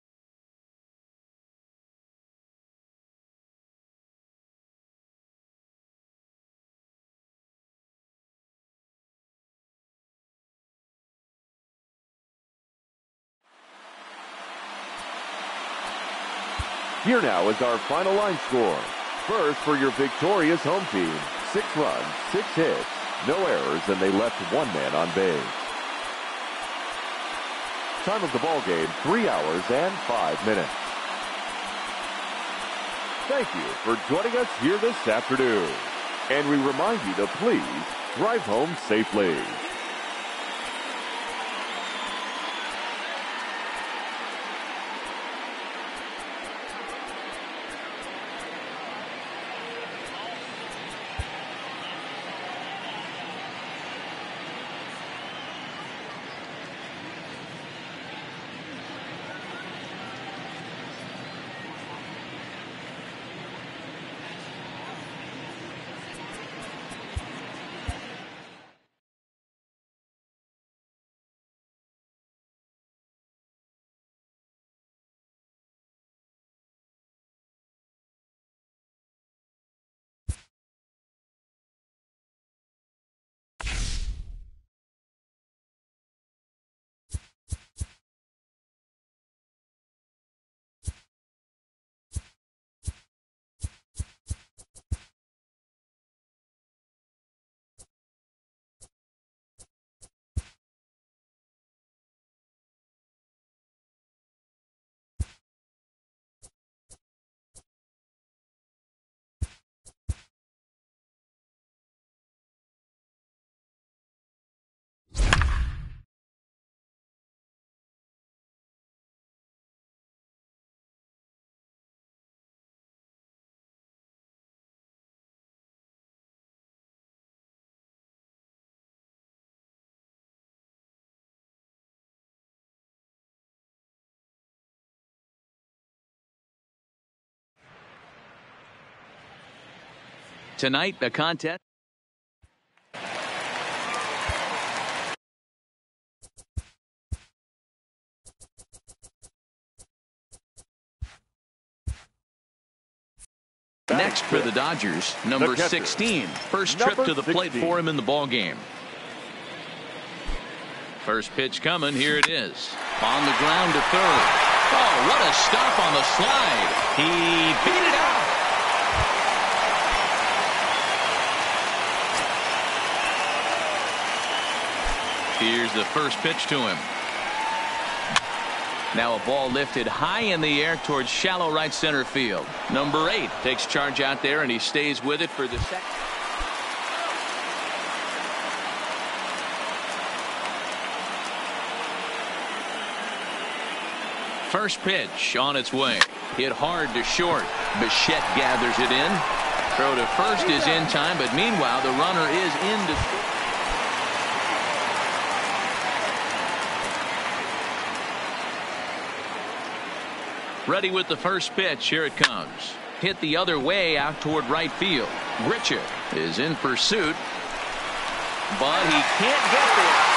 Here now is our final line score. First for your victorious home team, 6 runs, 6 hits, no errors, and they left 1 man on base. Time of the ball game, 3 hours and 5 minutes. Thank you for joining us here this afternoon. And we remind you to please drive home safely. Tonight, the contest. Next for the Dodgers, number 16. First trip to the plate for him in the ball game. First pitch coming. Here it is. On the ground to third. Oh, what a stop on the slide. He beat it out. Here's the first pitch to him. Now a ball lifted high in the air towards shallow right center field. Number 8 takes charge out there, and he stays with it for the second. First pitch on its way. Hit hard to short. Bichette gathers it in. Throw to first is in time, but meanwhile the runner is in to... Ready with the first pitch. Here it comes. Hit the other way out toward right field. Grichuk is in pursuit, but he can't get there.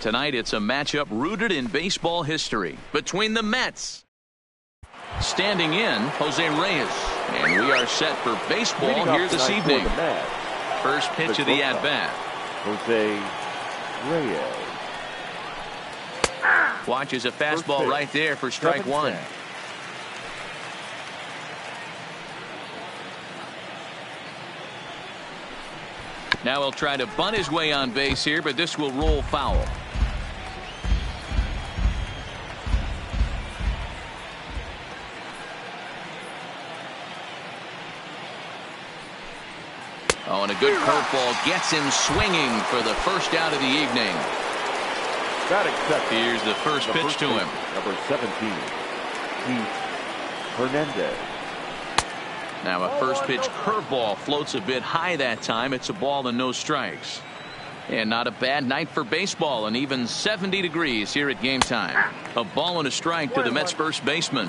Tonight it's a matchup rooted in baseball history between the Mets. Standing in, Jose Reyes. And we are set for baseball here this evening. First pitch of the at-bat. Jose Reyes. Watches a fastball right there for strike one. Now he'll try to bunt his way on base here, but this will roll foul. Oh, and a good curveball gets him swinging for the first out of the evening. Here's the first pitch to him. Number 17, Keith Hernandez. Now a first pitch curveball floats a bit high that time. It's a ball and no strikes. And not a bad night for baseball. And even 70 degrees here at game time. A ball and a strike to the Mets first baseman.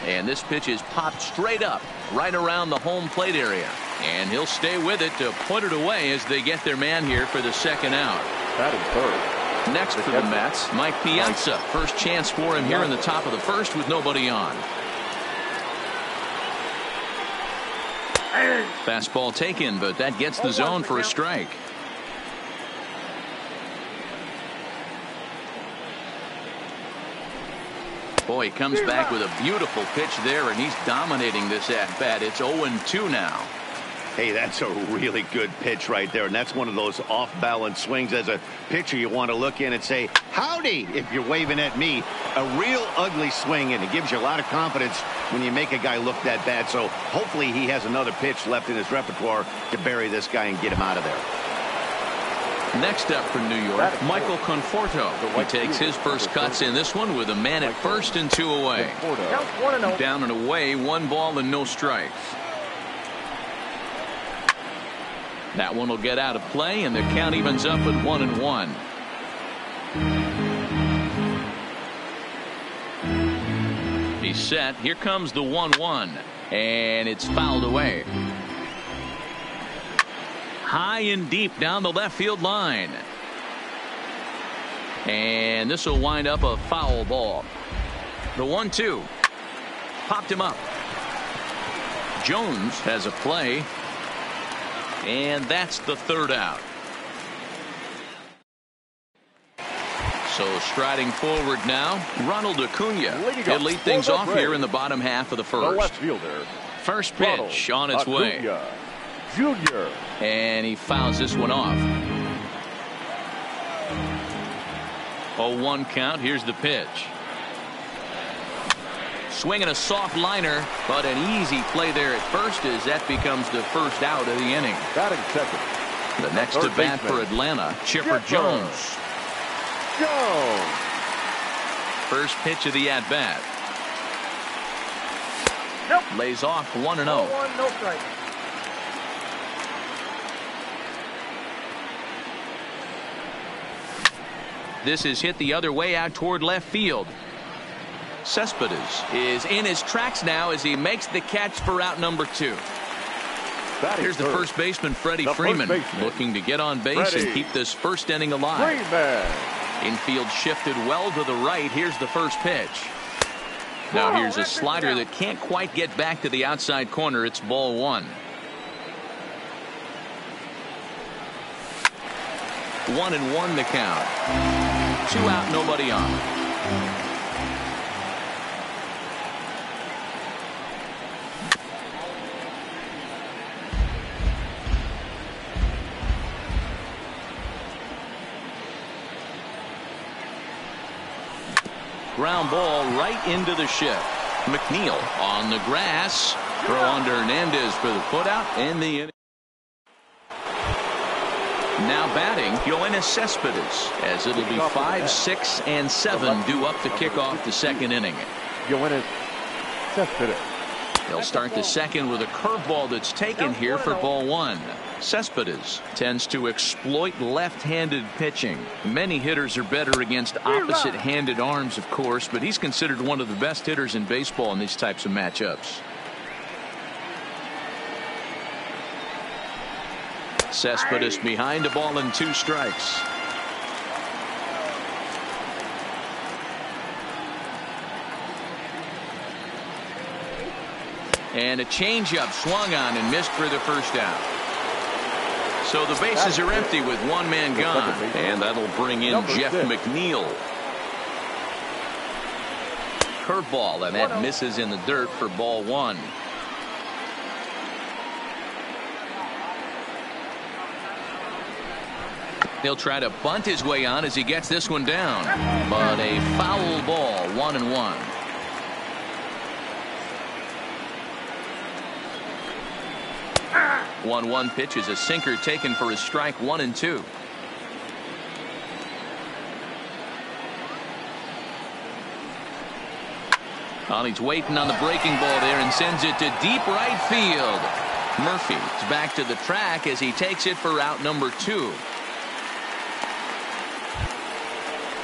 And this pitch is popped straight up right around the home plate area. And he'll stay with it to put it away as they get their man here for the second out. Batting third. Next for the Mets, Mike Piazza. First chance for him here in the top of the first with nobody on. Fastball taken, but that gets the zone for a strike. Boy, he comes back with a beautiful pitch there, and he's dominating this at-bat. It's 0-2 now. Hey, that's a really good pitch right there, and that's one of those off-balance swings. As a pitcher, you want to look in and say, howdy, if you're waving at me. A real ugly swing, and it gives you a lot of confidence when you make a guy look that bad. So hopefully he has another pitch left in his repertoire to bury this guy and get him out of there. Next up for New York, Michael Conforto. He takes his first cuts in this one with a man at first and 2 away. Down and away, 1 ball and no strikes. That one will get out of play, and the count evens up at 1-1. He's set. Here comes the 1-1, and it's fouled away. High and deep down the left field line. And this will wind up a foul ball. The 1-2. Popped him up. Jones has a play. And that's the third out. So striding forward now, Ronald Acuna. He'll lead things off here in the bottom half of the first. The left fielder. First pitch on its way. Jr. And he fouls this one off. 0-1 count. Here's the pitch. Swinging a soft liner, but an easy play there at first as that becomes the first out of the inning. Batting second. The next to bat for Atlanta, Chipper Jones. First pitch of the at-bat. Lays off 1-0. No strike. This is hit the other way out toward left field. Cespedes is in his tracks now as he makes the catch for out number 2. Here's the first baseman, Freddie Freeman, looking to get on base and keep this first inning alive. Infield shifted well to the right. Here's the first pitch. Now here's a slider that can't quite get back to the outside corner. It's ball 1. 1-1 the count. 2 out, nobody on. Ground ball right into the shift. McNeil on the grass. Throw under Hernandez for the putout and the inning. Now batting, Yoenis Cespedes, as it'll be 5, 6, and 7 due up to kick off the second inning. Yoenis Cespedes. They'll start the second with a curveball that's taken here for ball 1. Cespedes tends to exploit left-handed pitching. Many hitters are better against opposite-handed arms, of course, but he's considered one of the best hitters in baseball in these types of matchups. Cespedes behind, a ball and 2 strikes. And a changeup swung on and missed for the first out. So the bases are empty with 1 man gone. And that'll bring in Jeff McNeil. Curveball, and that misses in the dirt for ball 1. He'll try to bunt his way on as he gets this one down. But a foul ball, 1-1. One pitch is a sinker taken for his strike 1 and 2. Well, he's waiting on the breaking ball there and sends it to deep right field. Murphy is back to the track as he takes it for out number 2.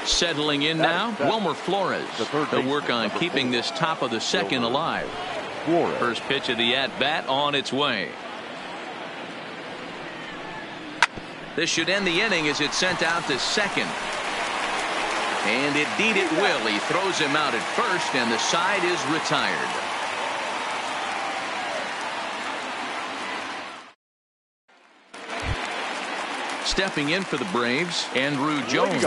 Settling in now, Wilmer Flores. He'll work on keeping this top of the second alive. First pitch of the at-bat on its way. This should end the inning as it's sent out to second. And indeed it will. He throws him out at first, and the side is retired. Stepping in for the Braves, Andrew Jones.